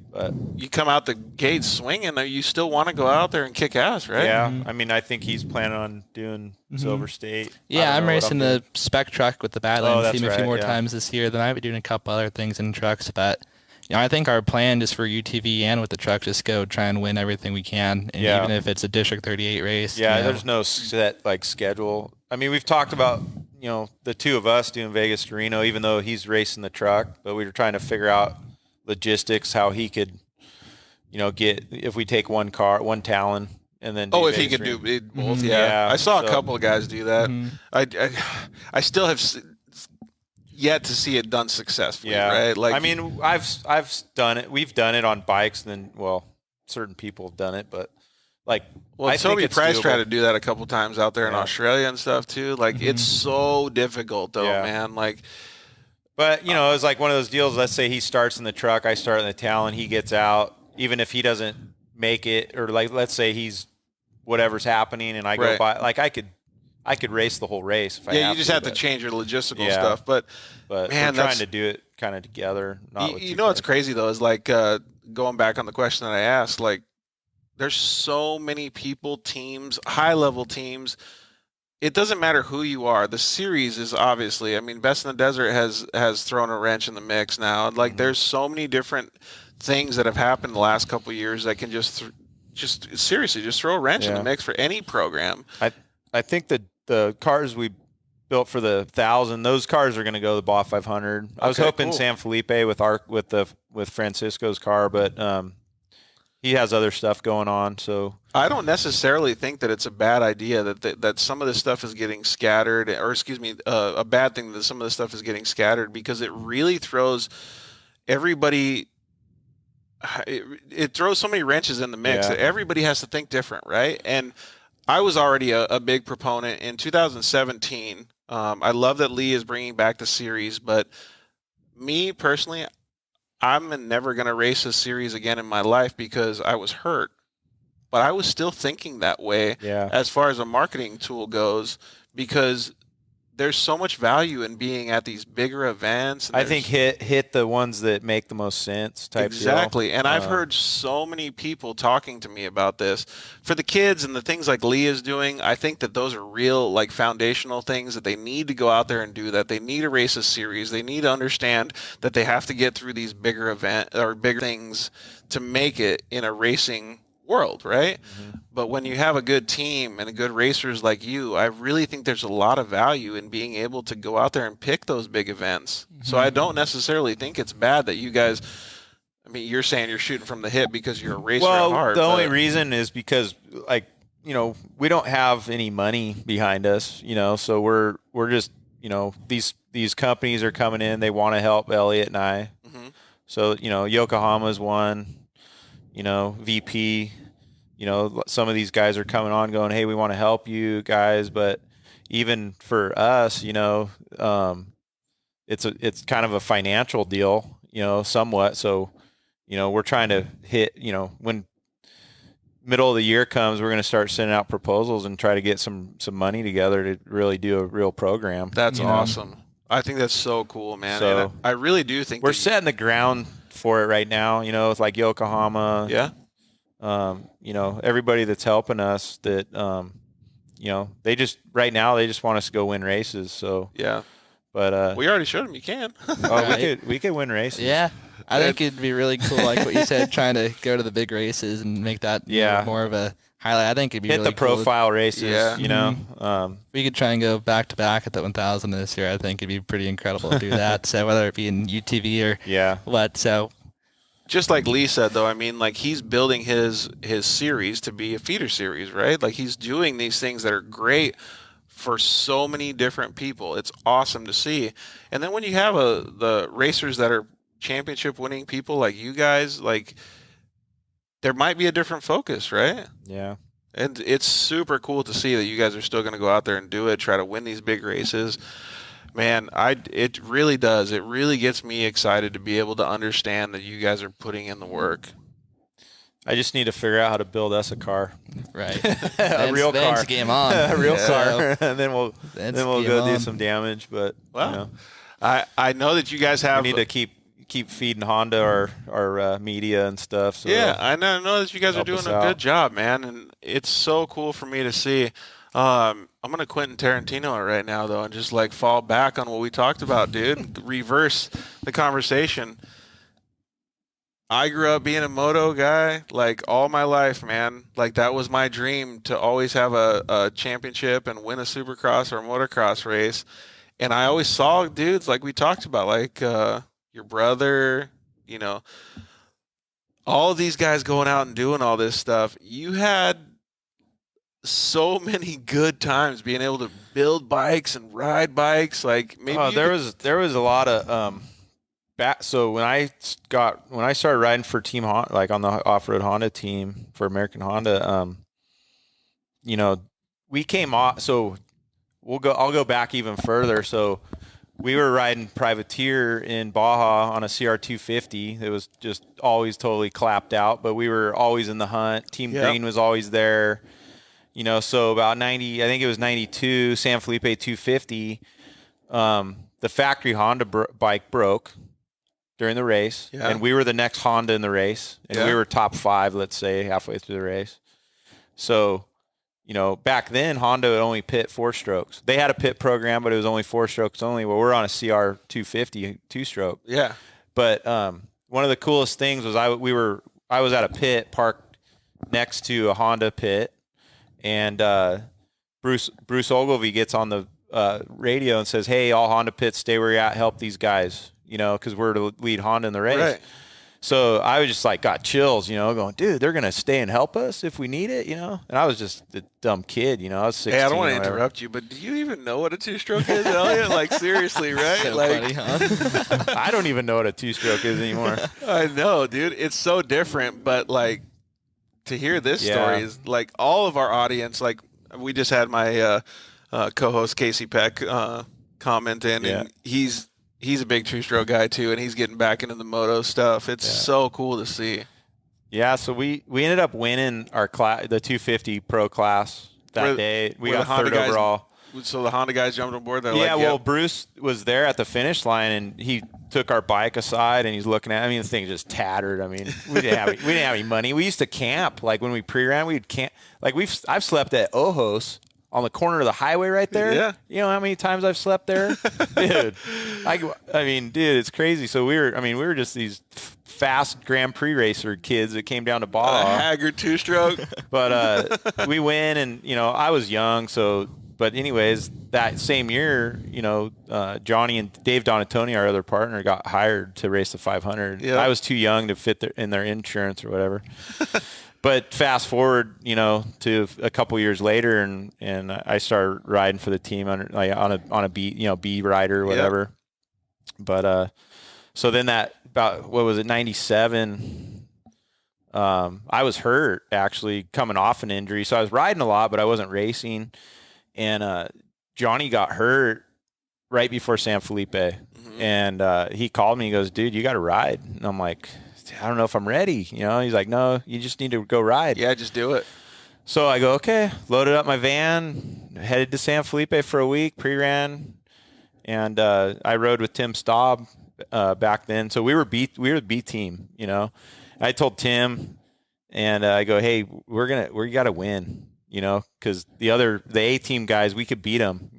you come out the gate swinging, you still want to go out there and kick ass, right? Yeah. I mean, I think he's planning on doing Silver State. Yeah, I'm racing the spec truck with the Badlands team a few more yeah. times this year. Then I might be doing a couple other things in trucks, but I think our plan just for UTV and with the truck, just go try and win everything we can, and even if it's a District 38 race. Yeah, there's no set schedule. I mean, we've talked about the two of us doing Vegas to Reno, even though he's racing the truck, but we were trying to figure out logistics, how he could, get if we take one Talon and then if he could do it both. Yeah. I saw a couple of guys do that. I still have yet to see it done successfully. Yeah. Right. Like, I mean, I've done it. We've done it on bikes, and then certain people have done it, but Toby Price tried to do that a couple times out there in Australia and stuff too. Like it's so difficult though, man. Like. But, it was like one of those deals. Let's say he starts in the truck, I start in the Talon, he gets out. Even if he doesn't make it, or let's say he's whatever's happening and I go by, I I could race the whole race if I you just have to change your logistical stuff. But man, we're trying to do it kind of together. You know what's crazy though is like going back on the question that I asked, like there's so many people, teams, high level teams. It doesn't matter who you are. The series is obviously, I mean, Best in the Desert has thrown a wrench in the mix now. Like there's so many different things that have happened the last couple of years that can just seriously just throw a wrench in the mix for any program. I think that the cars we built for the 1,000, those cars are going to go to the BAJA 500. I was hoping San Felipe with Francisco's car, but he has other stuff going on. So I don't necessarily think that it's a bad idea that some of this stuff is getting scattered, or excuse me, a bad thing that some of this stuff is getting scattered, because it really throws everybody. It throws so many wrenches in the mix that everybody has to think different, right? And I was already a big proponent in 2017. I love that Lee is bringing back the series, but me personally, I'm never going to race a series again in my life because I was hurt. But I was still thinking that way as far as a marketing tool goes, because there's so much value in being at these bigger events. I think hit the ones that make the most sense type exactly. deal. And I've heard so many people talking to me about this. For the kids and the things like Lee is doing, I think that those are real, like, foundational things that they need to go out there and do, that they need to race a series. They need to understand that they have to get through these bigger bigger things to make it in a racing world, right? But when you have a good team and a good racers like you, I really think there's a lot of value in being able to go out there and pick those big events. So I don't necessarily think it's bad that you guys, I mean, you're saying you're shooting from the hip because you're a racer at heart. The only reason is because, like, you know, we don't have any money behind us, you know, so we're just, you know, these companies are coming in, they want to help Eliott and I. So, you know, Yokohama's one, you know, VP, you know, some of these guys are coming on going, hey, we want to help you guys. But even for us, you know, it's kind of a financial deal, you know, somewhat. So, you know, we're trying to hit, you know, when middle of the year comes, we're going to start sending out proposals and try to get some money together to really do a real program. That's awesome. I think that's so cool, man. So and I really do think we're setting the ground for it right now, you know, with like Yokohama. You know, everybody that's helping us that, you know, they just want us to go win races. So, but, we already showed them you can. we could win races. Yeah. I think it'd be really cool, like what you said, trying to go to the big races and make that more of a highlight. I think it'd be hit really the profile races, you know. We could try and go back to back at the 1000 this year. I think it'd be pretty incredible to do that. So whether it be in UTV or what, so. Just like Lee said, though, I mean, like, he's building his series to be a feeder series, right? Like, he's doing these things that are great for so many different people. It's awesome to see. And then when you have the racers that are championship winning people like you guys, like, there might be a different focus, right? Yeah. And it's super cool to see that you guys are still going to go out there and do it, try to win these big races. Man, it really does. It really gets me excited to be able to understand that you guys are putting in the work. I just need to figure out how to build us a car. Right. A real car. Game on. A real car. And then we'll go do some damage. But, you know. I know that you guys have. We need to keep feeding Honda our media and stuff. So I know that you guys are doing a good job, man. And it's so cool for me to see. I'm going to Quentin Tarantino it right now, though, and just, like, fall back on what we talked about, dude, and reverse the conversation. I grew up being a moto guy, like, all my life, man. Like, that was my dream, to always have a championship and win a supercross or a motocross race. And I always saw dudes, like we talked about, like your brother, you know, all of these guys going out and doing all this stuff. You had so many good times being able to build bikes and ride bikes. Like, maybe there was a lot of so when I started riding for Team Honda, like on the off-road Honda team for American Honda, you know, we came off. So I'll go back even further. So we were riding Privateer in Baja on a CR250. It was just always totally clapped out, but we were always in the hunt. Team Green was always there. So about 90, I think it was 92, San Felipe 250. The factory Honda bike broke during the race, and we were the next Honda in the race, and we were top 5, let's say, halfway through the race. So, back then Honda would only pit 4 strokes. They had a pit program, but it was only 4 strokes only. Well, we're on a CR 250 2-stroke. Yeah. But one of the coolest things was I was at a pit parked next to a Honda pit, and Bruce Ogilvie gets on the radio and says, "Hey, all Honda pits, stay where you're at. Help these guys, because we're to lead Honda in the race." Right. So I was just got chills, going, dude, they're gonna stay and help us if we need it, And I was just a dumb kid, I was 16. Hey, I don't want to interrupt you, but do you even know what a 2-stroke is, Eliott? Seriously, right? So funny, huh? I don't even know what a 2-stroke is anymore. I know, dude. It's so different, but to hear this story is all of our audience. We just had my co-host Casey Peck comment in, and he's a big 2-stroke guy too, and he's getting back into the moto stuff. It's so cool to see. Yeah, so we ended up winning our the 250 pro class that day. We got third overall. So the Honda guys jumped on board. Well, Bruce was there at the finish line, and he took our bike aside, and he's looking at. The thing just tattered. We didn't have any money. We used to camp. When we pre-ran, we'd camp. I've slept at Ojos on the corner of the highway right there. Yeah. You know how many times I've slept there? Dude. Dude, it's crazy. So we were just these fast Grand Prix racer kids that came down to Baja. A haggard 2-stroke. But we win, and, I was young. So, but anyways, that same year, Johnny and Dave Donatoni, our other partner, got hired to race the 500. Yeah. I was too young to fit in their insurance or whatever. But fast forward, to a couple years later, and I started riding for the team on a B, B rider or whatever. Yep. But so then about 97, I was hurt actually coming off an injury. So I was riding a lot, but I wasn't racing. And Johnny got hurt right before San Felipe, and he called me. He goes, "Dude, you got to ride." And I'm like, I don't know if I'm ready. He's like, "No, you just need to go ride." Yeah, just do it. So I go, okay, loaded up my van, headed to San Felipe for a week, pre-ran, and I rode with Tim Staub back then. So we were the B team, I told Tim, and I go, "Hey, we got to win, because the A team guys, we could beat them,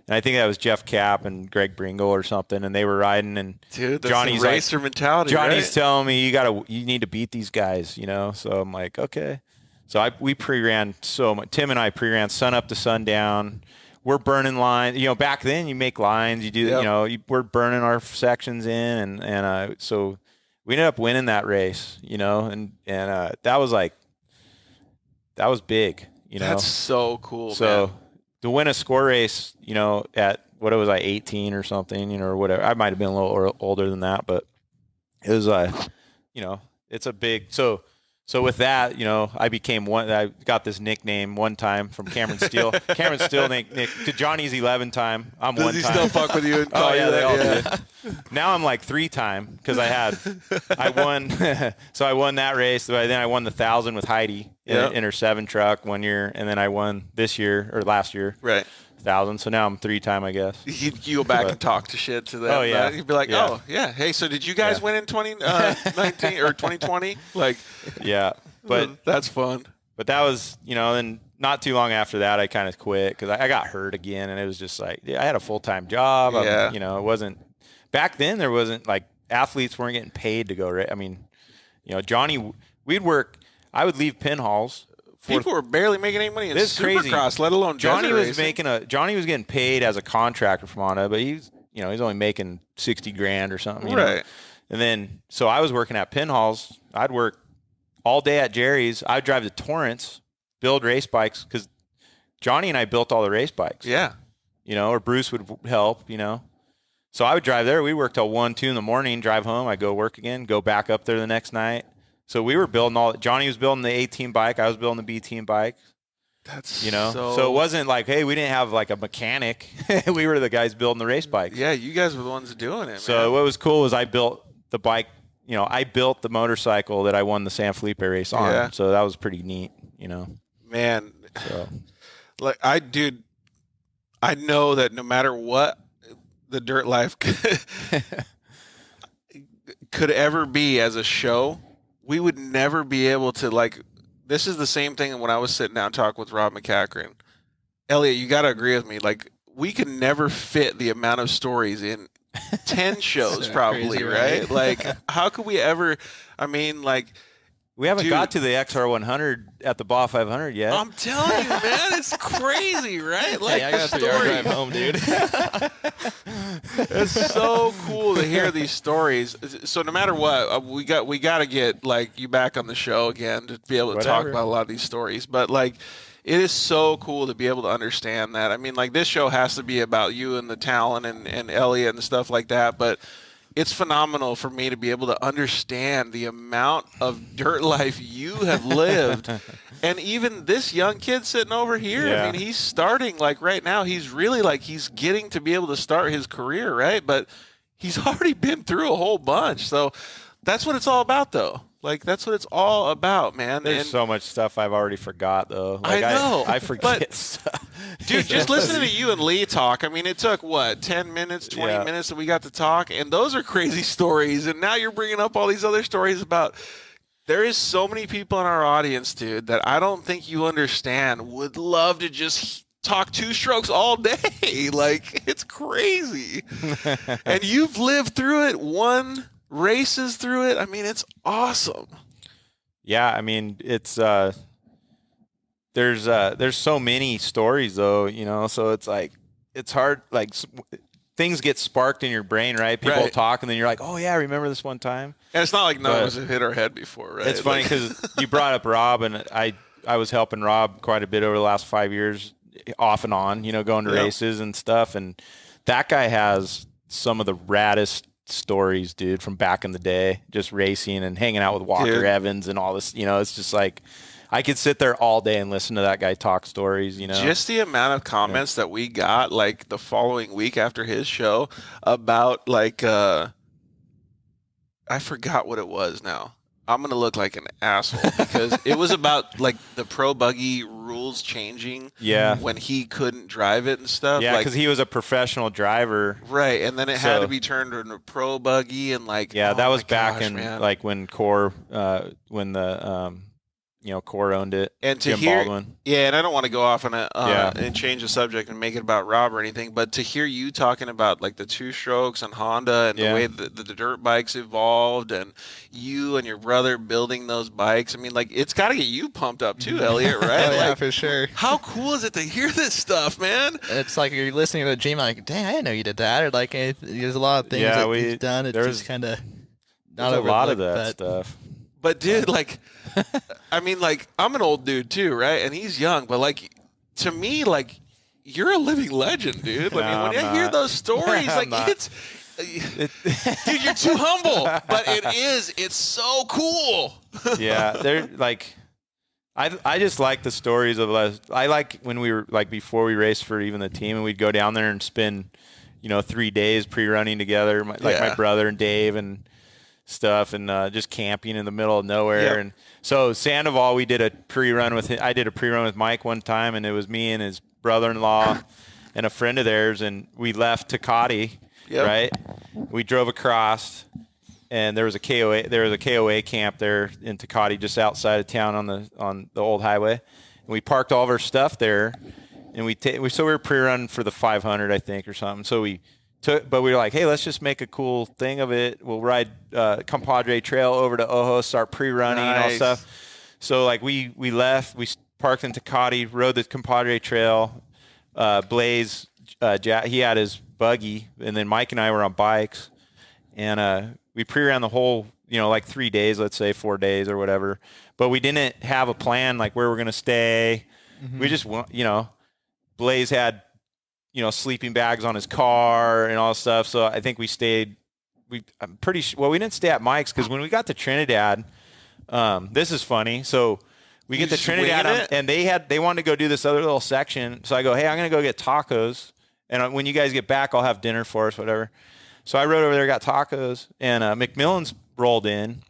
And I think that was Jeff Capp and Greg Bringle or something, and they were riding. And dude, that's Johnny's some racer mentality. Johnny's right? telling me you need to beat these guys, So I'm like, okay. So we pre-ran so much. Tim and I pre-ran sun up to sundown. We're burning lines. Back then you make lines. You do. We're burning our sections in, and so we ended up winning that race. And that was big. That's so cool. So. Man. To win a score race, at what was I, 18 or something, or whatever. I might have been a little older than that, but it was, it's a big. So with that, I became one. I got this nickname one time from Cameron Steele. Cameron Steele, Nick to Johnny's 11 time. I'm Does 1 he time. still fuck with you? And call yeah, you they all that? do. Now I'm 3 time because I won. So I won that race. Then I won the 1,000 with Heidi in her 7 truck one year, and then I won this year or last year. Right. 1,000. So now I'm 3 time, I guess. You go back and talk to shit to them. Oh yeah. You'd be like, oh yeah. Hey, so did you guys win in 2019 or 2020? Yeah. But that's fun. But that was, then not too long after that, I kind of quit because I got hurt again, and it was just I had a full-time job. Yeah. It wasn't back then. There wasn't athletes weren't getting paid to go. Johnny, we'd work. I would leave pin halls. People were barely making any money in Supercross, crazy. Let alone Johnny was racing. Johnny was getting paid as a contractor from Honda, but he's only making $60,000 or something. Right. And then so I was working at pin halls. I'd work all day at Jerry's. I'd drive to Torrance, build race bikes, because Johnny and I built all the race bikes. Yeah. Or Bruce would help, So I would drive there. We worked till 1, 2 in the morning, drive home. I'd go work again, go back up there the next night. So we were building Johnny was building the A-team bike. I was building the B-team bike. That's So it wasn't hey, we didn't have a mechanic. We were the guys building the race bikes. Yeah, you guys were the ones doing it, So man. what was cool was I built the bike. I built the motorcycle that I won the San Felipe race on. Yeah. So that was pretty neat, Man, So, like I know that no matter what the Dirt Life could ever be as a show, we would never be able to, like, this is the same thing when I was sitting down talking with Rob McCachran. Eliott, you got to agree with me. Like, we could never fit the amount of stories in 10 shows, probably, crazy, right? Like, how could we ever, I mean, like, we haven't got to the XR100 at the BAJA 500 yet. I'm telling you, man, it's crazy, right? Like, Hey, I got a 3-hour drive home, dude. It's so cool to hear these stories. So no matter what, we got to get like you back on the show again to be able to talk about a lot of these stories. But like, it is so cool to be able to understand that. I mean, like, this show has to be about you and the Talon and Eliott and stuff like that. But it's phenomenal for me to be able to understand the amount of dirt life you have lived. And even this young kid sitting over here, I mean, he's starting, like, right now, he's really, like, he's getting to be able to start his career, right? But he's already been through a whole bunch. So that's what it's all about, though. Like, that's what it's all about, man. There's so much stuff I've already forgot, though. Like, I know. I forget stuff. Dude, just listening to you and Lee talk, I mean, it took, what, 10 minutes, 20 minutes that we got to talk? And those are crazy stories. And now you're bringing up all these other stories about – there is so many people in our audience, dude, that I don't think you understand would love to just talk two-strokes all day. Like, it's crazy. And you've lived through it, won races through it. I mean, it's awesome. Yeah, I mean, it's there's so many stories, though, you know, so it's like, it's hard, like, things get sparked in your brain, right? People talk, and then you're like, oh, yeah, I remember this one time. And it's not like none of us have hit our head before, right? It's funny because you brought up Rob, and I was helping Rob quite a bit over the last 5 years, off and on, you know, going to races and stuff, and that guy has some of the raddest stories, dude, from back in the day, just racing and hanging out with Walker Evans and all this, you know. It's just like, I could sit there all day and listen to that guy talk stories, you know. Just the amount of comments that we got, like, the following week after his show about, like, I forgot what it was now. I'm going to look like an asshole because it was about, like, the pro buggy rules changing when he couldn't drive it and stuff. Yeah, because he was a professional driver. Right, and then it had to be turned into a pro buggy and, like, that was back in, like, when Core, when the, you know, Core owned it. And to Jim hear, Baldwin. and I don't want to go off on and change the subject and make it about Rob or anything, but to hear you talking about, like, the two-strokes and Honda and the way that the dirt bikes evolved and you and your brother building those bikes, I mean, like, it's got to get you pumped up too, Eliott, right? Yeah, for sure. How cool is it to hear this stuff, man? It's like you're listening to Jamie, like, dang, I didn't know you did that. Or, like, there's a lot of things that he's done. It's just kind of not a lot of that stuff. But, dude, like, I mean, like, I'm an old dude too, right? And he's young, but, like, to me, like, you're a living legend, dude. I mean, when I hear those stories, like, dude, you're too humble, but it's so cool. Yeah, they're like, I just like the stories of I like when we were, like, before we raced for even the team, and we'd go down there and spend, you know, 3 days pre-running together, my brother and Dave and stuff, and just camping in the middle of nowhere. And so Sandoval, we did a pre-run with him. I did a pre-run with Mike one time, and it was me and his brother-in-law and a friend of theirs, and we left Tecate, right? We drove across, and there was a KOA camp there in Tecate, just outside of town on the old highway, and we parked all of our stuff there, and we were pre-run for the 500, I think, or something. So but we were like, hey, let's just make a cool thing of it. We'll ride Compadre Trail over to Ojo, start pre-running and all stuff. So, like, we left, we parked in Tecate, rode the Compadre Trail. Blaze, he had his buggy, and then Mike and I were on bikes. And we pre-ran the whole, you know, like 3 days, let's say 4 days or whatever. But we didn't have a plan, like, where we're going to stay. Mm-hmm. We just, you know, Blaze had, you know, sleeping bags on his car and all this stuff. So I think we stayed. I'm pretty sure. Well, we didn't stay at Mike's because when we got to Trinidad, this is funny. So we get to Trinidad and they wanted to go do this other little section. So I go, hey, I'm gonna go get tacos, and when you guys get back, I'll have dinner for us, whatever. So I rode over there, got tacos, and McMillan's rolled in,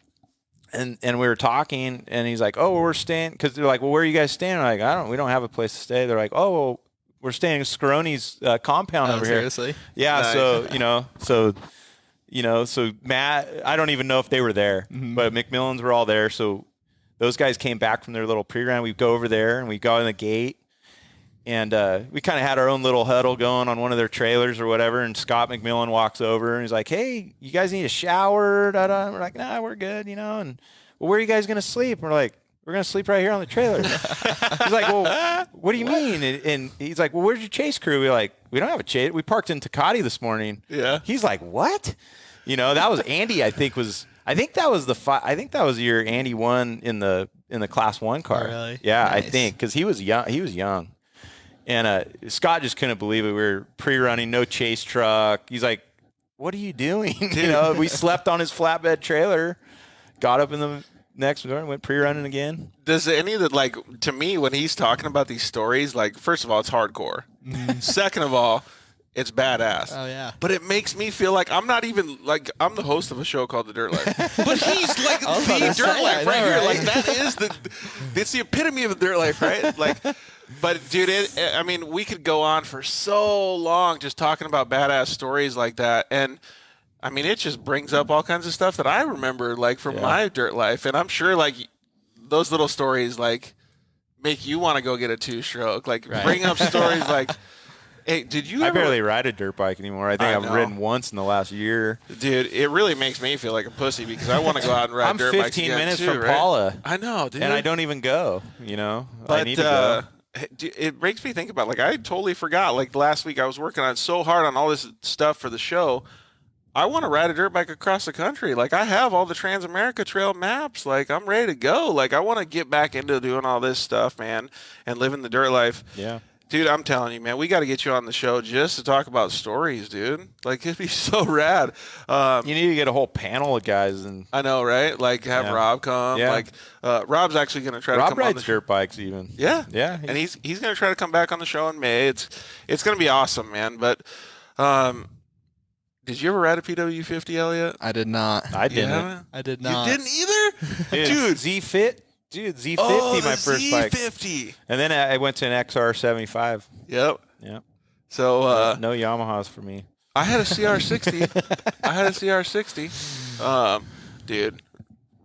And we were talking, and he's like, "Oh, we're staying," because they're like, "Well, where are you guys staying?" I'm like, we don't have a place to stay. They're like, "Oh, well, we're staying in Scaroni's compound over seriously? here." Yeah, Nice. so Matt, I don't even know if they were there, but McMillans were all there. So those guys came back from their little pre-run. We go over there and we go in the gate, and we kind of had our own little huddle going on one of their trailers or whatever. And Scott McMillan walks over and he's like, "Hey, you guys need a shower?" Da-da. And we're like, "Nah, we're good," And well, where are you guys gonna sleep? And we're like, "We're going to sleep right here on the trailer." He's like, "Well, what do you mean?" And he's like, "Well, where's your chase crew?" We're like, "We don't have a chase. We parked in Tecate this morning." Yeah. He's like, "What?" That was Andy. I think that was the year Andy won in the Class 1 car. Oh, really? Yeah, Nice. I think because he was young. And Scott just couldn't believe it. We were pre-running, no chase truck. He's like, "What are you doing?" We slept on his flatbed trailer, got up in the next morning, went pre-running again. Does any of the, to me, when he's talking about these stories, first of all, it's hardcore. Second of all, it's badass. Oh, yeah. But it makes me feel like I'm not even, I'm the host of a show called The Dirt Life. But he's the Dirt Life right here. Right? That is it's the epitome of the Dirt Life, right? But dude, we could go on for so long just talking about badass stories like that. And it just brings up all kinds of stuff that I remember, from my dirt life. And I'm sure, those little stories, make you want to go get a two-stroke. Bring up stories hey, did you I ever... barely ride a dirt bike anymore. I think I've ridden once in the last year. Dude, it really makes me feel like a pussy because I want to go out and ride dirt bikes again, I'm 15 minutes too, from right? Paula. I know, dude. And I don't even go, But, I need to go. It makes me think about, I totally forgot. Last week I was working on so hard on all this stuff for the show. I want to ride a dirt bike across the country. I have all the Trans-America Trail maps. I'm ready to go. I want to get back into doing all this stuff, man, and living the dirt life. Yeah. Dude, I'm telling you, man, we got to get you on the show just to talk about stories, dude. It'd be so rad. You need to get a whole panel of guys. And I know, right? Have Rob come. Yeah. Rob's actually going to try to come on the show. Rob rides dirt bikes even. Yeah. Yeah. And he's going to try to come back on the show in May. It's going to be awesome, man. But did you ever ride a PW50, Eliott? I did not. I didn't. Yeah? I did not. You didn't either? Dude, Z50. Dude, Z50, my first bike. Z50. And then I went to an XR75. Yep. Yeah. So no Yamahas for me. I had a CR60. Dude,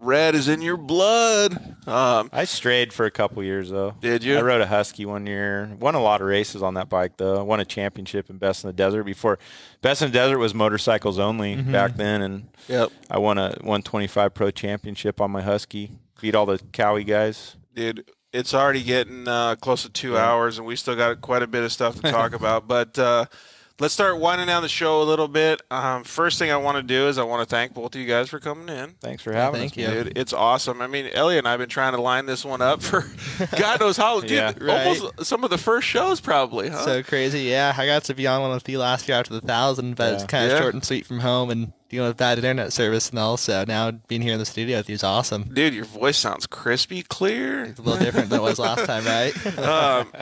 red is in your blood. I strayed for a couple years though. Did you? I rode a Husky one year. Won a lot of races on that bike though. I won a championship in Best in the Desert before. Best in the Desert was motorcycles only back then, and I won a 125 Pro Championship on my Husky. Beat all the Cowie guys. Dude, it's already getting close to 2 hours, and we still got quite a bit of stuff to talk about. But let's start winding down the show a little bit. First thing I want to do is I want to thank both of you guys for coming in. Thanks for having us, dude. It's awesome. Eliott and I have been trying to line this one up for God knows how. Dude, almost some of the first shows probably, huh? So crazy. Yeah, I got to be on one with you last year after the 1,000, but it's kind of short and sweet from home and dealing with bad internet service and all. So now being here in the studio with you is awesome. Dude, your voice sounds crispy clear. It's a little different than it was last time, right?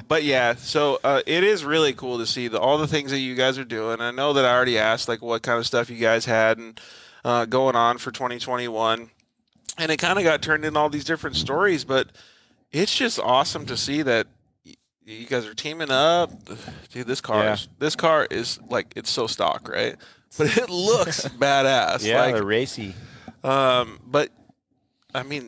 But yeah, so it is really cool to see all the things that you guys are doing. I know that I already asked what kind of stuff you guys had and going on for 2021, and it kind of got turned into all these different stories. But it's just awesome to see that you guys are teaming up. Dude, this car is it's so stock, right? But it looks badass. Yeah, they're racy. But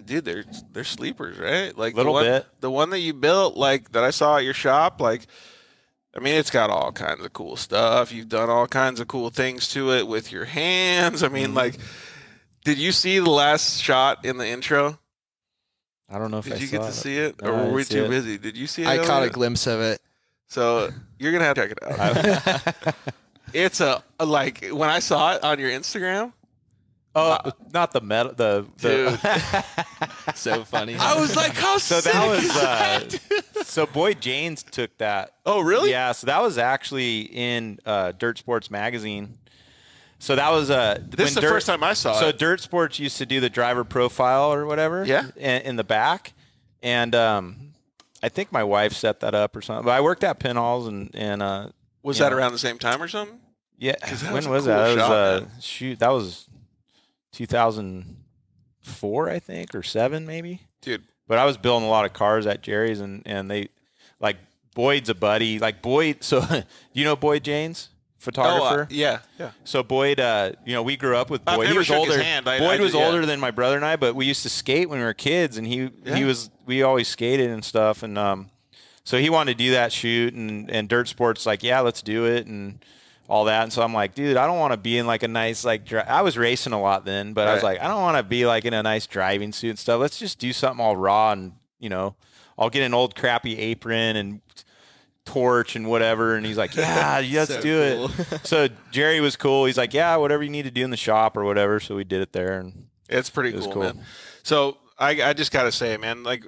dude, they're sleepers, right? Bit. The one that you built, that I saw at your shop, it's got all kinds of cool stuff. You've done all kinds of cool things to it with your hands. Did you see the last shot in the intro? I don't know if Did I you saw get to see it, or were we too busy? Did you see it? I caught a glimpse of it. So you're gonna have to check it out. It's when I saw it on your Instagram. Oh, not the metal. Dude. So funny. I was like, how so sick that is that? was so Boyd Janes took that. Oh, really? Yeah. So that was actually in Dirt Sports magazine. So that was this is the first time I saw it. So Dirt Sports used to do the driver profile or whatever. Yeah. In the back, and I think my wife set that up or something. But I worked at Pinhalls and was that around the same time or something? Yeah. That when was that? Cool That shot, was that was 2005 4, I think, or 7 maybe. Dude. But I was building a lot of cars at Jerry's, and they, like, Boyd's a buddy. Like, Boyd, so you know Boyd Janes? Photographer. Yeah. So Boyd, we grew up with Boyd. I've never He was shook older. his hand. Boyd was older than my brother and I, but we used to skate when we were kids, and we always skated and stuff. And so he wanted to do that shoot, and Dirt Sports like, yeah, let's do it, and all that. And so I'm like, dude, I don't want to be in like a nice I was racing a lot then, but I was like, I don't want to be like in a nice driving suit and stuff. Let's just do something all raw, and I'll get an old crappy apron and torch and whatever. And he's like, yeah, let's do it. So Jerry was cool. He's like, yeah, whatever you need to do in the shop or whatever. So we did it there, and it's pretty cool, man. So I just gotta say, man, like,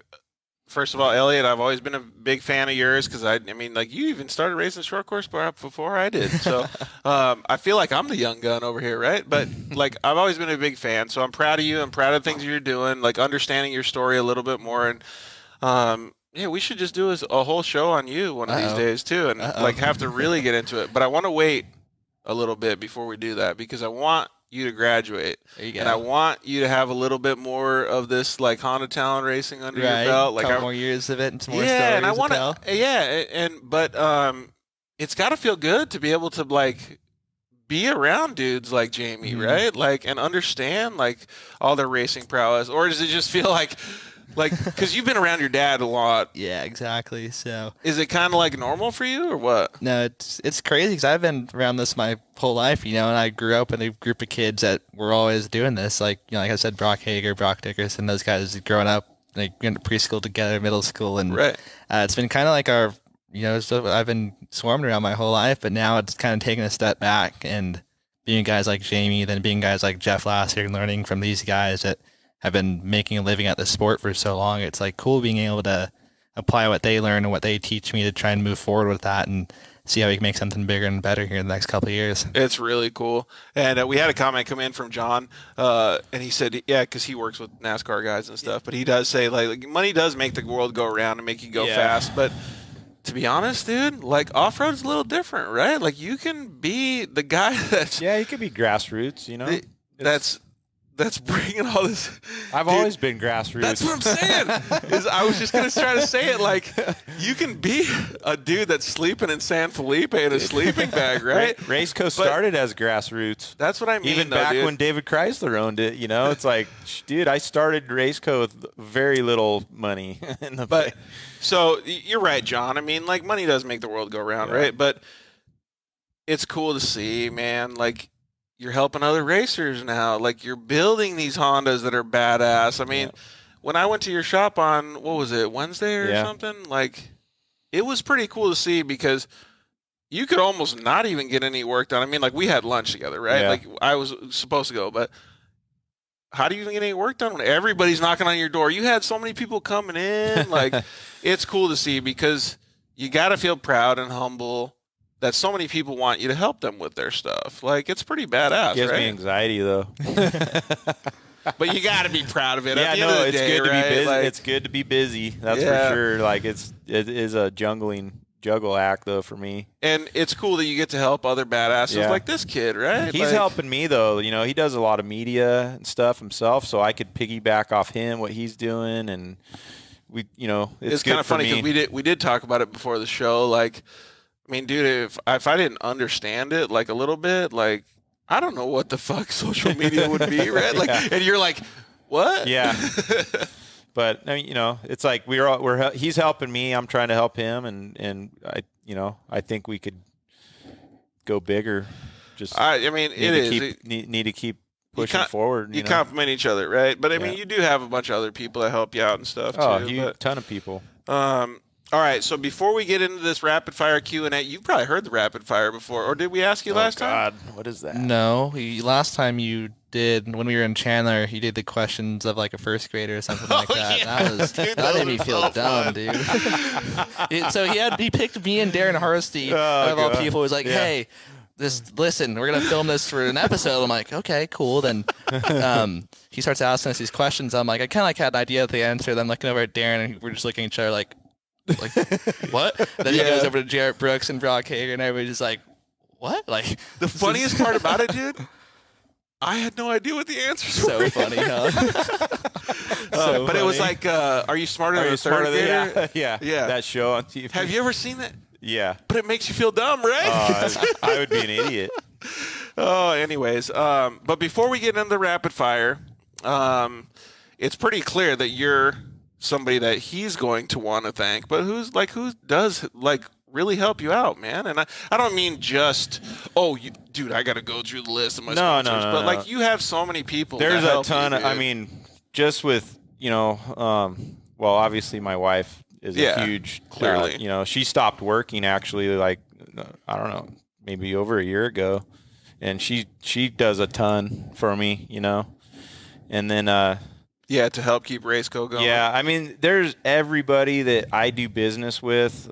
first of all, Eliott, I've always been a big fan of yours, because I mean, like, you even started racing short course before I did. So I feel like I'm the young gun over here, right? But like, I've always been a big fan. So I'm proud of you. I'm proud of the things you're doing, like understanding your story a little bit more. And yeah, we should just do a whole show on you one of these days too, and like have to really get into it. But I want to wait a little bit before we do that, because I want you to graduate. There you go. And I want you to have a little bit more of this like Honda Talon racing under your belt, like a couple more years of it and some more stories and I want to tell. but it's got to feel good to be able to like be around dudes like Jamie, right? Like, and understand like all their racing prowess, or does it just feel like, because you've been around your dad a lot. Yeah, exactly. So is it kind of like normal for you, or what? No, it's crazy, because I've been around this my whole life, and I grew up in a group of kids that were always doing this. Like, like I said, Brock Hager, Brock Dickerson, those guys growing up, like, went to preschool together, middle school, and it's been kind of like our, so I've been swarmed around my whole life, but now it's kind of taking a step back and being guys like Jamie, then being guys like Jeff last year, and learning from these guys that have been making a living at the sport for so long. It's like cool being able to apply what they learn and what they teach me to try and move forward with that and see how we can make something bigger and better here in the next couple of years. It's really cool. And we had a comment come in from John, and he said, yeah, because he works with NASCAR guys and stuff, but he does say, like, money does make the world go around and make you go fast. But to be honest, dude, like, off-road's a little different, right? Like, you can be the guy that's... Yeah, you could be grassroots, That's bringing all this. I've always been grassroots. That's what I'm saying. I was just gonna try to say it like, you can be a dude that's sleeping in San Felipe in a sleeping bag, right? RaceCo started as grassroots. That's what I mean. Even back when David Chrysler owned it, it's like, dude, I started RaceCo with very little money in the bank. So you're right, John. I mean, like, money does make the world go around, right? But it's cool to see, man. Like, you're helping other racers now. Like, you're building these Hondas that are badass. I mean, when I went to your shop on, what was it, Wednesday or something? Like, it was pretty cool to see, because you could almost not even get any work done. I mean, like, we had lunch together, right? Like, I was supposed to go, but how do you even get any work done when everybody's knocking on your door? You had so many people coming in. Like, it's cool to see, because you got to feel proud and humble that so many people want you to help them with their stuff. Like, it's pretty badass, It gives me anxiety, though. But you got to be proud of it. Yeah, at the end of the it's day, good to be busy. Like, it's good to be busy. That's for sure. Like, it is a juggle act, though, for me. And it's cool that you get to help other badasses like this kid, right? He's helping me, though. He does a lot of media and stuff himself, so I could piggyback off him, what he's doing, and it's kind of funny, because we did talk about it before the show. Like, I mean, dude, if I didn't understand it, like, a little bit, like, I don't know what the fuck social media would be, right? Like, and you're like, what? Yeah. But I mean, it's like he's helping me, I'm trying to help him, and I think we could go bigger. I mean, need to keep pushing forward. You compliment each other, right? But I mean, you do have a bunch of other people that help you out and stuff too. A ton of people. All right, so before we get into this rapid fire Q&A, you've probably heard the rapid fire before, or did we ask you last time? God, what is that? No, last time you did, when we were in Chandler, he did the questions of like a first grader or something like that. Yeah. That made me feel dumb, dude. So he picked me and Darren Harsty of all people. He was like, hey, listen, we're gonna film this for an episode. I'm like, okay, cool. Then he starts asking us these questions. I'm like, I kind of had an idea of the answer. Then I'm looking over at Darren, and we're just looking at each other like what? Then he goes over to Jarrett Brooks and Brock Hager, and everybody's just like, what? Like, the funniest part about it, dude, I had no idea what the answers So were. funny, huh? But it was like, Are You Smarter Than a Third Grader? Yeah. That show on TV. Have you ever seen that? Yeah. But it makes you feel dumb, right? I would be an idiot. Oh, anyways. But before we get into the rapid fire, it's pretty clear that you're somebody that he's going to want to thank, but who does really help you out, man? And I don't mean just, dude, I got to go through the list of my sponsors, but like you have so many people. There's that a help ton. you, I mean, just with, well, obviously my wife is a huge, clearly, she stopped working actually, like, I don't know, maybe over a year ago. And she does a ton for me, and then, to help keep RaceCo going. Yeah. I mean, there's everybody that I do business with.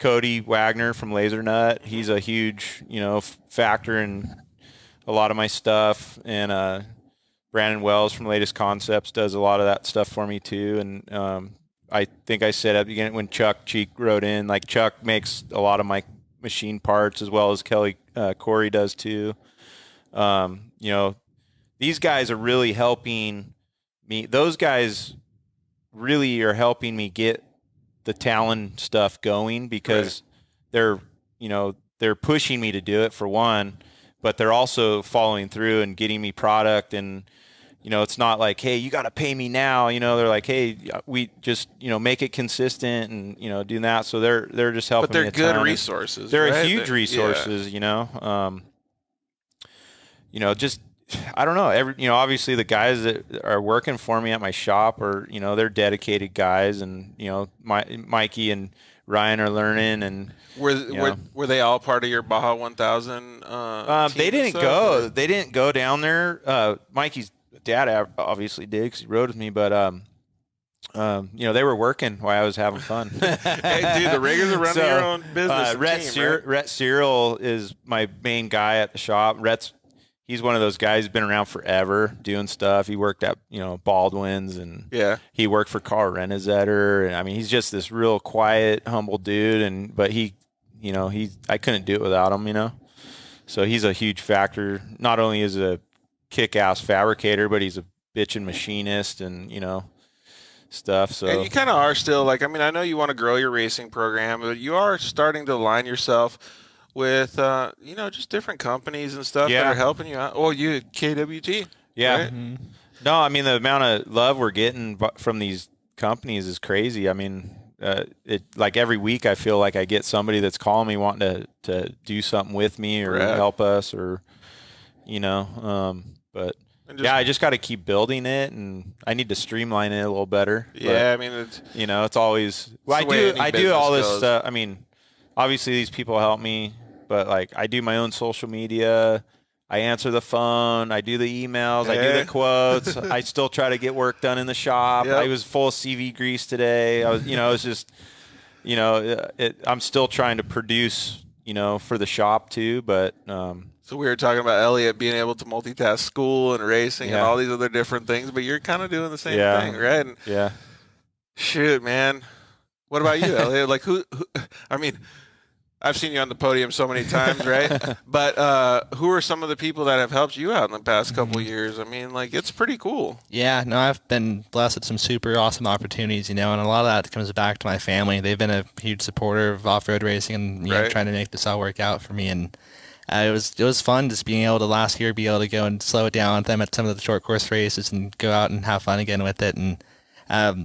Cody Wagner from Laser Nut. He's a huge, factor in a lot of my stuff. And, Brandon Wells from Latest Concepts does a lot of that stuff for me too. And, I think I said at the beginning when Chuck Cheek wrote in, like Chuck makes a lot of my machine parts as well as Corey does too. These guys are really helping me. Those guys really are helping me get the Talon stuff going because they're pushing me to do it for one, but they're also following through and getting me product. And, it's not like, hey, you got to pay me now. They're like, hey, we just, make it consistent and, doing that. So they're just helping. But they're me good resources. They're huge resources, just, I don't know. Obviously the guys that are working for me at my shop are, they're dedicated guys, and Mikey and Ryan are learning. And were they all part of your Baja 1000? They didn't go. They didn't go down there. Mikey's dad obviously did because he rode with me, but they were working while I was having fun. Hey, dude, the riggers are running your own business. Rhett Cyril is my main guy at the shop. He's one of those guys who's been around forever doing stuff. He worked at, Baldwin's, and he worked for Carl Renezetter. And I mean, he's just this real quiet, humble dude. But I couldn't do it without him, So he's a huge factor. Not only is a kick-ass fabricator, but he's a bitchin' machinist and, stuff. So and you kind of are still I know you want to grow your racing program, but you are starting to align yourself with just different companies and stuff that are helping you out. Oh, you KWT. Yeah. Right? Mm-hmm. No, I mean, the amount of love we're getting from these companies is crazy. I mean, every week I feel like I get somebody that's calling me wanting to do something with me or help us or, but I just got to keep building it, and I need to streamline it a little better. Yeah. But, I mean, it's always, I do all this stuff. I mean, obviously these people help me, but I do my own social media. I answer the phone. I do the emails. I do the quotes. I still try to get work done in the shop. Yep. I was full of CV grease today. I was, it's just, I'm still trying to produce, for the shop too. But so we were talking about Eliott being able to multitask school and racing and all these other different things, but you're kind of doing the same thing, right? And shoot, man. What about you, Eliott? Who? I mean, I've seen you on the podium so many times, right? But who are some of the people that have helped you out in the past couple of years? I mean, it's pretty cool. Yeah, no, I've been blessed with some super awesome opportunities, and a lot of that comes back to my family. They've been a huge supporter of off-road racing and trying to make this all work out for me. And it was fun just being able to last year be able to go and slow it down with them at some of the short course races and go out and have fun again with it. And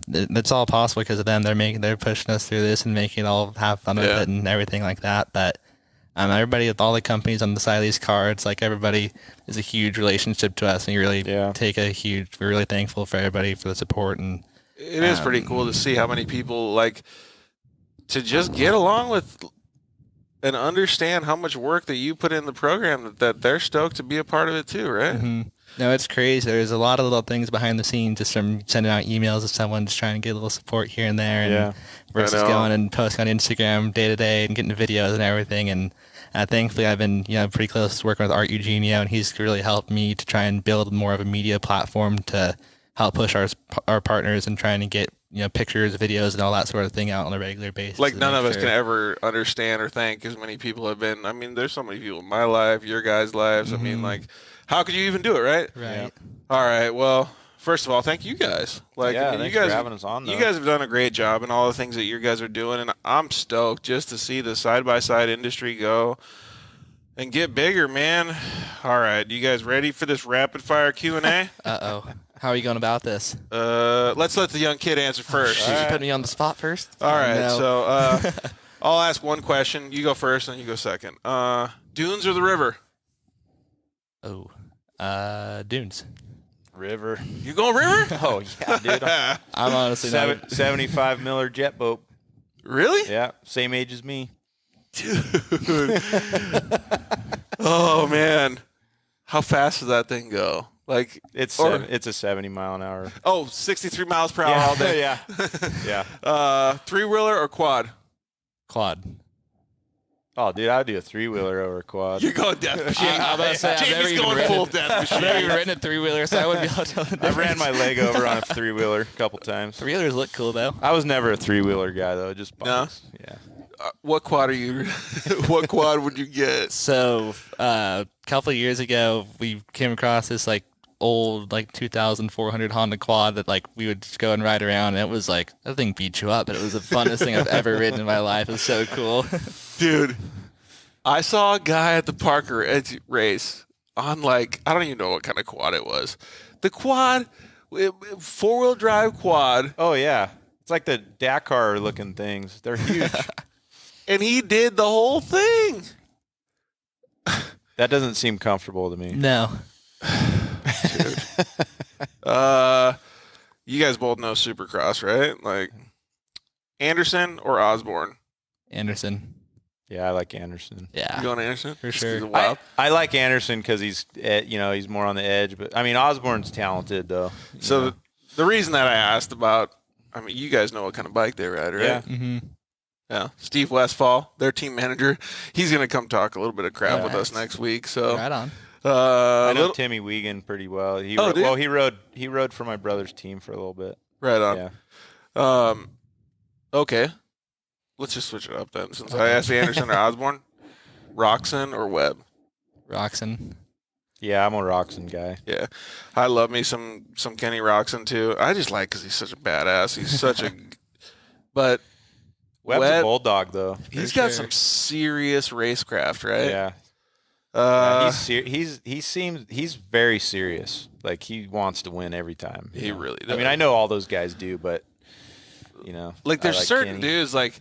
it's all possible because of them. They're pushing us through this and making it all have fun with it and everything like that. But everybody, with all the companies on the side of these cards, everybody is a huge relationship to us, and you really we're really thankful for everybody for the support. And it is pretty cool to see how many people to just get along with and understand how much work that you put in the program, that they're stoked to be a part of it too, right? Mm-hmm. No, it's crazy. There's a lot of little things behind the scenes, just from sending out emails to someone, just trying to get a little support here and there, and versus going and posting on Instagram day to day and getting videos and everything. And thankfully, I've been pretty close to working with Art Eugenio, and he's really helped me to try and build more of a media platform to help push our partners and trying to get pictures, videos, and all that sort of thing out on a regular basis. Like none of us can ever understand or thank as many people have been. I mean, there's so many people in my life, your guys' lives. I mean, like, how could you even do it, right? Right. All right. Well, first of all, thank you guys. Like, Yeah, I mean, thanks you guys for having us on, though. You guys have done a great job in all the things that you guys are doing, and I'm stoked just to see the side-by-side industry go and get bigger, man. All right, you guys ready for this rapid-fire Q&A? Uh-oh. How are you going about this? Let's let the young kid answer first. You put me on the spot first? All right, No. so I'll ask one question. You go first, and you go second. Dunes or the river? Oh, Dunes. River. You going river? Oh, yeah, dude. I'm honestly not. 75 Miller jet boat. Really? Yeah, same age as me. Oh, man. How fast does that thing go? Like It's a 70 mile an hour. 63 miles per hour all day. Yeah. Yeah. Three-wheeler or quad? Quad. Oh, dude, I'd do a 3-wheeler over a quad. You're going death machine. I'm about to say, I've never Jamie's even going ridden full it. death I've never machine. even ridden a three-wheeler, so I wouldn't be able to tell the I've ran difference. my leg over on a 3-wheeler a couple times. Three-wheelers look cool, though. I was never a 3-wheeler guy, though. Just bikes. Yeah. What quad are you? What quad would you get? So, a couple of years ago, we came across this, old, 2,400 Honda quad that, we would just go and ride around, and it was, that thing beat you up, but it was the funnest thing I've ever ridden in my life. It was so cool. Dude, I saw a guy at the Parker Edge race on, I don't even know what kind of quad it was. The quad, four-wheel drive quad. Oh, yeah. It's like the Dakar-looking things. They're huge. And he did the whole thing. That doesn't seem comfortable to me. No. You guys both know Supercross, right? Anderson or Osborne? Anderson. Yeah, I like Anderson. Yeah. You going Anderson? For sure. He's wild. I like Anderson because he's more on the edge. But I mean, Osborne's talented though. So the reason that I asked about, you guys know what kind of bike they ride, right? Yeah. Mm-hmm. Yeah. Steve Westfall, their team manager, he's going to come talk a little bit of crap with us next week. So Right on. I know Timmy Wiegand pretty well. He rode for my brother's team for a little bit. Right on. Yeah. Okay. Let's just switch it up then. Since I asked Anderson or Osborne, Roxon or Webb? Roxon. Yeah, I'm a Roxon guy. Yeah. I love me some Kenny Roxon too. I just like because he's such a badass. He's such a – but – Webb's a bulldog, though. He's got some serious racecraft, right? Yeah. He's very serious. He wants to win every time. He really does. I mean, I know all those guys do, but there's certain Kenny. dudes and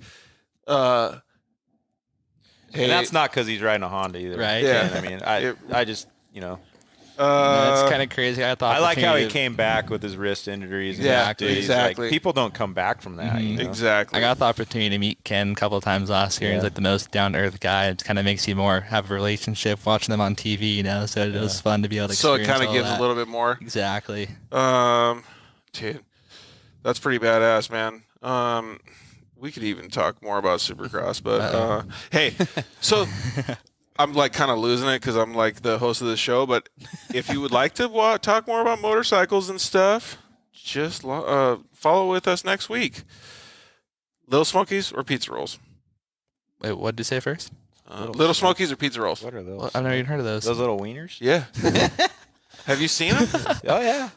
that's not because he's riding a Honda either. Right. Yeah. I mean, I just It's kind of crazy. I like how he came back with his wrist injuries. And Exactly. People don't come back from that. Mm-hmm. Exactly. I got the opportunity to meet Ken a couple of times last year. Yeah. He's the most down-to-earth guy. It kind of makes you more have a relationship watching them on TV, So it was fun to be able to So experience it kind of all gives that. a little bit more. Exactly. Dude, that's pretty badass, man. We could even talk more about Supercross, but hey, so I'm kind of losing it because I'm the host of the show. But if you would like to talk more about motorcycles and stuff, just follow with us next week. Little Smokies or pizza rolls? Wait, what did you say first? Little Smokies or pizza rolls? What are those? Well, I've never even heard of those. Those little wieners? Yeah. Have you seen them? Oh yeah.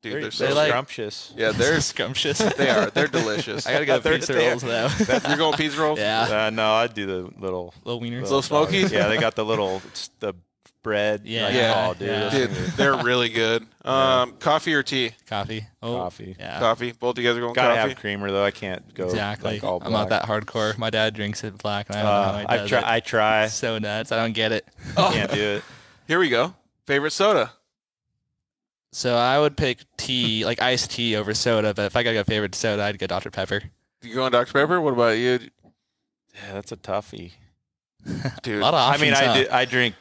Dude, they're They're so scrumptious. Yeah, they're scrumptious. they are. They're delicious. I gotta go pizza rolls though. You're going pizza rolls? Yeah. No, I'd do the little Little wieners. Little Smokies? Yeah, they got the bread. Yeah. Oh, dude. Yeah. Dude, they're really good. Coffee or tea? Coffee. Oh, Coffee. Yeah. Coffee. Both you guys are going Gotta coffee? have creamer though. I can't go Exactly. all I'm not black. that hardcore. My dad drinks it black, and I don't know how he does it. I try. So nuts. I don't get it. Can't do it. Here we go. Favorite soda? So I would pick tea, iced tea over soda, but if I gotta go favorite soda, I'd go Dr. Pepper. You going Dr. Pepper? What about you? Yeah, that's a toughie. Dude. A lot of I options. mean, huh? I drink.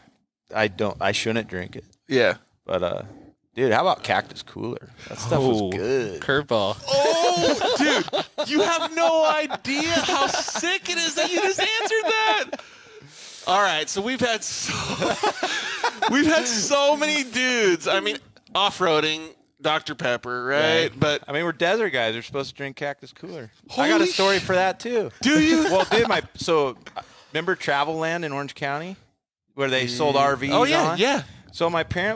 I shouldn't drink it. Yeah. But dude, how about Cactus Cooler? That stuff Oh, was good. Curveball. Oh, dude. You have no idea how sick it is that you just answered that. All right. So we've had so many dudes. I mean, off-roading Dr. Pepper, right? But I mean, we're desert guys. We're supposed to drink Cactus Cooler. I got a story for that too. Do you? Well, dude, remember Travel Land in Orange County where they sold RVs? Oh yeah, on? yeah. So when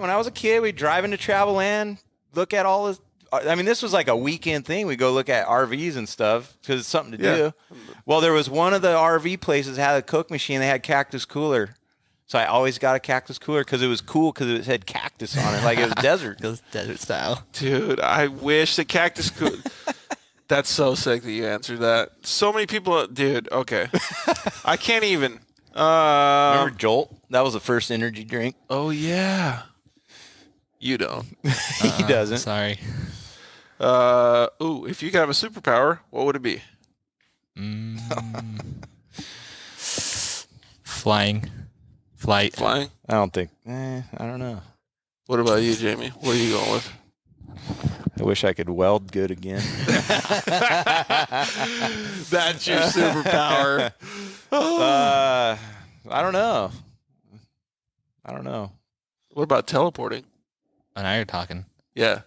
I was a kid, we'd drive into Travel Land, look at all this. I mean, this was like a weekend thing. We go look at RVs and stuff because it's something to do. Well, there was one of the RV places had a Coke machine. They had Cactus Cooler. So I always got a Cactus Cooler because it was cool because it had cactus on it, like it was desert. It was desert style. Dude, I wish the Cactus Cooler. That's so sick that you answered that. So many people, dude. Okay, I can't even. Remember Jolt? That was the first energy drink. Oh yeah. You don't. He doesn't. Sorry. If you could have a superpower, what would it be? Flight. Flying? I don't think. I don't know. What about you, Jamie? What are you going with? I wish I could weld good again. That's your superpower. I don't know. What about teleporting? Oh, now you're talking. Yeah.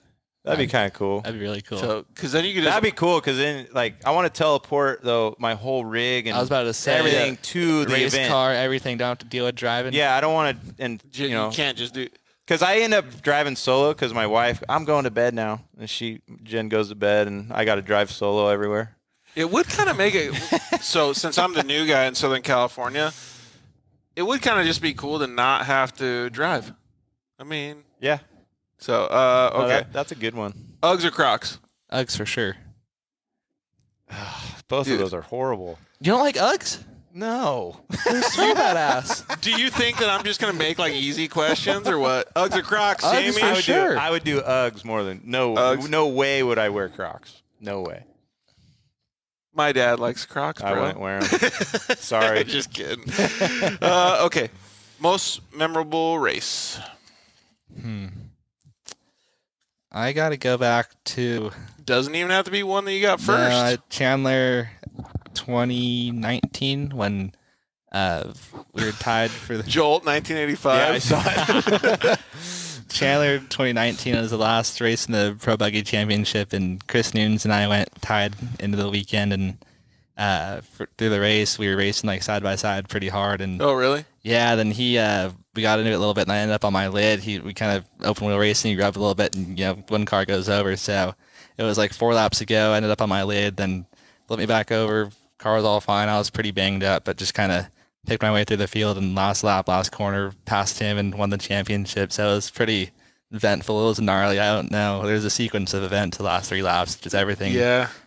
That'd be kind of cool. That'd be really cool. So, because then you could just. That'd be cool because then, like, I want to teleport though my whole rig and I was about to say everything to the race event. car, everything. Don't have to deal with driving. Yeah, I don't want to, and you can't just do. because I end up driving solo because my wife. I'm going to bed now, and Jen goes to bed, and I got to drive solo everywhere. It would kind of make it. So, since I'm the new guy in Southern California, it would kind of just be cool to not have to drive. I mean, yeah. So, okay, that's a good one. Uggs or Crocs? Uggs for sure. Both of those are horrible. You don't like Uggs? No. They're so badass. Do you think that I'm just gonna make like easy questions or what? Uggs or Crocs, Uggs Jamie? for sure. I would do Uggs more than Uggs? No way would I wear Crocs. No way. My dad likes Crocs, bro. I wouldn't wear them. Sorry. Just kidding. Okay. Most memorable race. I got to go back to Doesn't even have to be one that you got first. Chandler 2019 when we were tied for the Jolt 1985. Yeah, I saw it. Chandler 2019 was the last race in the Pro Buggy Championship, and Chris Nunes and I went tied into the weekend, and through the race we were racing like side by side pretty hard. And Oh, really? yeah, then we got into it a little bit, and I ended up on my lid. We kind of open wheel racing, he grabbed a little bit, and one car goes over. So it was like 4 laps to go. I ended up on my lid, then let me back over. Car was all fine. I was pretty banged up, but just kind of picked my way through the field, and last lap, last corner, passed him and won the championship. So it was pretty eventful. It was gnarly. I don't know. There's a sequence of events the last 3 laps. Just everything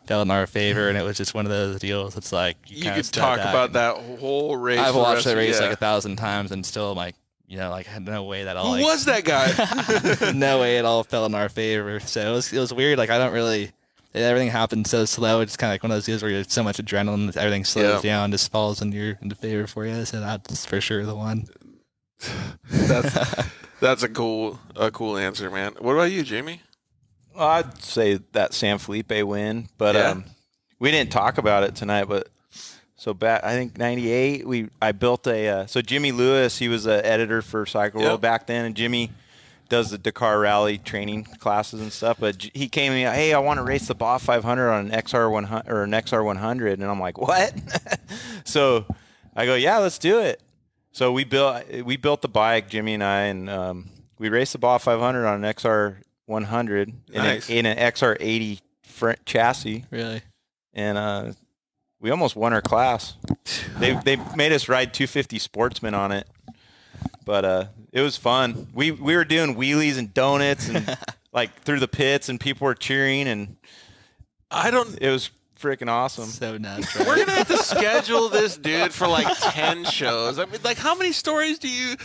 fell in our favor, and it was just one of those deals. It's like you could talk about that whole race. I've watched that race like 1,000 times, and still like no way that all. Who was that guy? No way it all fell in our favor. So it was weird. Like I don't really. Everything happened so slow. It's kind of like one of those deals where you have so much adrenaline, everything slows down, just falls into favor for you. So that's for sure the one. That's a cool answer, man. What about you, Jamie? Well, I'd say that San Felipe win, but we didn't talk about it tonight. But so back, I think '98, I built so Jimmy Lewis, he was an editor for Cycle World back then, and Jimmy does the Dakar Rally training classes and stuff. But he came to me, hey, I want to race the BAJA 500 on an XR 100 or an XR 100, and I'm like, what? So I go, yeah, let's do it. So we built the bike, Jimmy and I, and we raced the BAJA 500 on an XR 100 in an XR 80 front chassis. Really? And we almost won our class. They made us ride 250 Sportsman on it, but it was fun. We were doing wheelies and donuts and like through the pits, and people were cheering, and it was freaking awesome. So nuts. We're gonna have to schedule this dude for like 10 shows. I mean, like, how many stories do you?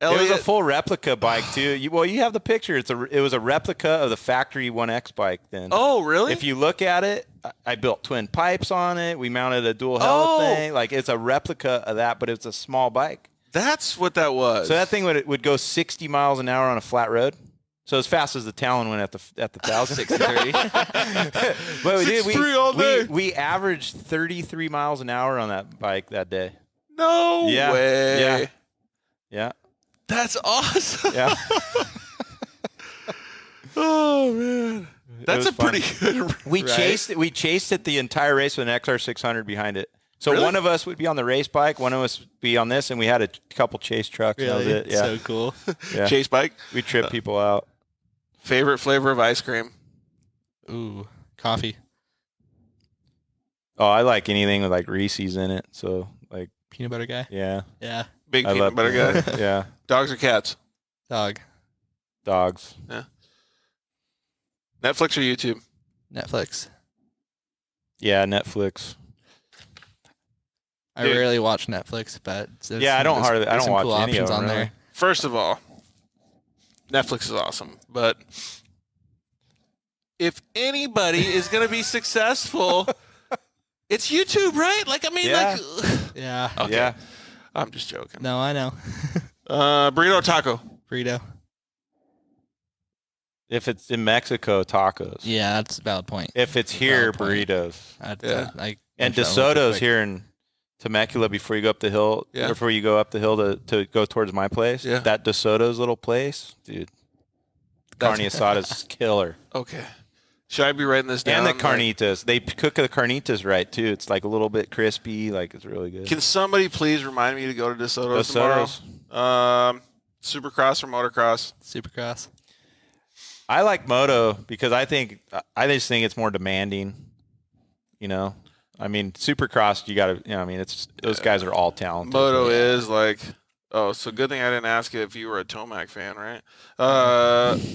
Eliott? It was a full replica bike too. You have the picture. It was a replica of the factory 1X bike then. Oh, really? If you look at it, I built twin pipes on it. We mounted a dual heli thing. Like, it's a replica of that, but it's a small bike. That's what that was. So that thing would go 60 miles an hour on a flat road. So as fast as the Talon went at the 1,000. 63. But 63 all day. We averaged 33 miles an hour on that bike that day. No way. Yeah. That's awesome. Yeah. Oh man, that's a pretty good. We chased it the entire race with an XR600 behind it. So one of us would be on the race bike, one of us would be on this, and we had a couple chase trucks. Really? That was it. Yeah. So cool. Yeah. Chase bike. We tripped people out. Favorite flavor of ice cream? Ooh, coffee. Oh, I like anything with like Reese's in it. So like Peanut butter guy. yeah. Yeah. Big peanut butter guy. Yeah. Dogs or cats? Dog. Dogs. Yeah. Netflix or YouTube? Netflix. Yeah, Netflix. I rarely watch Netflix, but I don't watch cool any options of them, on really. there. First of all, Netflix is awesome, but if anybody is going to be successful, it's YouTube, right? Like, I mean, Yeah. Yeah. Okay. Yeah. I'm just joking. No, I know. Burrito or taco? Burrito. If it's in Mexico, tacos. Yeah, that's a valid point. If it's here, Valid point. burritos. And DeSoto's here in Temecula before you go up the hill. Yeah. Before you go up the hill to go towards my place. Yeah. That DeSoto's little place, dude. Carne asada's killer. Okay. Should I be writing this down? And the carnitas. They cook the carnitas right, too. It's like a little bit crispy. Like, it's really good. Can somebody please remind me to go to DeSoto's tomorrow? Supercross or motocross? Supercross. I like moto because I just think it's more demanding. You know, I mean, Supercross, you got to, you know, I mean, it's those guys are all talented. Moto is like, so good thing I didn't ask you if you were a Tomac fan, right?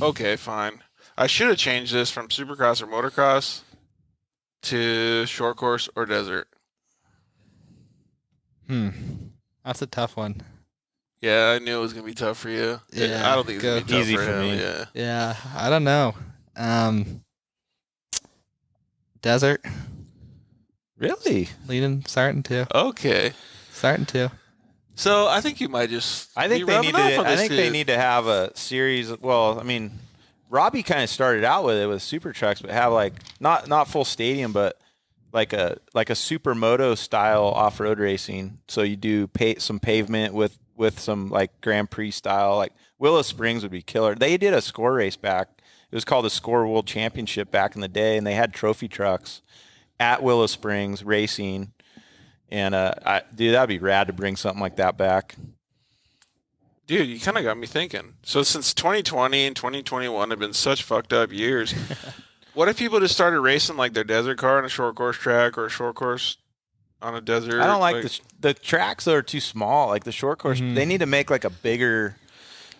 Okay, fine. I should have changed this from Supercross or motocross to short course or desert. That's a tough one. Yeah, I knew it was gonna be tough for you. Yeah, I don't think it's gonna be tough easy for him. me. Yeah. Yeah, I don't know. Desert. Really? Starting to. Okay. So I think you might just. I think they need to. I think they need to have a series. Well, I mean, Robbie kind of started out with it with super trucks, but have like not full stadium, but like a supermoto style off road racing. So you do some pavement with some like Grand Prix style. Like Willow Springs would be killer. They did a score race back. It was called the Score World Championship back in the day, and they had trophy trucks at Willow Springs racing. And dude, that'd be rad to bring something like that back. Dude, you kind of got me thinking. So since 2020 and 2021 have been such fucked up years, what if people just started racing like their desert car on a short course track or a short course on a desert? I don't like the tracks that are too small. Like the short course, they need to make like a bigger.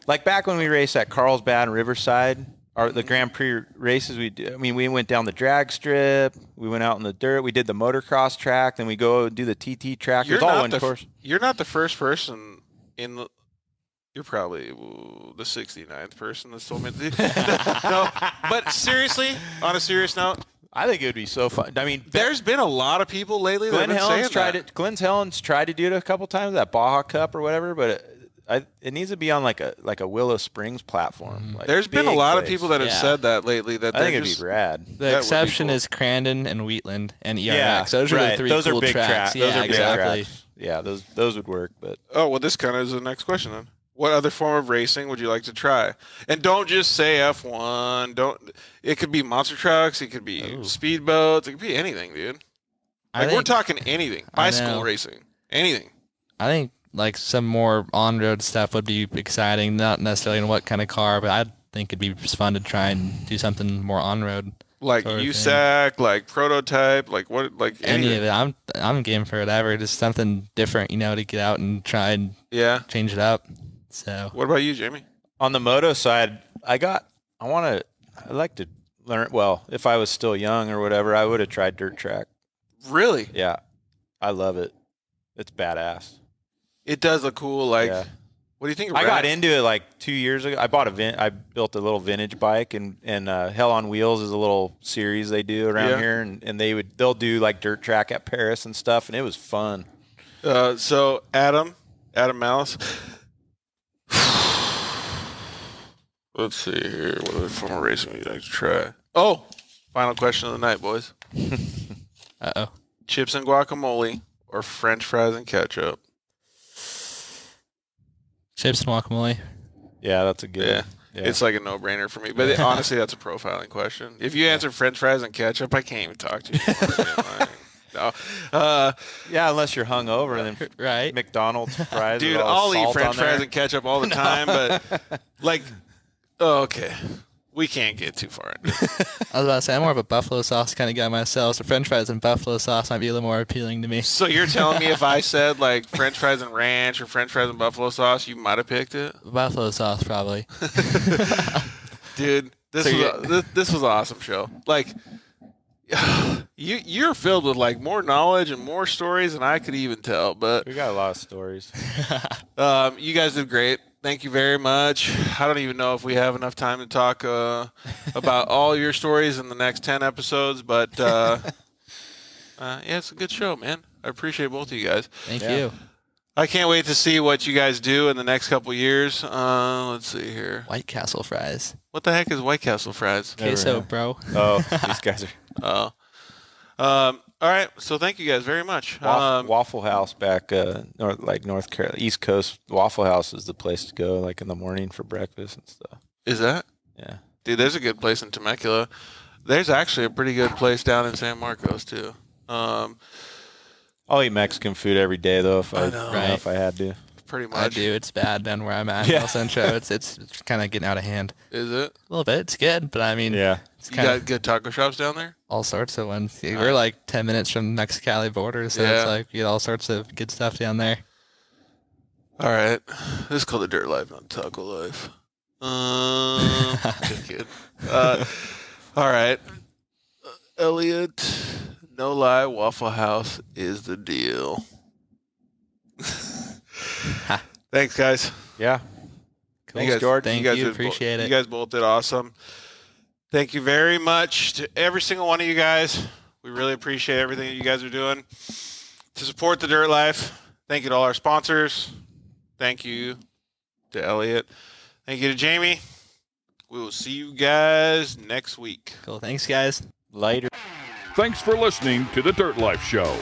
Like back when we raced at Carlsbad and Riverside, the Grand Prix races we do. I mean, we went down the drag strip, we went out in the dirt, we did the motocross track, then we go do the TT track. It's all one course. You're not the first person in the. You're probably the 69th person that's told me to do. No, but seriously, on a serious note, I think it would be so fun. I mean, there's been a lot of people lately that have been saying that. Glenn Helens tried to do it a couple times, that Baja Cup or whatever, but it needs to be on like a Willow Springs platform. Like there's been a lot of people that have said that lately. That I think it'd be rad. The exception is Crandon and Wheatland and ERX. Yeah, those are the three those cool are big tracks. Those Yeah, are big exactly. tracks. Yeah, those would work. But this kind of is the next question then. What other form of racing would you like to try? And don't just say F1. It could be monster trucks. It could be speedboats. It could be anything, dude. Like we're talking anything. Bicycle racing. Anything. I think like some more on-road stuff would be exciting. Not necessarily in what kind of car, but I think it'd be just fun to try and do something more on-road. Like USAC, like prototype, like what, like any of it. I'm game for whatever. Just something different, to get out and try and change it up. So, what about you, Jamie? On the moto side, I'd like to learn. Well, if I was still young or whatever, I would have tried dirt track. Really? Yeah, I love it. It's badass. It does look cool. Like, what do you think? I got into it like 2 years ago. I built a little vintage bike, and Hell on Wheels is a little series they do around here, and they'll do like dirt track at Paris and stuff, and it was fun. So Adam Malice. Let's see here. What other form of racing would you like to try? Oh, final question of the night, boys. Uh-oh. Chips and guacamole or French fries and ketchup? Chips and guacamole. Yeah, that's a good. It's like a no-brainer for me. But honestly, that's a profiling question. If you answer French fries and ketchup, I can't even talk to you. No. Unless you're hungover, and then right. McDonald's fries. Dude, with all I'll the eat salt French on there. fries and ketchup all the time, but okay. We can't get too far into it. I was about to say, I'm more of a buffalo sauce kind of guy myself, so French fries and buffalo sauce might be a little more appealing to me. So you're telling me if I said like French fries and ranch or French fries and buffalo sauce, you might have picked it? Buffalo sauce, probably. Dude, this was an awesome show. Like, you're filled with like more knowledge and more stories than I could even tell. But We got a lot of stories. you guys did great. Thank you very much. I don't even know if we have enough time to talk about all your stories in the next 10 episodes, but it's a good show, man. I appreciate both of you guys. Thank you. I can't wait to see what you guys do in the next couple years. Let's see here. White Castle fries. What the heck is White Castle fries? Queso, bro. Oh, these guys are. All right. So thank you guys very much. Waffle House back North Carolina, East Coast. Waffle House is the place to go, like in the morning for breakfast and stuff. Is that? Yeah. Dude, there's a good place in Temecula. There's actually a pretty good place down in San Marcos too. I'll eat Mexican food every day though if I had to. Pretty much. I do. It's bad down where I'm at. El Centro. It's kind of getting out of hand. Is it? A little bit. It's good, but I mean, it's You kind got of good taco shops down there? all sorts of ones. We're like 10 minutes from the Mexicali border, so it's like you get all sorts of good stuff down there. All right. This is called the Dirt Life, not Taco Life. Just kidding. All right. Eliott, no lie, Waffle House is the deal. Thanks, guys. Yeah. Thanks, George. Thank you. Appreciate it. You guys both did awesome. Thank you very much to every single one of you guys. We really appreciate everything that you guys are doing to support the Dirt Life. Thank you to all our sponsors. Thank you to Eliott. Thank you to Jamie. We will see you guys next week. Cool. Thanks, guys. Later. Thanks for listening to the Dirt Life Show.